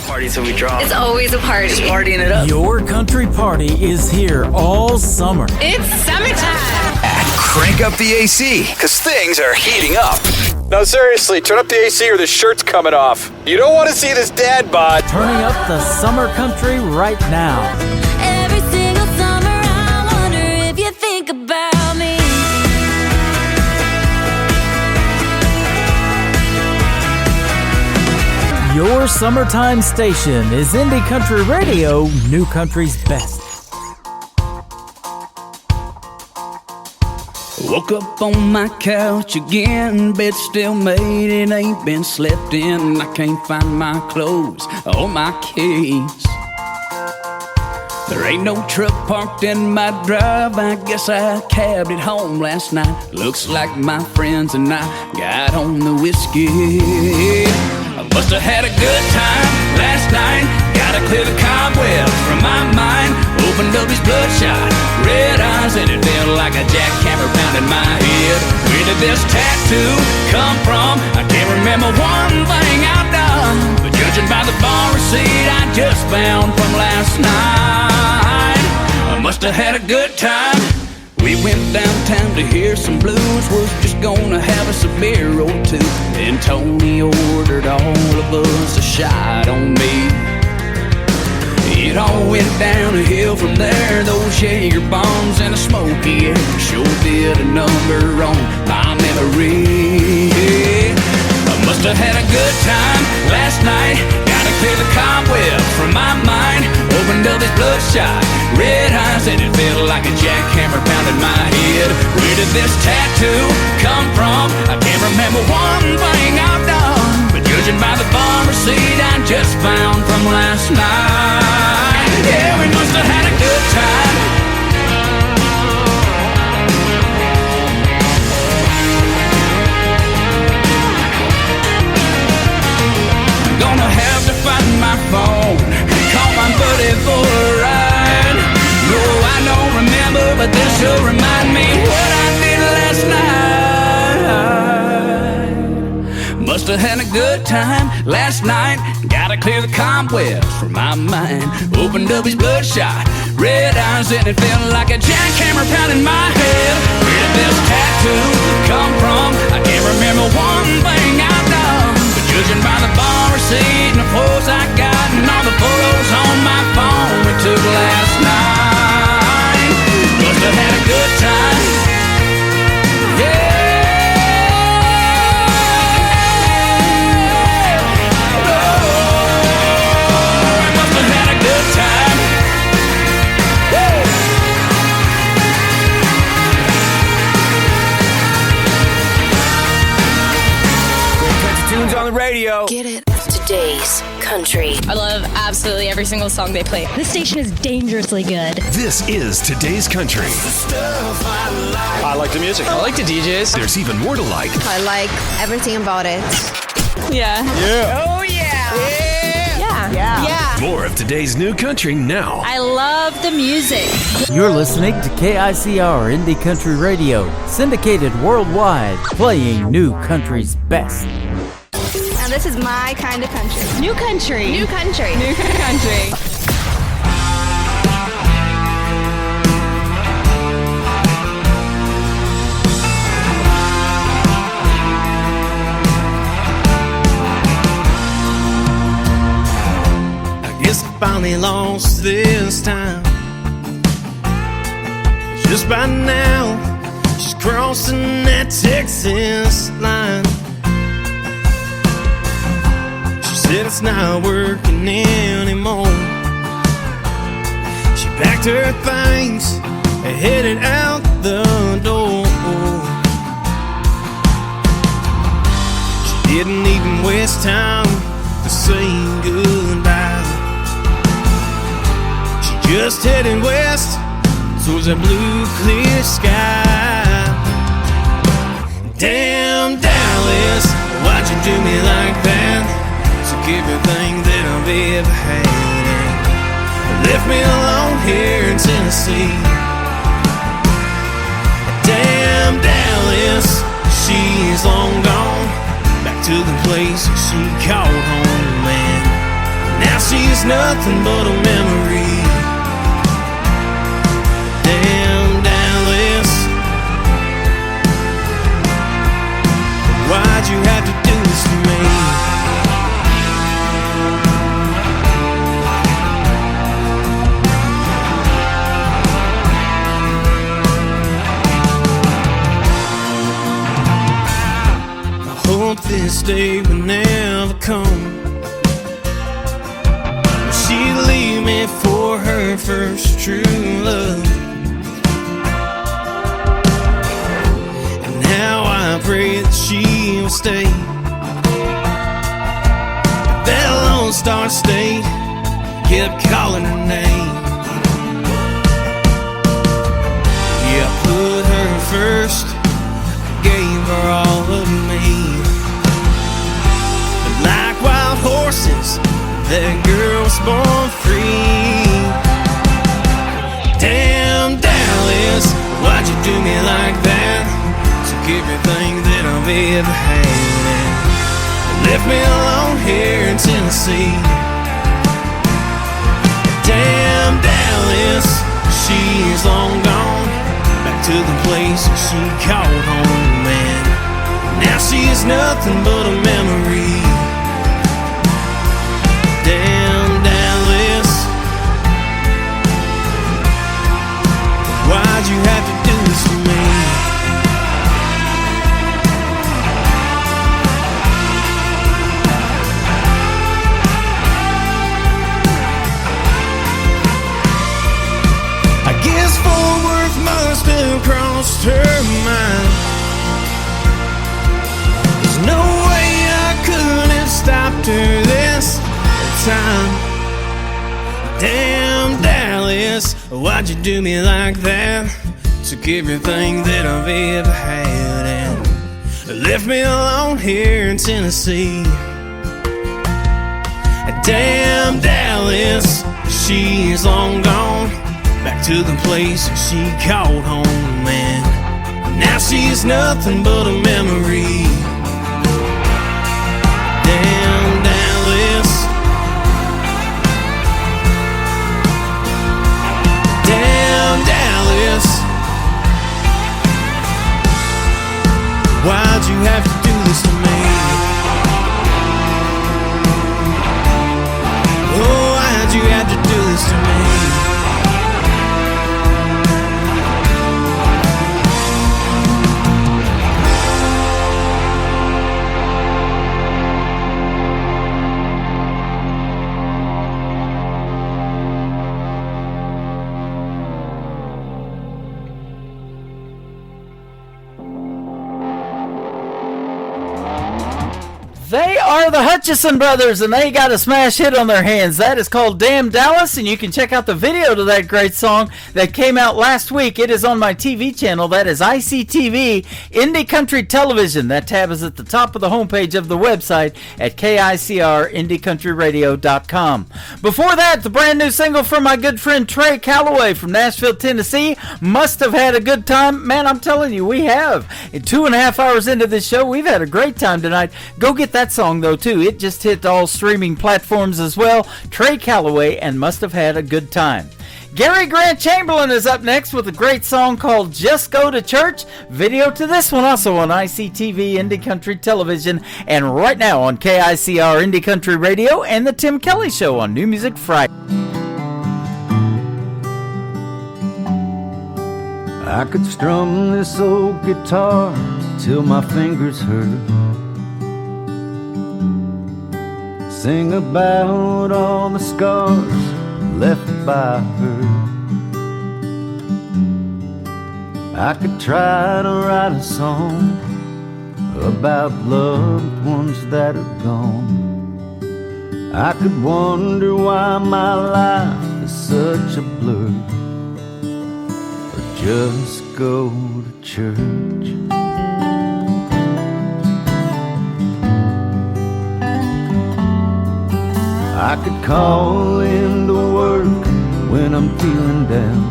Party till we drop. It's always a party. Just partying it up. Your country party is here all summer. It's summertime. Crank up the AC, because things are heating up. No, seriously, turn up the AC or the shirt's coming off. You don't want to see this dad bod. Turning up the summer country right now. Every single summer I wonder if you think about me. Your summertime station is Indie Country Radio, New Country's best. Woke up on my couch again, bed still made, it ain't been slept in. I can't find my clothes or my keys. There ain't no truck parked in my drive, I guess I cabbed it home last night. Looks like my friends and I got on the whiskey. I must have had a good time last night. Gotta clear the cobwebs from my mind. Opened up his bloodshot red eyes and it felt like a jackhammer pounding my head. Where did this tattoo come from? I can't remember one thing I've done, but judging by the bar receipt I just found from last night, I must have had a good time. We went downtown to hear some blues, was just gonna have us a beer or two. Then Tony ordered all of us a shot on me. It all went downhill from there. Those Jaeger bombs and a smoky air sure did a number on my memory. I must have had a good time last night. Gotta clear the cobwebs from my mind. Opened up his bloodshot red eyes and it felt like a jackhammer pounding my head. Where did this tattoo come from? I can't remember one thing I've done, but judging by the bar receipt I just found from last night, yeah, we must have had a good time. I'm gonna have to find my phone, call my buddy for a ride. No, I don't remember, but this will remind me what I did last night. Must have had a good time last night. Gotta clear the cobwebs from my mind. Opened up his bloodshot red eyes and it felt like a jackhammer pounding my head. Where did this tattoo come from? I can't remember one thing I've done, but judging by the bar receipt and the photos I got and all the photos on my phone we took last night, must have had a good time. Yeah. Tunes on the radio. Get it. Today's country. I love absolutely every single song they play. This station is dangerously good. This is Today's Country. I like the music. I like the DJs. There's even more to like. I like everything about it. Yeah. Yeah. Oh, yeah. Yeah. Yeah. More of today's new country now. I love the music. You're listening to KICR Indie Country Radio, syndicated worldwide, playing New Country's best. And this is my kind of country. New country. New country. New country. finally lost this time. Just by now, she's crossing that Texas line. She said it's not working anymore. She packed her things and headed out the door. She didn't even waste time to say goodbye. She just headed west towards that blue clear sky. Damn Dallas, why'd you do me like that? Took everything that I've ever had and left me alone here in Tennessee. Damn Dallas, she's long gone back to the place she called home, man. Now she's nothing but a memory. Damn Dallas, why'd you have to do this to me? I hope this day will never come. She'd leave me for her first true love. Now I pray that she will stay. But that Lone Star State kept calling her name. Yeah, I put her first, gave her all of me. But like wild horses, that girl's born free. Damn Dallas, why'd you do me like that? Everything that I've ever had and left me alone here in Tennessee. Damn Dallas, she's long gone back to the place she called home, man. Now she's nothing but a memory. Damn Dallas, why'd you have to do this to me? Must have crossed her mind. There's no way I could have stopped her this time. Damn Dallas, why'd you do me like that? Took everything that I've ever had and left me alone here in Tennessee. Damn Dallas, she's long gone back to the place she called home, man. Now she's nothing but a memory. Damn Dallas, damn Dallas, why'd you have to do this to me? Oh, why'd you have to do this to me? They are the Hutchison Brothers, and they got a smash hit on their hands. That is called Damn Dallas, and you can check out the video to that great song that came out last week. It is on my TV channel. That is ICTV, Indie Country Television. That tab is at the top of the homepage of the website at KICRIndieCountryRadio.com. Before that, the brand new single from my good friend Trey Calloway from Nashville, Tennessee, Must Have Had a Good Time. Man, I'm telling you, we have. In 2.5 hours into this show, we've had a great time tonight. Go get that song, though, too. It just hit all streaming platforms as well. Trey Calloway and Must Have Had a Good Time. Gary Grant Chamberlain is up next with a great song called Just Go to Church. Video to this one also on ICTV Indie Country Television and right now on KICR Indie Country Radio and the Tim Kelly Show on New Music Friday. I could strum this old guitar till my fingers hurt, sing about all the scars left by her. I could try to write a song about loved ones that are gone. I could wonder why my life is such a blur, or just go to church. I could call into work when I'm feeling down.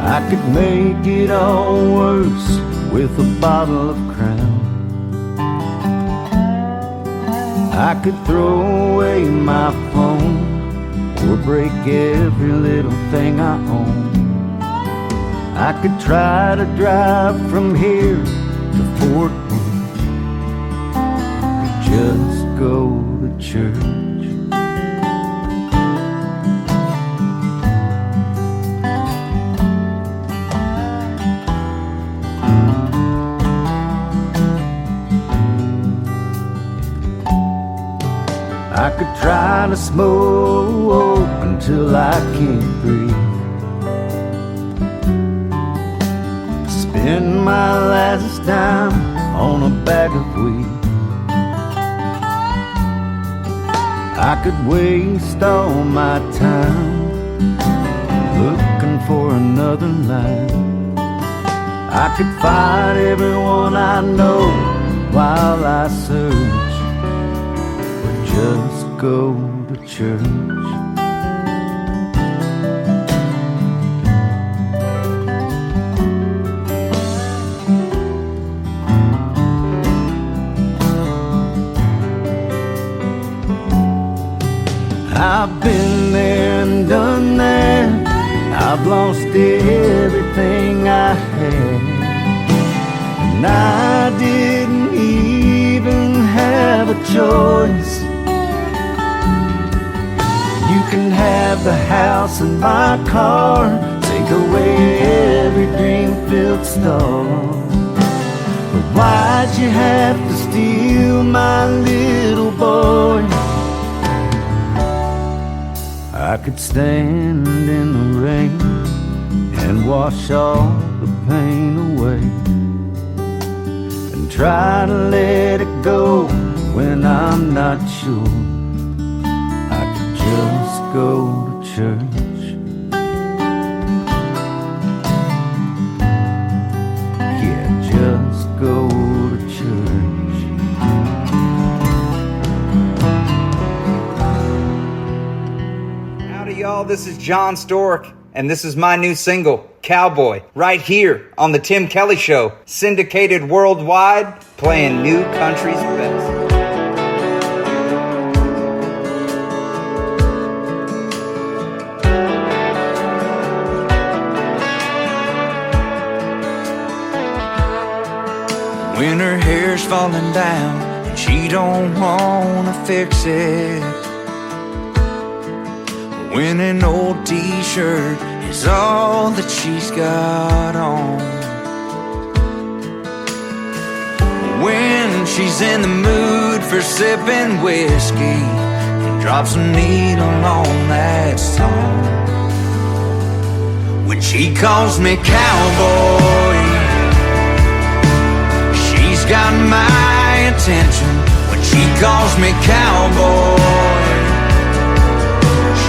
I could make it all worse with a bottle of Crown. I could throw away my phone or break every little thing I own. I could try to drive from here to Fort Worth, just go to church. I could try to smoke until I can't breathe, spend my last dime on a bag of weed. I could waste all my time looking for another line. I could fight everyone I know while I search, or just go to church. I've been there and done that. I've lost everything I had, and I didn't even have a choice. You can have the house and my car, take away every dream-filled star, but why'd you have to steal my little boy? I could stand in the rain and wash all the pain away, and try to let it go when I'm not sure. I could just go to church. Yeah, just go to church. Y'all, this is John Stork, and this is my new single, Cowboy, right here on the Tim Kelly Show, syndicated worldwide, playing new country's best. When her hair's falling down and she don't wanna fix it, when an old t-shirt is all that she's got on, when she's in the mood for sipping whiskey and drops a needle on that song, when she calls me cowboy, she's got my attention. When she calls me cowboy,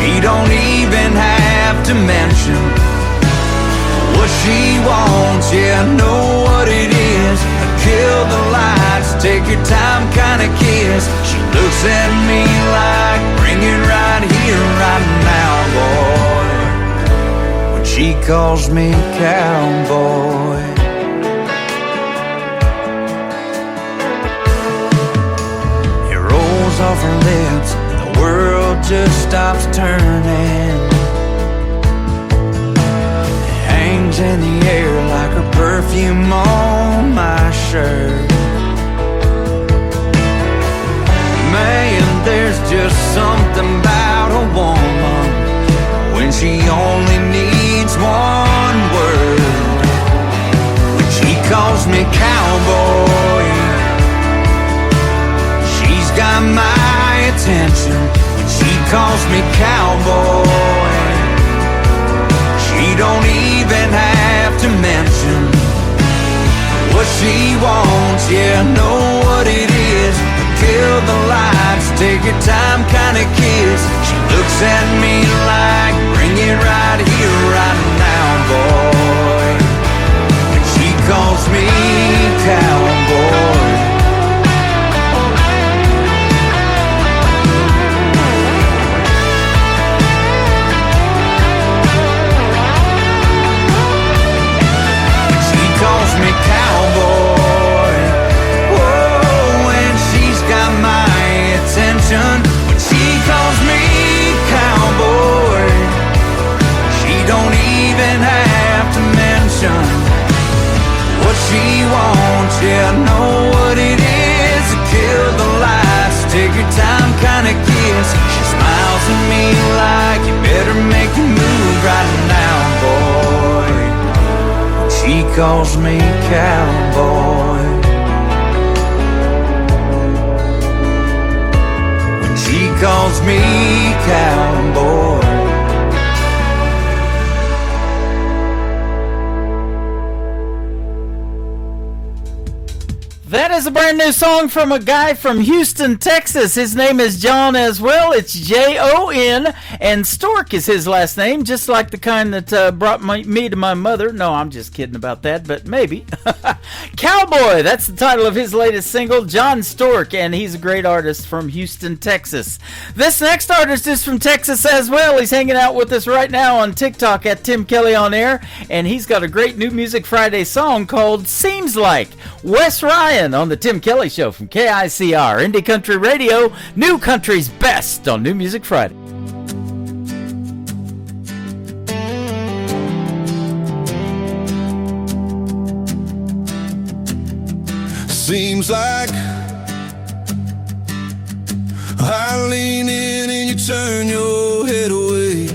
she don't even have to mention what she wants. Yeah, I know what it is. Kill the lights, take your time, kinda kiss. She looks at me like, bring it right here, right now, boy. When she calls me cowboy, it rolls off her lips, and the world just stops stops turning. It hangs in the air like her perfume on my shirt. Man, there's just something about a woman when she only needs one word. When she calls me cowboy, she's got my attention. When she calls me cowboy, she don't even have to mention what she wants. Yeah, I know what it is. Kill the lights, take your time, kinda kiss. She looks at me like, bring it right here, right now, boy. And she calls me cowboy. And she calls me cowboy. When she calls me cowboy, she don't even have to mention what she wants. Yeah, I know what it is. Kill the lights, take your time, kinda kiss. She smiles at me like, you better make your move right now, boy. She calls me cowboy. She calls me cowboy. That is a brand new song from a guy from Houston, Texas. His name is John as well. It's Jon, and Stork is his last name, just like the kind that brought me to my mother. No, I'm just kidding about that, but maybe. Cowboy, that's the title of his latest single, John Stork, and he's a great artist from Houston, Texas. This next artist is from Texas as well. He's hanging out with us right now on TikTok at Tim Kelly On Air, and he's got a great New Music Friday song called Seems Like. Wes Ryan on the Tim Kelly Show from KICR, Indie Country Radio, New Country's best on New Music Friday. Seems like I lean in and you turn your head away.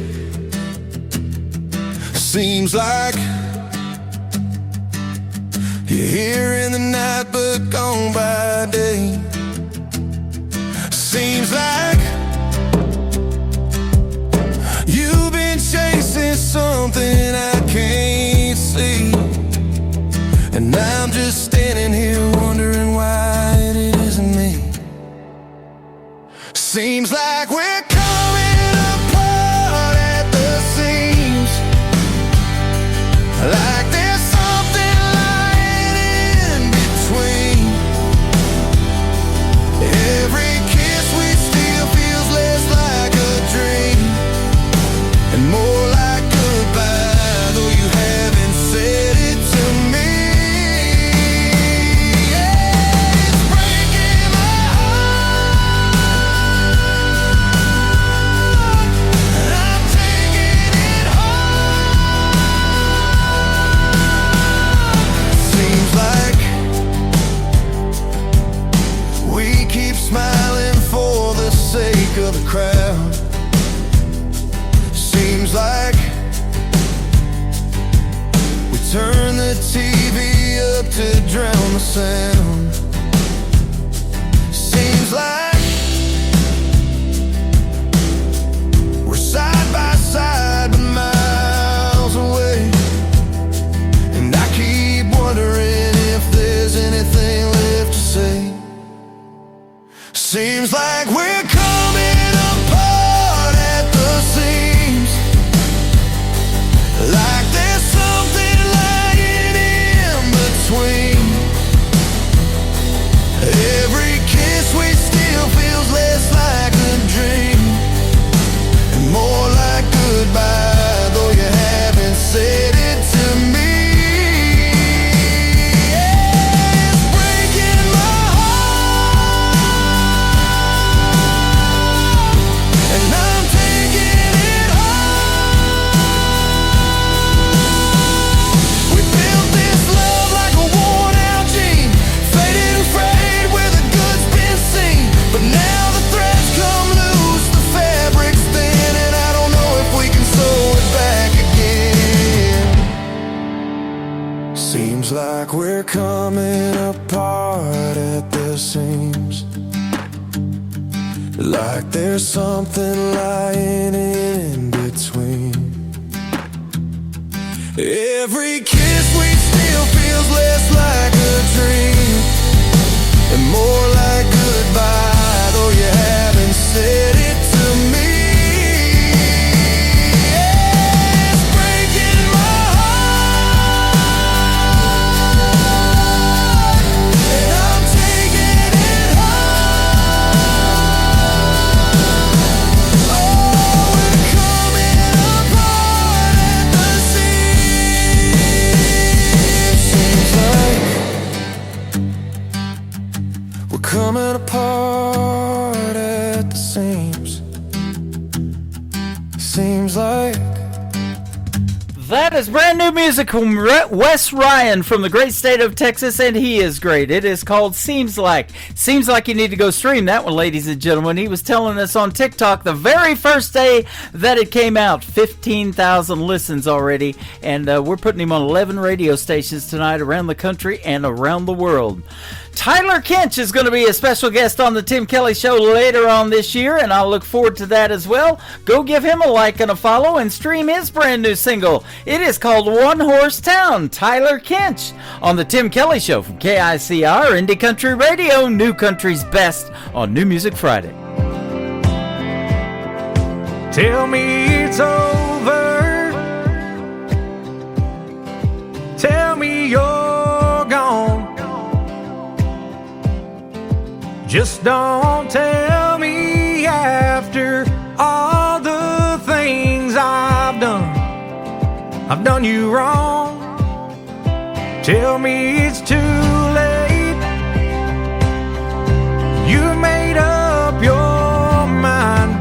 Seems like you're here in the night but gone by day. Seems like you've been chasing something I can't see, and I'm just standing here wondering why it isn't me. Seems like we're coming apart at the seams, like there's something lying in between. Every kiss we steal feels less like a dream and more like goodbye, though you haven't said it to me. Yeah, it's breaking my heart, and I'm taking it hard. Seems like we keep smiling for the sake of the crowd. Seems like we turn the TV up to drown the sound. Seems like we're side by side but miles away, and I keep wondering if there's anything left to say. Seems like we're coming apart at the seams, like there's something lying in between. Every kiss we steal Seems like we're coming apart at the seams, like there's something lying in between. Every kiss we steal feels less like a dream and more like goodbye, though you haven't said it to me. It's breaking my heart, and I'm taking it hard. Oh, we're coming apart at the seams. Seems like we're coming apart at the seams. Seems like. That is brand new music from Wes Ryan from the great state of Texas, and he is great. It is called Seems Like. Seems like you need to go stream that one, ladies and gentlemen. He was telling us on TikTok the very first day that it came out. 15,000 listens already, and we're putting him on 11 radio stations tonight around the country and around the world. Tyler Kinch is going to be a special guest on the Tim Kelly Show later on this year, and I'll look forward to that as well. Go give him a like and a follow and stream his brand new single. It is called One Horse Town, Tyler Kinch, on the Tim Kelly Show from KICR, Indie Country Radio, New Country's Best on New Music Friday. Tell me it's over. Tell me you're gone. Just don't tell me after all the things I've done. I've done you wrong. Tell me it's too late. You made up your mind.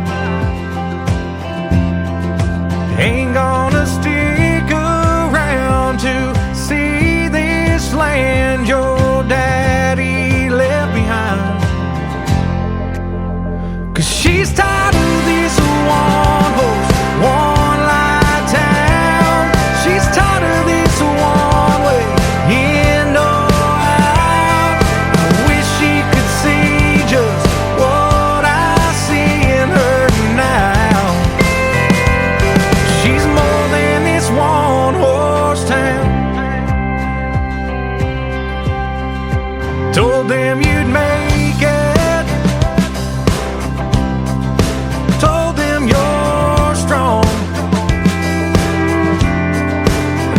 Ain't gonna stick around to see this land your daddy left behind. 'Cause she's tired of this one horse, one light town. She's tired of this one way, in or out. I wish she could see just what I see in her now. She's more than this one horse town. Told them you'd make it. Told them you're strong.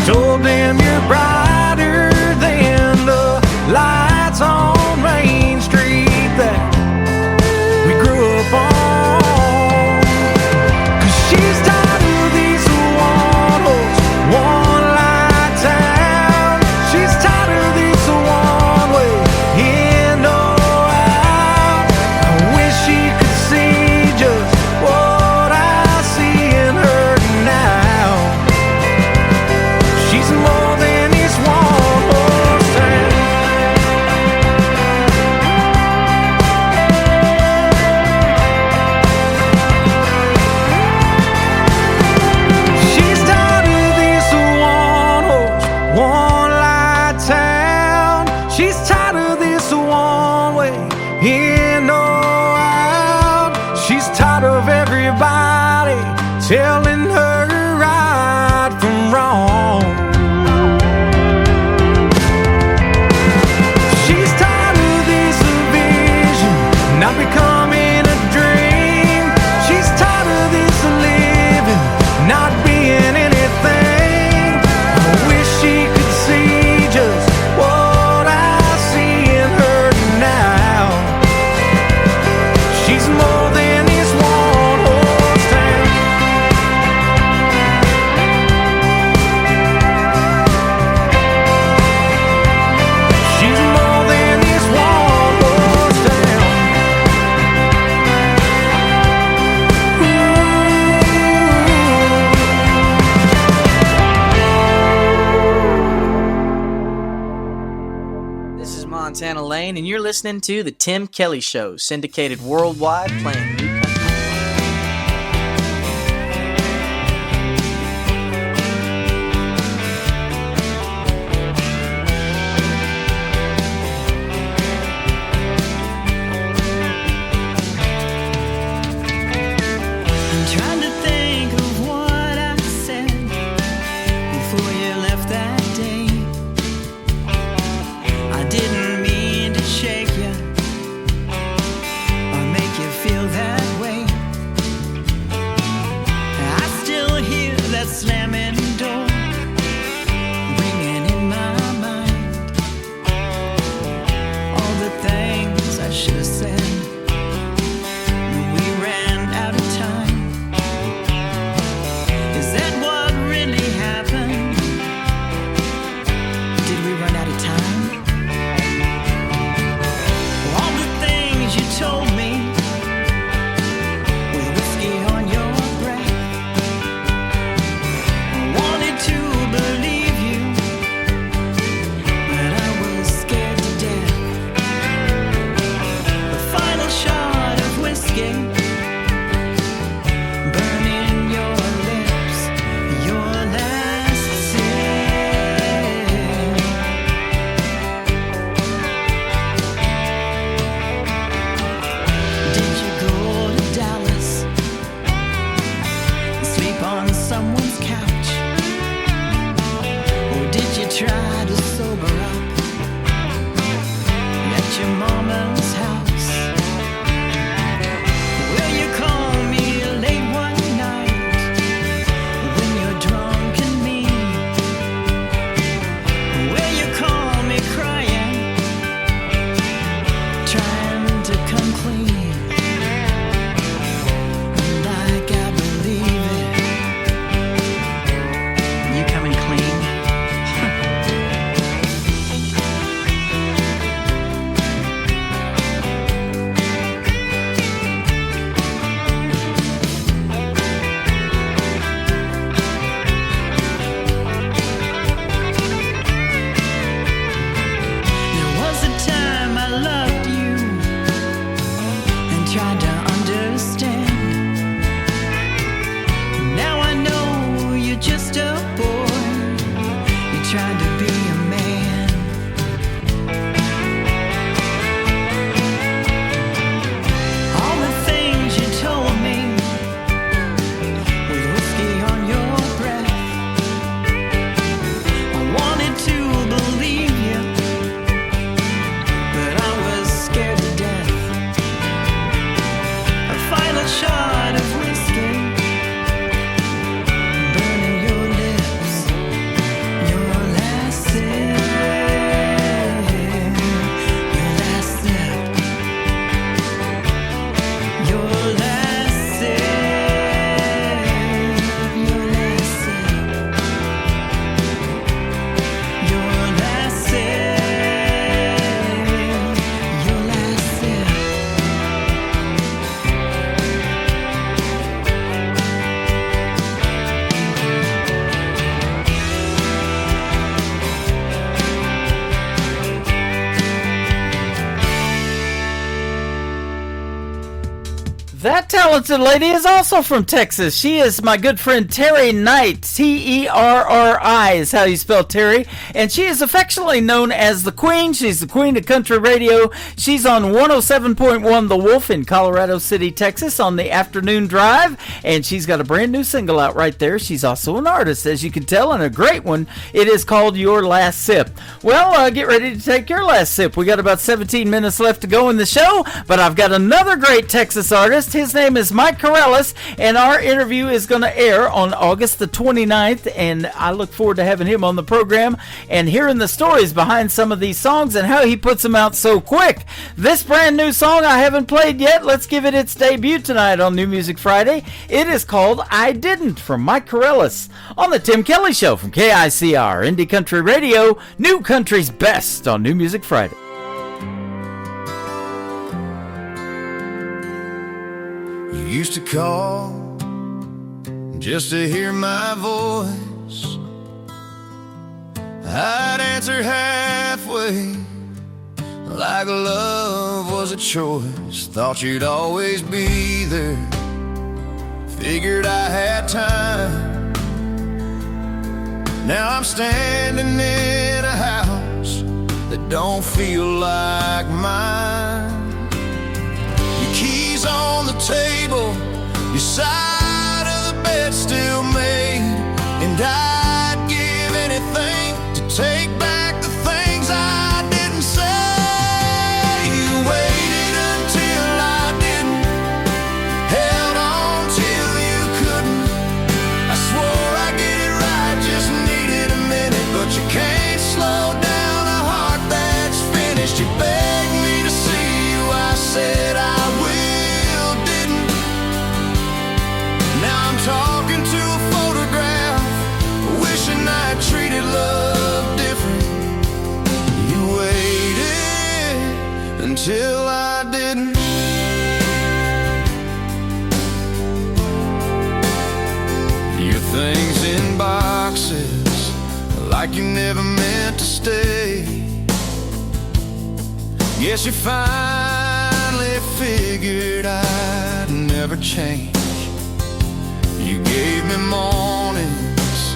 Told them you're brighter than the lights on Main Street that we grew up on. 'Cause she's tired of this one horse, one light town. She's tired of this one way, in or out. I wish she could see just what I see in her now. She's more than this one horse town. She's tired of this one horse, one light town. She's tired of this one way, in or out. She's tired of everybody telling her right from wrong. She's tired of this vision not becoming a dream. She's tired of this living not being anything. I wish she could see just what I see in her now. She's more than this one horse town. She's more than this one horse town. This is Montana Lane, and you're listening to The Tim Kelly Show, syndicated worldwide, playing new country. trying to think of what I said before you left that day. I didn't mean to shake you or make you feel that way. I still hear that slamming door ringing in my mind. All the things I should have said. We ran out of time. Is that what really happened? Did we run out of time? All the things you told me with whiskey on your breath. I wanted to believe you, but I was scared to death. The final shot of whiskey burning your lips, your last sip. Did you go to Dallas and sleep on someone's couch? Or did you try to sober up at your mama's house? Will you call me late one night when you're drunk and mean? Will you call me crying, trying to come clean? Like I believe it. You coming clean? There was a time I loved you and tried to understand. Now I know you're just a boy. You tried to be a man. All the things you told me with whiskey on your breath. I wanted to believe you, but I was scared to death. A final shot of whiskey burning your lips, your last sip, your last sip, your last sip, your last sip, your last sip, your last sip. That talented lady is also from Texas. She is my good friend Terry Knight. Terri is how you spell Terry. And she is affectionately known as the Queen. She's the Queen of Country Radio. She's on 107.1 The Wolf in Colorado City, Texas on the afternoon drive. And she's got a brand new single out right there. She's also an artist, as you can tell, and a great one. It is called Your Last Sip. Well, get ready to take your last sip. We got about 17 minutes left to go in the show, but I've got another great Texas artist. His name is Mike Corellis, and our interview is going to air on August the 29th, and I look forward to having him on the program and hearing the stories behind some of these songs and how he puts them out so quick. This brand new song I haven't played yet. Let's give it its debut tonight on New Music Friday. It is called I Didn't from Mike Corellis on the Tim Kelly Show from KICR, Indie Country Radio, New Country's Best on New Music Friday. You used to call just to hear my voice. I'd answer halfway, like love was a choice. Thought you'd always be there, figured I had time. Now I'm standing in a house that don't feel like mine. Your keys on the table, your side until I didn't. Your things in boxes, like you never meant to stay. Guess you finally figured I'd never change. You gave me mornings,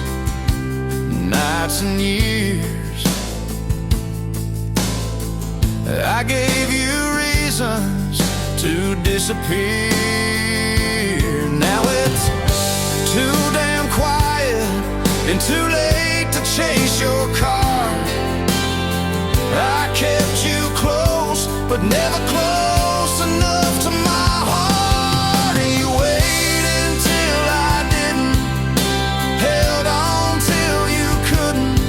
nights and years. I gave you reasons to disappear. Now it's too damn quiet and too late to chase your car. I kept you close, but never close enough to my heart. And you waited until I didn't, held on till you couldn't.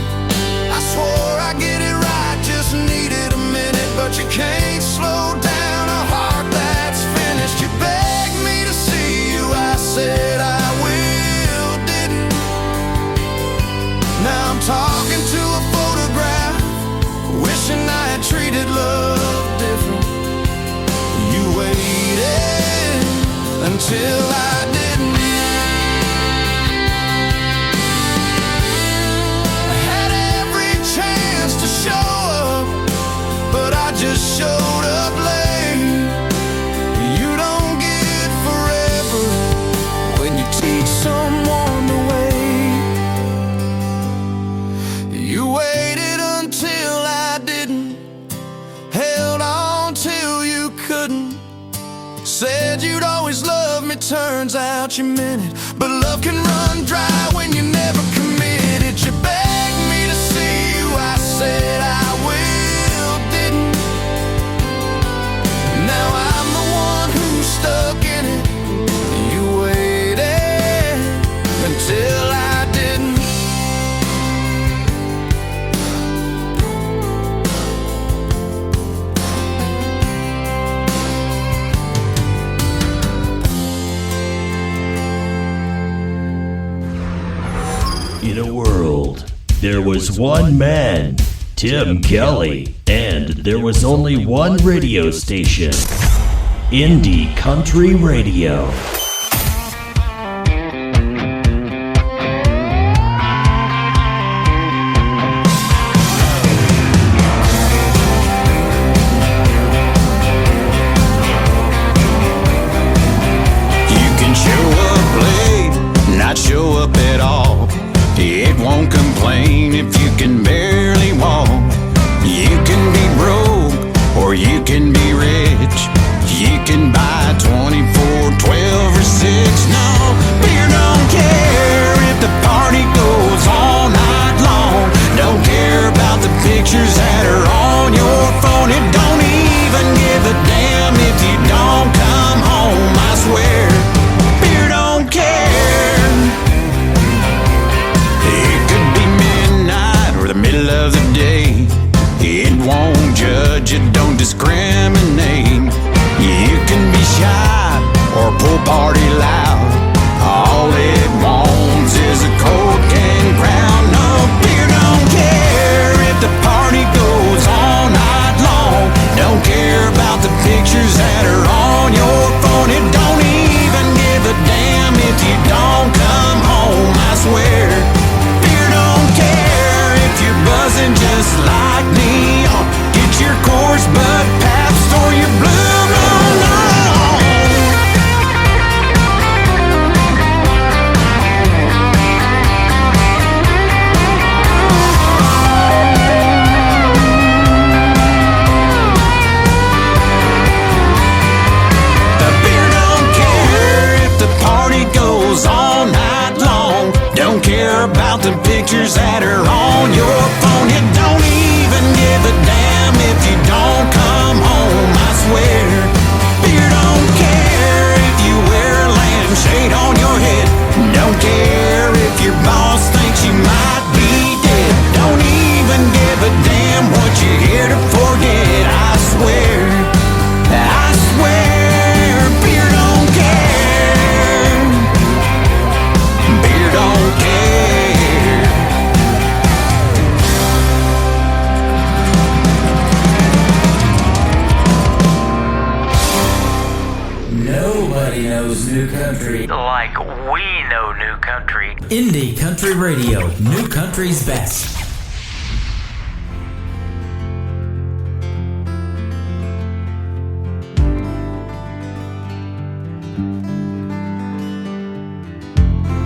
I swore I'd get it right, just needed a minute, but you can't slow down a heart that's finished. You begged me to see you, I said I will, didn't. Now I'm talking to a photograph, wishing I had treated love different. You waited until I didn't. I had every chance to show up, but I just showed up late. You don't get forever when you teach someone to wait. You waited until I didn't, held on till you couldn't. Said you'd always love me, turns out you meant it. But love can run dry when you never committed. You begged me to see you, I said I will, didn't. Now I'm the one who's stuck in it. You waited until I didn't. In a world, there was one man, Tim Kelly, and there was only one radio station, Indie Country Radio. You can show up late, not show up at all. It won't complain if you can barely walk. You can be broke or you can be rich. You can buy 24/12 We know new country. Indie Country Radio, new country's best.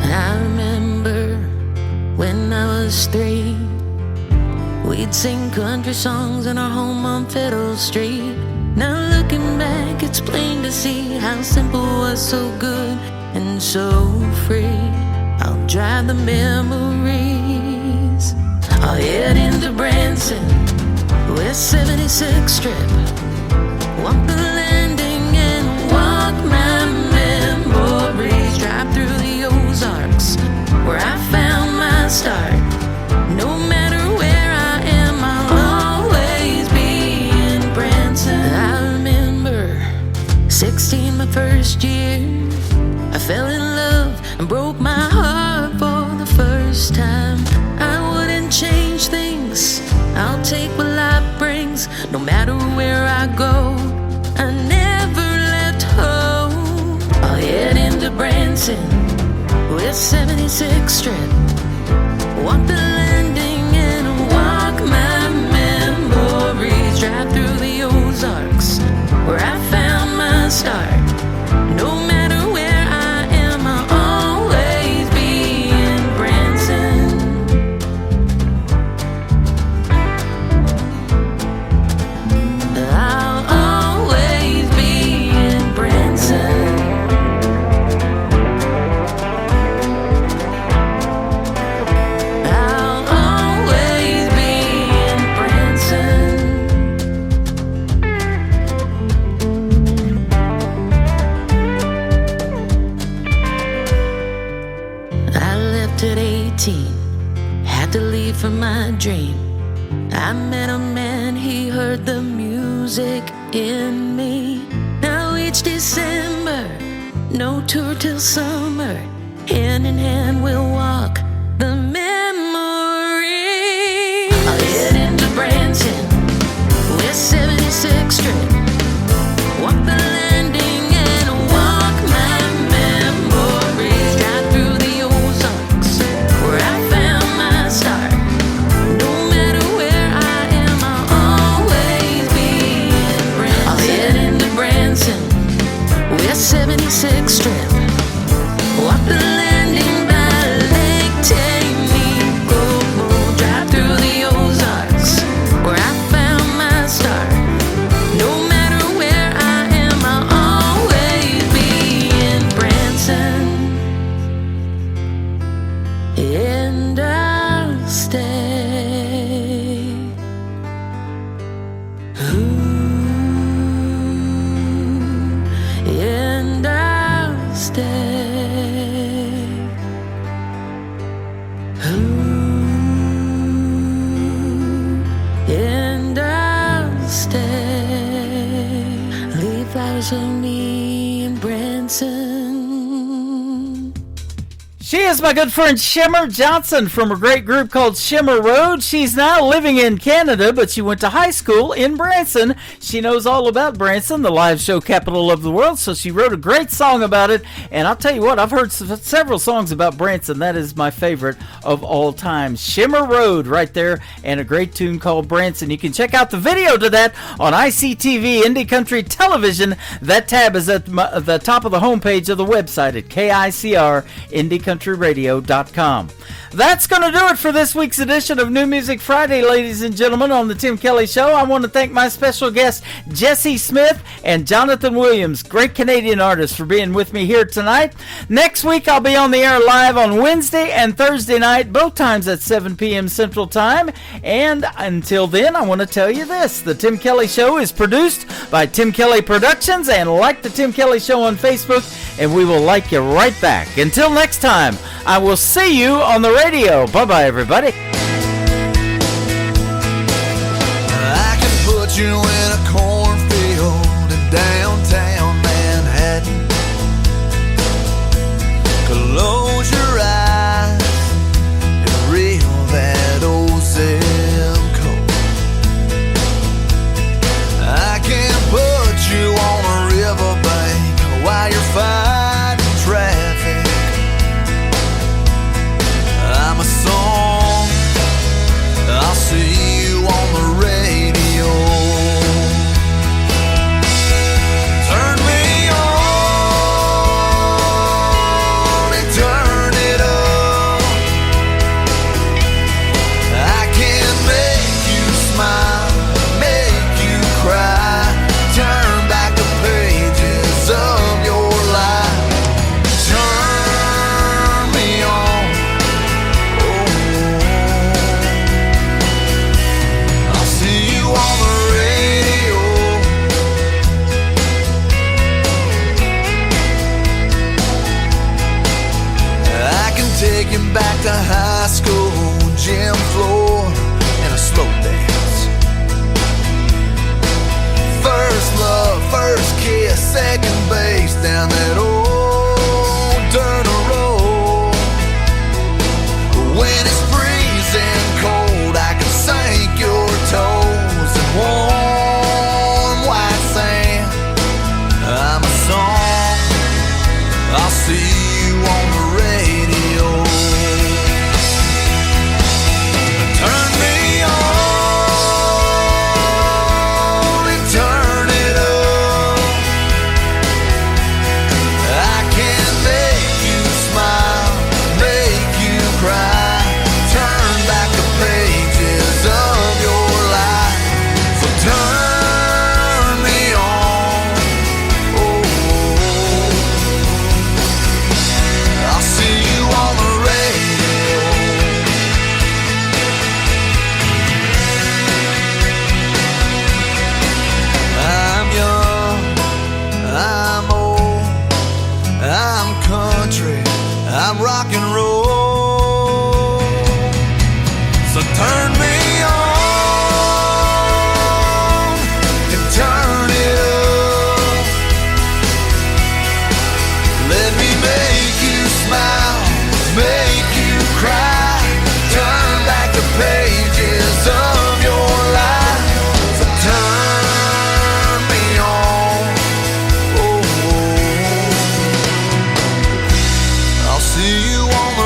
I remember when I was 3, we'd sing country songs in our home on Fiddle Street. Now looking back, it's plain to see how simple was so good and so free. I'll drive the memories. I'll head into Branson, West 76th Strip, walk the landing and walk my memories. Drive through the Ozarks, where I found my start. No matter where I am, I'll always be in Branson. I remember 16, my first year, I fell in love and broke my heart for the first time. I wouldn't change things, I'll take what life brings. No matter where I go, I never left home. I'll head into Branson, West 76th Strip, walk the landing and walk my memories. Drive through the Ozarks, where I found my start. No matter where I am, I'll always be in Branson. I'll always be in Branson. I'll always be in Branson. I left at 18, had to leave for my dream. I met a man, he heard the music in me. Now each December, no tour till summer, hand in hand we'll walk the memory. I'll head into Branson, West 76th Strip, walk the landing and walk my memories. Drive through the Ozarks, where I found my start. No matter where I am, I'll always be in Branson. I'll head into Branson, West 76th Strip, walk the landing by Lake Tahoe. Drive through the Ozarks, where I found my start. No matter where I am, I'll always be in Branson. And I'll stay. Ooh, and I'll stay. Ooh, and I'll stay. Leave flowers for me in Branson. She is my good friend Shimmer Johnson from a great group called Shimmer Road. She's now living in Canada, but she went to high school in Branson. She knows all about Branson, the live show capital of the world, so she wrote a great song about it. And I'll tell you what, I've heard several songs about Branson. That is my favorite of all time. Shimmer Road right there, and a great tune called Branson. You can check out the video to that on ICTV, Indie Country Television. That tab is at the top of the homepage of the website at KICR, IndieCountryRadio.com. That's going to do it for this week's edition of New Music Friday, ladies and gentlemen, on the Tim Kelly Show. I want to thank my special guests, Jesse Smith and Jonathan Williams, great Canadian artists, for being with me here tonight. Next week, I'll be on the air live on Wednesday and Thursday night, both times at 7 p.m. Central Time. And until then, I want to tell you this. The Tim Kelly Show is produced by Tim Kelly Productions, and like the Tim Kelly Show on Facebook, and we will like you right back. Until next time, I will see you on the radio. Bye-bye, everybody. I can put you in a cornfield in downtown Manhattan. Close your eyes and reel that old zip code. I can put you on a riverbank while you're fighting traffic. taken back to high school, gym floor, and a slow dance. First love, first kiss, second base down that old dirt road. When it's freezing cold, I can sink your toes in warm white sand. I'm a song, I'll see you on the radio. Turn me on and turn it up. I can make you smile, make you cry, turn back the pages of your life. So turn me on. I'll see you on the radio. I'm young, I'm old, I'm country, I'm rock and roll. So turn me on and turn it up. Let me make you smile, make you cry, turn back the pages of your life. So turn me on. I'll see you on the